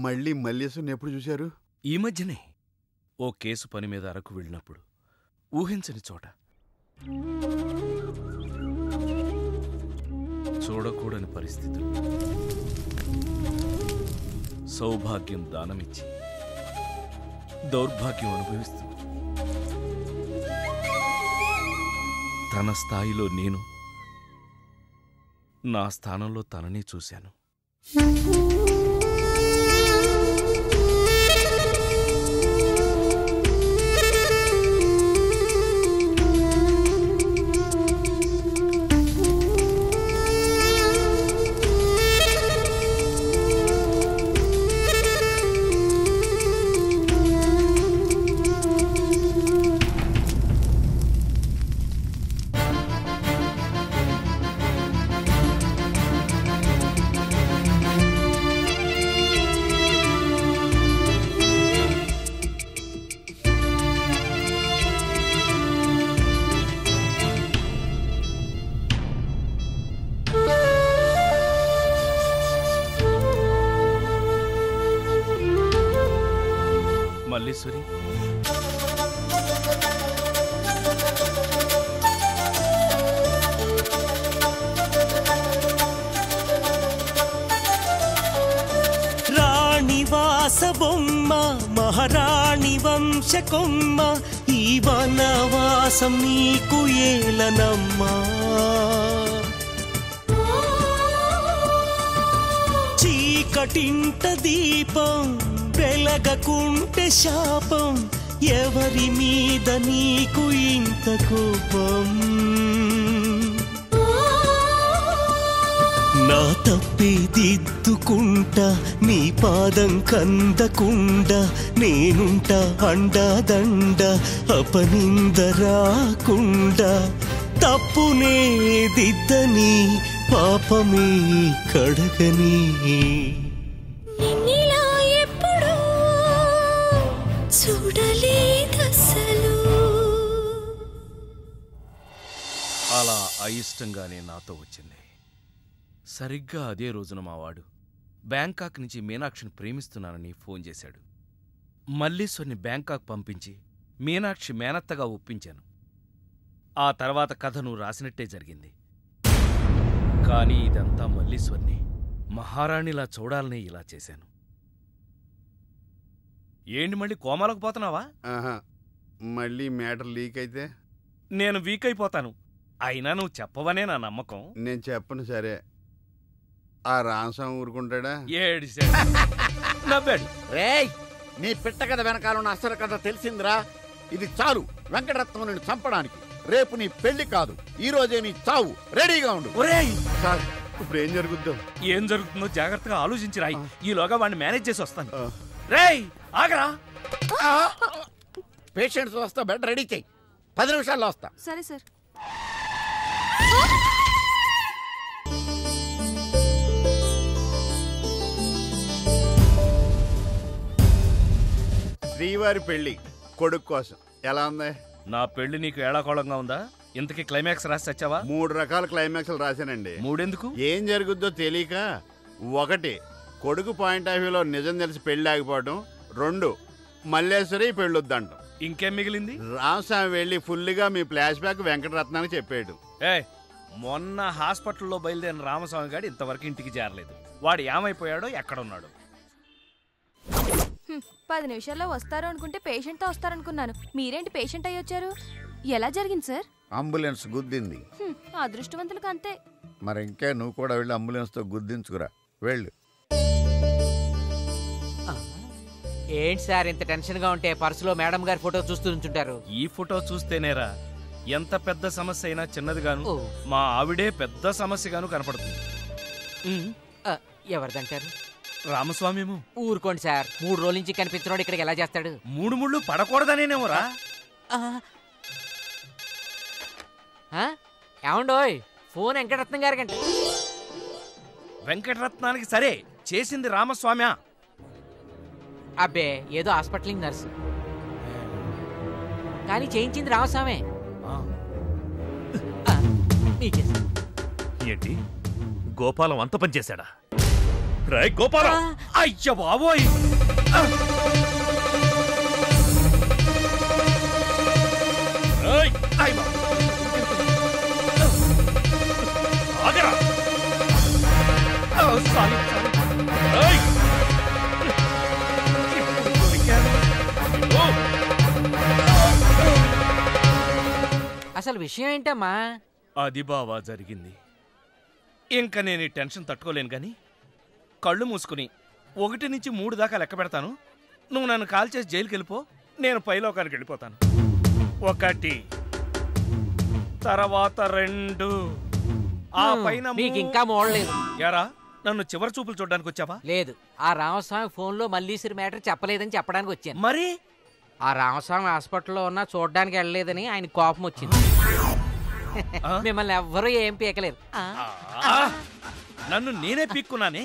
మళ్ళీ మల్లేశ్వరిని ఎప్పుడు చూశారు?
ఈ మధ్యనే ఓ కేసు పని మీద అరకు వెళ్ళినప్పుడు ఊహించని చోట చూడకూడని పరిస్థితులు సౌభాగ్యం దానమిచ్చి దౌర్భాగ్యం అనుభవిస్తూ తన స్థాయిలో నేను, నా స్థానంలో తనని చూశాను. మల్లీశ్వరి,
రాణివాస బొమ్మ మహారాణి వంశకొమ్మ, ఈ వనవాసం నీకు ఏలనమ్మా. చీకటింట దీపం వెలగకుంటే శాపం, ఎవరి మీద నీకు ఇంత కోపం. నా తప్పే దిద్దుకుంటా, నీ పాదం కందకుండా నేనుంటా అండదండ, అపనింద రాకుండా. తప్పునే దిద్దని పాపమే కడగని.
నిన్నిలా ఎప్పుడూ చూడలేదసలు.
అలా అయిష్టంగానే నాతో వచ్చింది. సరిగ్గా అదే రోజున మావాడు బ్యాంకాక్ నుంచి మీనాక్షిని ప్రేమిస్తున్నానని ఫోన్ చేశాడు. మల్లీశ్వరిని బ్యాంకాక్ పంపించి మీనాక్షి మేనత్తగా ఒప్పించాను. ఆ తర్వాత కథను రాసినట్టే జరిగింది. కానీ ఇదంతా మల్లీశ్వరిని మహారాణిలా చూడాలనే ఇలా చేశాను. ఏంటి మళ్ళీ కోమాలకు పోతున్నావా?
మళ్ళీ మ్యాటర్ లీక్ అయితే
నేను వీక్ అయిపోతాను. అయినా నువ్వు చెప్పవనే నా నమ్మకం.
నేను చెప్పను సరే. ఆ రామస్వామి ఊరుకుంటాడా?
నవ్వాడు.
రేయ్, నీ పిట్ట కథ వెనకాలన్న అసలు కథ తెలిసిందిరా. ఇది చాలు వెంకటరత్నం నిన్ను చంపడానికి. రేపు నీ పెళ్లి కాదు, ఈ రోజే నీ చావు. రెడీగా ఉండు.
సార్, ఇప్పుడు ఏం జరుగుద్దో?
ఏం జరుగుతుందో జాగ్రత్తగా ఆలోచించి రాయి. ఈలోగా వాడిని మేనేజ్ చేసి వస్తాను. రేయ్ ఆగరా.
పేషెంట్స్ వస్తా, బెడ్ రెడీ చెయ్యి. 10 నిమిషాల్లో వస్తా.
సరే సార్.
శ్రీవారి పెళ్లి కొడుకు కోసం ఎలా ఉంది?
నా పెళ్లి నీకు ఏడాకోళంగా ఉందా? ఇంతకీ క్లైమాక్స్ రాసి వచ్చావా?
3 రకాల క్లైమాక్స్లు రాశానండి.
3 ఎందుకు?
ఏం జరుగుద్దో తెలియక. 1, కొడుకు పాయింట్ ఆఫ్ వ్యూలో నిజం తెలిసి పెళ్లి ఆగిపోవడం. 2, మల్లేశ్వరి పెళ్ళొద్దంటాం.
ఇంకేం మిగిలింది?
రామస్వామి వెళ్ళి ఫుల్గా మీ ఫ్లాష్ బ్యాక్ వెంకటరత్నానికి చెప్పాడు.
మొన్న హాస్పిటల్లో బయలుదేరిన రామస్వామి గారు ఇంతవరకు ఇంటికి చేరలేదు. వాడు ఏమైపోయాడో, ఎక్కడున్నాడు?
10 నిమిషాల్లో వస్తారు అనుకుంటే పేషెంట్తో వస్తారనుకున్నాను. మీరేంటి పేషెంట్ అయ్యి వచ్చారు? ఎలా జరిగింది సార్?
అంబులెన్స్ గుద్దింది.
అదృష్టవంతులకు అంతే.
మరి ఇంకే నువ్వు కూడా వెళ్ళి అంబులెన్స్తో గుద్దించుకురా. వెళ్ళు.
ఏంటి సార్ ఇంత టెన్షన్ గా ఉంటే పర్సులో మేడం గారి ఫోటో చూస్తూ ఉంచుంటారు?
ఈ ఫోటో చూస్తేనేరా ఎంత పెద్ద సమస్య అయినా చిన్నదిగాను, మా ఆవిడే పెద్ద సమస్యగాను కనపడుతుంది.
ఎవరిదంటారు?
రామస్వామి.
ఊరుకోండి సార్, 3 రోజుల నుంచి కనిపించినోడు ఇక్కడికి ఎలా చేస్తాడు?
3 ముళ్ళు పడకూడదనేనేమోరా.
ఏమండోయ్, ఫోన్ వెంకటరత్నం గారికంట.
వెంకటరత్నానికి సరే, చేసింది రామస్వామి.
అబ్బే, ఏదో హాస్పిటల్ నర్స్, కానీ చేయించింది రామస్వామి.
ఏంటి గోపాలం అంత పని చేశాడా? రాయ్ గోపాలం!
అయ్య బాబోయ్!
ఆగరా!
అసలు విషయం ఏంటమ్మా?
అది బావా జరిగింది. ఇంకా నేను ఈ టెన్షన్ తట్టుకోలేను గాని కళ్ళు మూసుకుని 1 నుంచి 3 దాకా లెక్క పెడతాను. నువ్వు నన్ను కాల్ చేసి జైలుకి వెళ్ళిపో, నేను పైలోకానికి వెళ్ళిపోతాను. 1, తర్వాత 2, ఆ పైన
నీకు ఇంకా మోడలేదు.
యారా, నన్ను చివరి చూపులు చూడడానికి వచ్చావా?
లేదు, ఆ రామస్వామి ఫోన్లో మల్లీశ్వరి మ్యాటర్ చెప్పలేదని చెప్పడానికి వచ్చాను.
మరి
ఆ రామస్వామి హాస్పిటల్లో ఉన్నా చూడడానికి వెళ్ళలేదని ఆయన కోపం వచ్చింది. మిమ్మల్ని ఎవ్వరూ ఏం పీకలేరు.
నన్ను నేనే పీక్కున్నానే.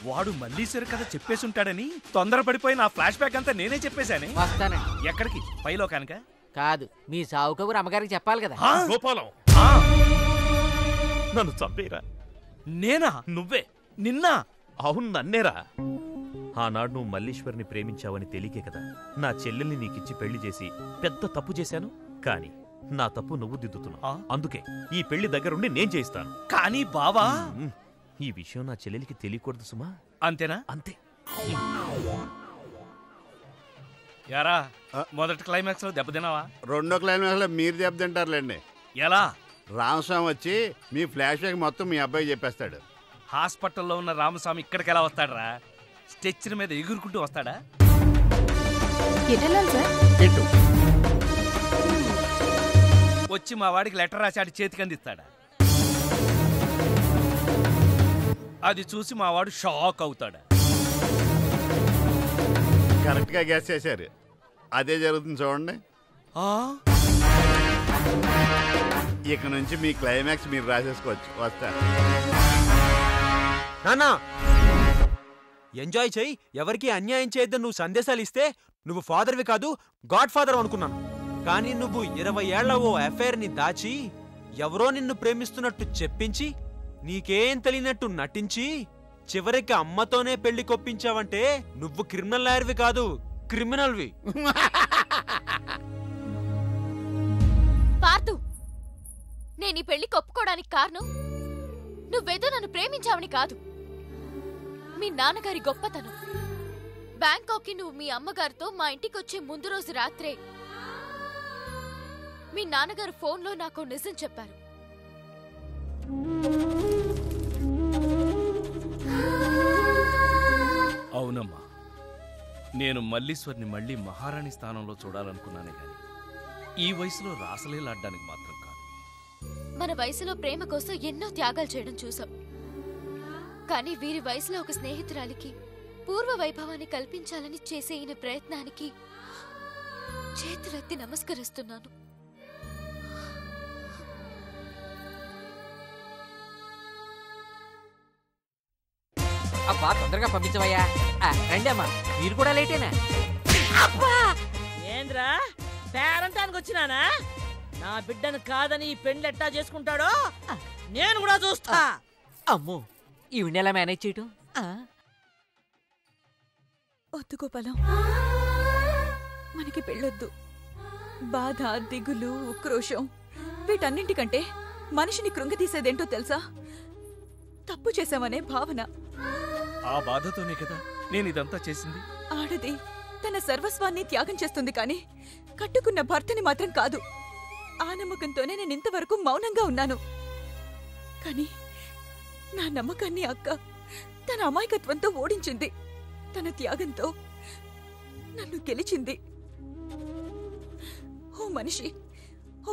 వాడు మల్లీశ్వరి కథ చెప్పేసి ఉంటాడని తొందరపడిపోయి నా ఫ్లాష్ బ్యాక్ అంతా నేనే చెప్పేశానే.
వస్తానండి.
ఎక్కడికి? పైలోకానిక?
కాదు, మీ సావు కబురు అమ్మగారికి చెప్పాలి కదా.
గోపాలం, నన్ను చంపేరా.
నేనా?
నువ్వే.
నిన్నా?
అవును, నన్నేరా. ఆనాడు నువ్వు మల్లీశ్వరిని ప్రేమించావని తెలియకే కదా నా చెల్లెల్ని నీకిచ్చి పెళ్లి చేసి పెద్ద తప్పు చేశాను. కానీ నా తప్పు నువ్వు దిద్దుతున్నావు. అందుకే ఈ పెళ్లి దగ్గరుండి నేను చేయిస్తాను.
కానీ బావా,
ఈ విషయం నా చెల్లెలికి తెలియకూడదు సుమా.
అంతేనా?
అంతే.
యారా, మొదటి క్లైమాక్స్ లో దెబ్బతిన్నావా?
2వ క్లైమాక్స్ లో మీరు దెబ్బతింటారులేండి.
ఎలా?
రామస్వామి వచ్చి మీ ఫ్లాష్ బ్యాక్ మొత్తం మీ అబ్బాయి చెప్పేస్తాడు.
హాస్పిటల్లో ఉన్న రామస్వామి ఇక్కడికి ఎలా వస్తాడరా? స్టెచర్ మీద ఎగురుకుంటూ వస్తాడా? వచ్చి మా వాడికి లెటర్ రాశాడు, చేతికి అందిస్తాడా? అది చూసి మా వాడు షాక్ అవుతాడా?
కరెక్ట్ గా గెస్ చేశారు. అదే జరుగుతుంది చూడండి. ఇక నుంచి మీ క్లైమాక్స్ మీరు రాసేసుకోవచ్చు. వస్తా.
నానా, ఎంజాయ్ చెయ్యి, ఎవరికి అన్యాయం చేయొద్దని నువ్వు సందేశాలు ఇస్తే నువ్వు ఫాదర్వి కాదు, గాడ్ ఫాదర్ అనుకున్నాను. కానీ నువ్వు 20 ఏళ్ల ఓ అఫైర్ ని దాచి ఎవరో నిన్ను ప్రేమిస్తున్నట్టు చెప్పించి నీకేం తెలియనట్టు నటించి చివరికి అమ్మతోనే పెళ్లి కొప్పించావంటే నువ్వు క్రిమినల్ లాయర్వి కాదు, క్రిమినల్వి.
పార్థు, నేను ఈ పెళ్లి ఒప్పుకోవడానికి కారణం నువ్వేదో నన్ను ప్రేమించావని కాదు, మీ నాన్నగారి గొప్పతనం. బ్యాంకాక్కి నువ్వు మీ అమ్మగారితో మా ఇంటికి వచ్చే ముందు రోజు రాత్రే మీ నాన్నగారు ఫోన్లో నాకు నిజం చెప్పారు.
అవునమ్మా, నేను మల్లీశ్వర్ని మళ్ళీ మహారాణి స్థానంలో చూడాలనుకున్నానే గాని ఈ వయసులో రాసలీలాడ్డానికి మాత్రం కాదు.
మన వయసులో ప్రేమ కోసం ఎన్నో త్యాగాలు చేయడం చూసాం. కానీ వీరి వయసులో ఒక స్నేహితురాలికి పూర్వ వైభవాన్ని కల్పించాలని చేసే ఈయన ప్రయత్నానికి చేతులెత్తి నమస్కరిస్తున్నాను.
అబ్బా తొందరగా పంపించవయ్యా. రండి అమ్మా, మీరు కూడా లేటేనా?
ఏంద్రా పేరంటానికి వచ్చినానా? నా బిడ్డను కాదని ఈ పెండ్లు ఎట్టా చేసుకుంటాడో నేను కూడా చూస్తా.
అమ్మో, ఈవిడ ఎలా మేనేజ్ చేయటం?
వద్దు గోపాలం, మనకి పెళ్ళొద్దు. బాధ, దిగులు, ఉక్రోషం వీటన్నింటికంటే మనిషిని కృంగతీసేదేంటో తెలుసా? తప్పు చేశామనే భావన.
ఆ బాధతోనే కదా నేను ఇదంతా చేసింది.
ఆడది తన సర్వస్వాన్ని త్యాగం చేస్తుంది కానీ కట్టుకున్న భర్తని మాత్రం కాదు. ఆ నమ్మకంతోనే నేను ఇంతవరకు మౌనంగా ఉన్నాను. కానీ నా నమ్మకాన్ని అక్క తన అమాయకత్వంతో ఓడించింది. తన త్యాగంతో నన్ను గెలిచింది. ఓ మనిషి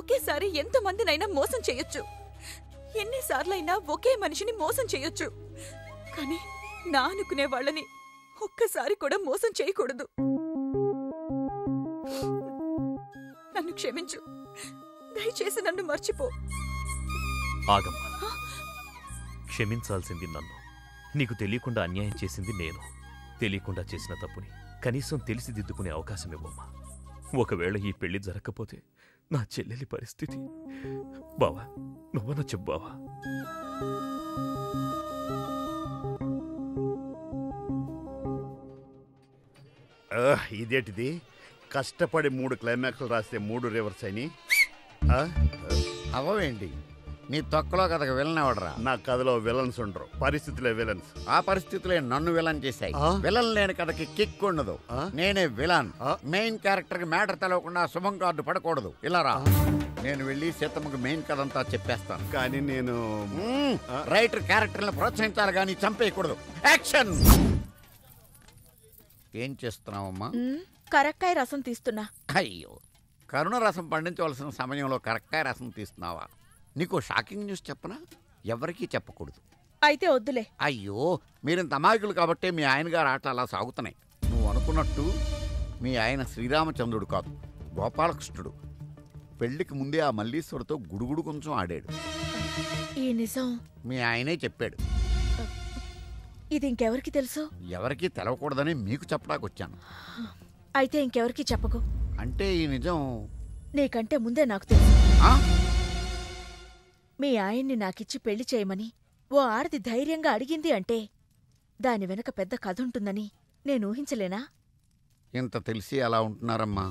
ఒకేసారి ఎంతమందినైనా మోసం చేయొచ్చు, ఎన్నిసార్లైనా ఒకే మనిషిని మోసం చేయొచ్చు. కానీ నా అనుకునే వాళ్ళని ఒక్కసారి కూడా మోసం చేయకూడదు. నన్ను క్షమించు, దయచేసి నన్ను మర్చిపో.
ఆగమ్మా, క్షమించాల్సింది నన్ను. నీకు తెలియకుండా అన్యాయం చేసింది నేను. తెలియకుండా చేసిన తప్పుని కనీసం తెలిసి దిద్దుకునే అవకాశం ఇవ్వమ్మా. ఒకవేళ ఈ పెళ్లి జరగకపోతే నా చెల్లెలి పరిస్థితి. బావా, నువ్వన్నా చెప్పు బావా.
ఇదేంటిది? కష్టపడి 3 క్లైమాక్స్లు రాస్తే 3 రివర్స్ అయినాయి.
అవేంటి నీ తొక్కలో కథకు విలన్ ఎవడరా?
నా కథలో విలన్స్ ఉండరు, పరిస్థితులే విలన్స్.
ఆ పరిస్థితులే నన్ను విలన్ చేశాయి. విలన్ లేని కథకి కిక్ ఉండదు. నేనే విలన్. మెయిన్ క్యారెక్టర్ కి మ్యాటర్ తెలవకుండా శుభం కార్డు పడకూడదు. ఇలా రా, నేను వెళ్ళి సీతమ్మకు మెయిన్ కథ అంతా చెప్పేస్తాను.
కానీ నేను
రైటర్ క్యారెక్టర్ని ప్రోత్సహించాలి కానీ చంపేయకూడదు. యాక్షన్! ఏం చేస్తున్నావమ్మా?
కరక్కాయ రసం తీస్తున్నా.
అయ్యో, కరుణ రసం పండించవలసిన సమయంలో కరక్కాయ రసం తీస్తున్నావా? నీకు షాకింగ్ న్యూస్ చెప్పనా? ఎవరికీ చెప్పకూడదు.
అయితే వద్దులే.
అయ్యో, మీరింత అమాయకులు కాబట్టే మీ ఆయన గారు ఆటలు అలా సాగుతున్నాయి. నువ్వు అనుకున్నట్టు మీ ఆయన శ్రీరామచంద్రుడు కాదు, గోపాలకృష్ణుడు. పెళ్లికి ముందే ఆ మల్లీశ్వరితో గుడుగుడు కొంచెం ఆడాడు.
ఈ నిజం
మీ ఆయనే చెప్పాడు.
ఇది ఇంకెవరికి తెలుసు?
ఎవరికీ తెలవకూడదని మీకు చెప్పడానికి వచ్చాను.
అయితే ఇంకెవరికి చెప్పకు.
అంటే ఈ నిజం
నీకంటే ముందే నాకు తెలుసు. మీ ఆయన్ని నాకిచ్చి పెళ్లి చేయమని ఓ ఆడది ధైర్యంగా అడిగింది అంటే దాని వెనక పెద్ద కథ ఉంటుందని నేను ఊహించలేనా?
ఇంత తెలిసి అలా ఉంటున్నారమ్మా.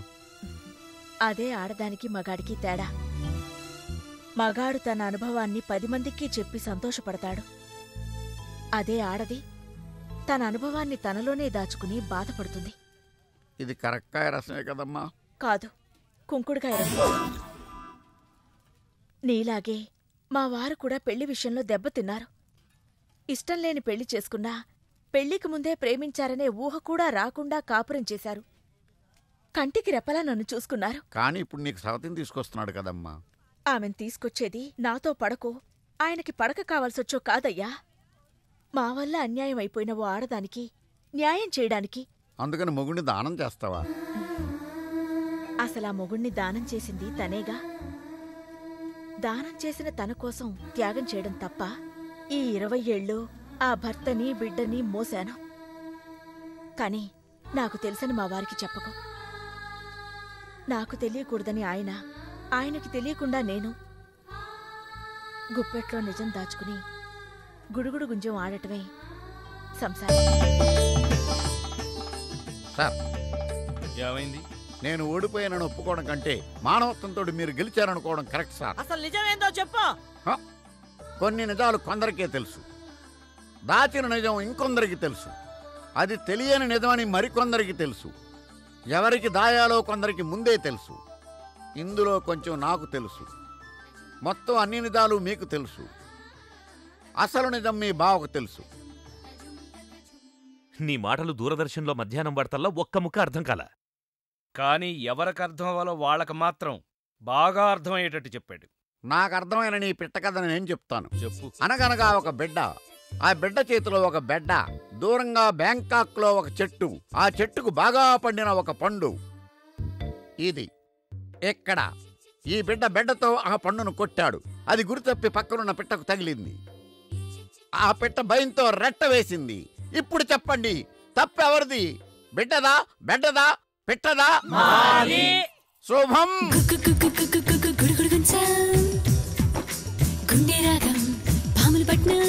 అదే ఆడదానికి మగాడికి తేడా. మగాడు తన అనుభవాన్ని 10 మందికి చెప్పి సంతోషపడతాడు. అదే ఆడది తన అనుభవాన్ని తనలోనే దాచుకుని బాధపడుతుంది.
ఇది కరక్కాయ రసమే కదమ్మా?
కాదు, కుంకుడుకాయ రసం. నీలాగే మా వారు కూడా పెళ్లి విషయంలో దెబ్బతిన్నారు. ఇష్టం లేని పెళ్లి చేసుకున్నా పెళ్లికి ముందే ప్రేమించారనే ఊహ కూడా రాకుండా కాపురం చేశారు. కంటికి రెప్పలా నన్ను చూసుకున్నారు.
కానీ ఇప్పుడు నీకు సవతిని తీసుకొస్తున్నాడు కదమ్మా.
ఆమెను తీసుకొచ్చేది నాతో పడకో ఆయనకి పడక కావాల్సొచ్చో కాదయ్యా. మా వల్ల అన్యాయం అయిపోయిన ఓ ఆడదానికి న్యాయం చేయడానికి.
అందుకని మొగుడిని దానం చేస్తావా?
అసలా మొగుణ్ణి దానం చేసింది తనేగా. దానం చేసిన తన కోసం త్యాగం చేయడం తప్ప ఈ 20 ఏళ్ళు ఆ భర్తని బిడ్డని మోశాను. కాని నాకు తెలుసని మా వారికి చెప్పకు. నాకు తెలియకూడదని ఆయన, ఆయనకి తెలియకుండా నేను గుప్పెట్లో నిజం దాచుకుని గుడుగుడు గుంజం ఆడటమే సంసారం.
సార్,
ఏమైంది?
నేను ఓడిపోయానని ఒప్పుకోవడం కంటే మానవత్వంతో మీరు గెలిచారనుకోవడం కరెక్ట్ సార్.
అసలు నిజమేందో చెప్పు.
కొన్ని నిజాలు కొందరికే తెలుసు, దాచిన నిజం ఇంకొందరికి తెలుసు. అది తెలియని నిజమని మరికొందరికి తెలుసు. ఎవరికి దాయాలో కొందరికి ముందే తెలుసు. ఇందులో కొంచెం నాకు తెలుసు. మొత్తం అన్ని నిజాలు మీకు తెలుసు. అసలు నిజం మీ బావకు తెలుసు.
నీ మాటలు దూరదర్శన్లో మధ్యాహ్నం వార్తల్లో ఒక్క ముక్క అర్థం కాల.
కానీ ఎవరికి అర్థం అవ్వాలో వాళ్ళకి మాత్రం బాగా అర్థమయ్యేటట్టు చెప్పాడు.
నాకు అర్థమైన నీ పిట్ట కథ నేను చెప్తాను.
చెప్పు.
అనగనగా ఒక బిడ్డ, ఆ బిడ్డ చేతిలో ఒక బెడ్డ, దూరంగా బ్యాంకాక్ లో ఒక చెట్టు, ఆ చెట్టుకు బాగా పండిన ఒక పండు. ఇది ఎక్కడ ఈ బిడ్డ బెడ్డతో ఆ పండును కొట్టాడు. అది గురితప్పి పక్కనున్న పిట్టకు తగిలింది. ఆ పిట్ట భయంతో రెట్ట వేసింది. ఇప్పుడు చెప్పండి, తప్పెవరిది? బిడ్డదా, బెడ్డదా, పిట్టదా? శుభం.
గుండె రాగం పాములు పట్టిన